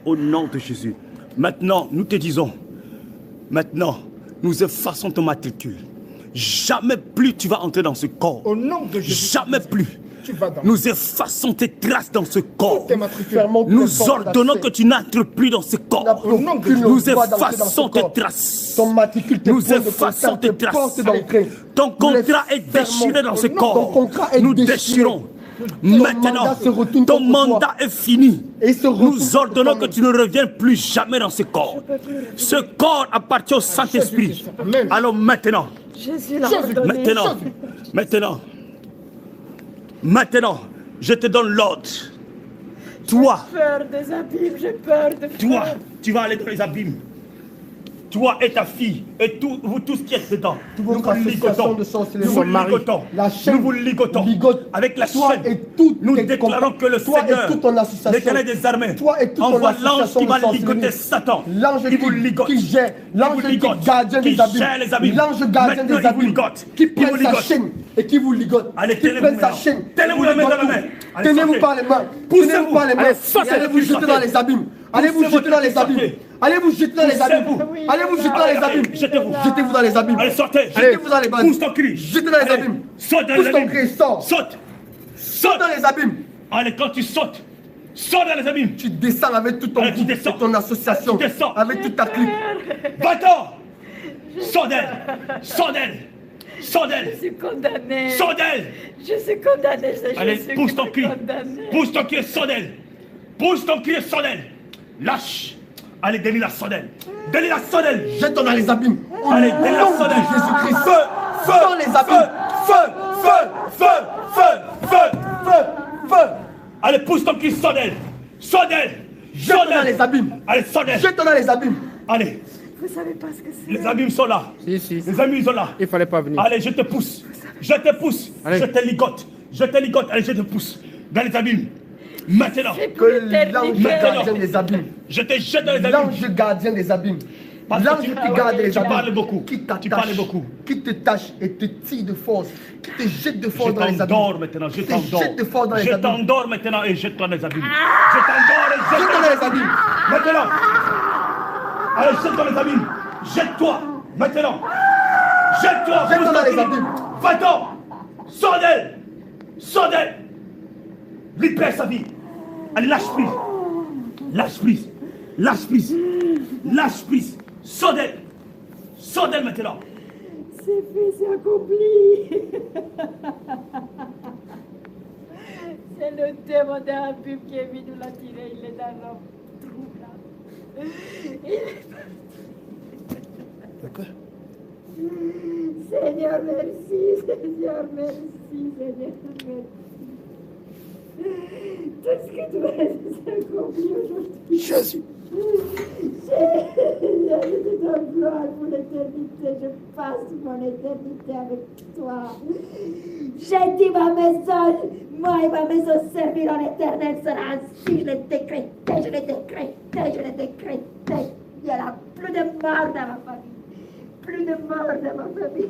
Au nom de Jésus. Maintenant, nous te disons, maintenant, nous effaçons ton matricule. Jamais plus tu vas entrer dans ce corps. Au nom de Jésus. Jamais plus. Nous effaçons tes traces dans ce corps. Nous ordonnons que tu n'entres plus dans ce corps. Nous effaçons tes traces. Nous effaçons tes traces. Ton contrat est déchiré dans ce corps. Nous déchirons. Maintenant, ton mandat est fini. Nous ordonnons que tu ne reviennes plus jamais dans ce corps. Ce corps appartient au Saint-Esprit. Alors maintenant, maintenant, je te donne l'ordre. Toi, J'ai peur des abîmes, j'ai peur de toi, tu vas aller dans les abîmes. Toi et ta fille, et vous tous qui êtes dedans, nous vous ligotons. Nous vous ligotons. Avec la chaîne, nous déclarons que le Seigneur, l'Éternel des armées, envoie l'ange qui va ligoter Satan. L'ange qui vous ligote. Qui gère les abîmes. L'ange gardien des abîmes. Qui prend sa chaîne et qui vous ligote. Allez, qui prend sa chaîne. Tenez-vous la main dans la main. Tenez-vous par les mains. Tenez-vous par les mains. Allez vous jeter dans les abîmes. Allez vous jeter dans les abîmes. Allez vous jeter dans les abîmes. Allez vous jeter dans les abîmes. Jetez-vous dans les abîmes. Allez, sortez. Jetez-vous dans les abîmes. Pousse ton cri. Jetez dans les abîmes. Saute dans les Pousse ton abîmes. cri, sors. Saute. Saute dans les abîmes. Allez, quand tu sautes, sors dans les abîmes. Tu descends avec tout ton Allez, tu groupe, descends. ton association, Tu descends. avec toute ta clique. Va-t'en. Sors d'elle. Sors d'elle. Sors d'elle. Je suis condamnée. Sors d'elle. Je suis condamnée. Allez, pousse ton cri. Condamnée. Pousse ton cri et sors d'elle. Pousse ton cri et sors d'elle. Lâche. Allez, délie la sordelle. Délie la sordelle. Jette-toi dans les abîmes. Allez, délie la sordelle. Jésus-Christ. Feu. Dans les abîmes. Feu. Allez, pousse ton cri, sordelle. Sordelle. Jette-toi dans les abîmes. Allez, sordelle. Jette-toi dans les abîmes. Allez. Vous savez pas ce que c'est. Les abîmes sont là. Si. Les abîmes sont là. Il fallait pas venir. Allez, je te pousse. Je te pousse. Allez. Je te ligote. Je te ligote. Allez, je te pousse. Dans les abîmes. Maintenant. Que l'ange gardien des abîmes. Je te jette dans les abîmes. L'ange gardien des abîmes. L'ange qui garde les abîmes. parles beaucoup. Qui Tu parles t'attache. beaucoup. Qui te tâche et te tire de force. Qui te jette de Je force dans les abîmes. t'endors maintenant. Je Qui te t'endors. jette de force dans les Je abîmes. t'endors maintenant et jette-toi dans les abîmes. Je t'endors et Jette-toi jette-toi dans les abîmes. maintenant. Allez, jette-toi dans les abîmes. Jette-toi maintenant. Jette-toi. Jette-toi dans les abîmes. Va-t'en. Sors d'elle. Sors d'elle. Libère sa vie. Allez, lâche prise. Lâche prise. Lâche prise. Lâche prise. Sors d'elle. Sors d'elle maintenant. C'est fait, c'est accompli. C'est le démon de la pub qui est venu nous l'attirer. Il est dans le trou là. Il est D'accord. Seigneur, merci. Seigneur, merci. Seigneur, merci. Tout ce que tu m'as dit, c'est accompli aujourd'hui. Jésus. Seigneur, je te donne gloire pour l'éternité. Je passe mon éternité avec toi. J'ai dit ma maison, moi et ma maison serviront l'éternel sera ainsi. Je l'ai décrété, je l'ai décrété, je l'ai décrété. Il n'y aura plus de mort dans ma famille. Plus de mort dans ma famille.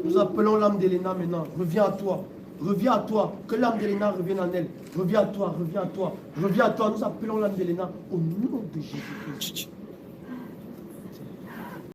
Nous appelons l'âme d'Elena maintenant. Reviens à toi. Reviens à toi. Que l'âme d'Elena revienne en elle. Reviens à toi, reviens à toi. Reviens à toi. Nous appelons l'âme d'Elena au nom de Jésus-Christ.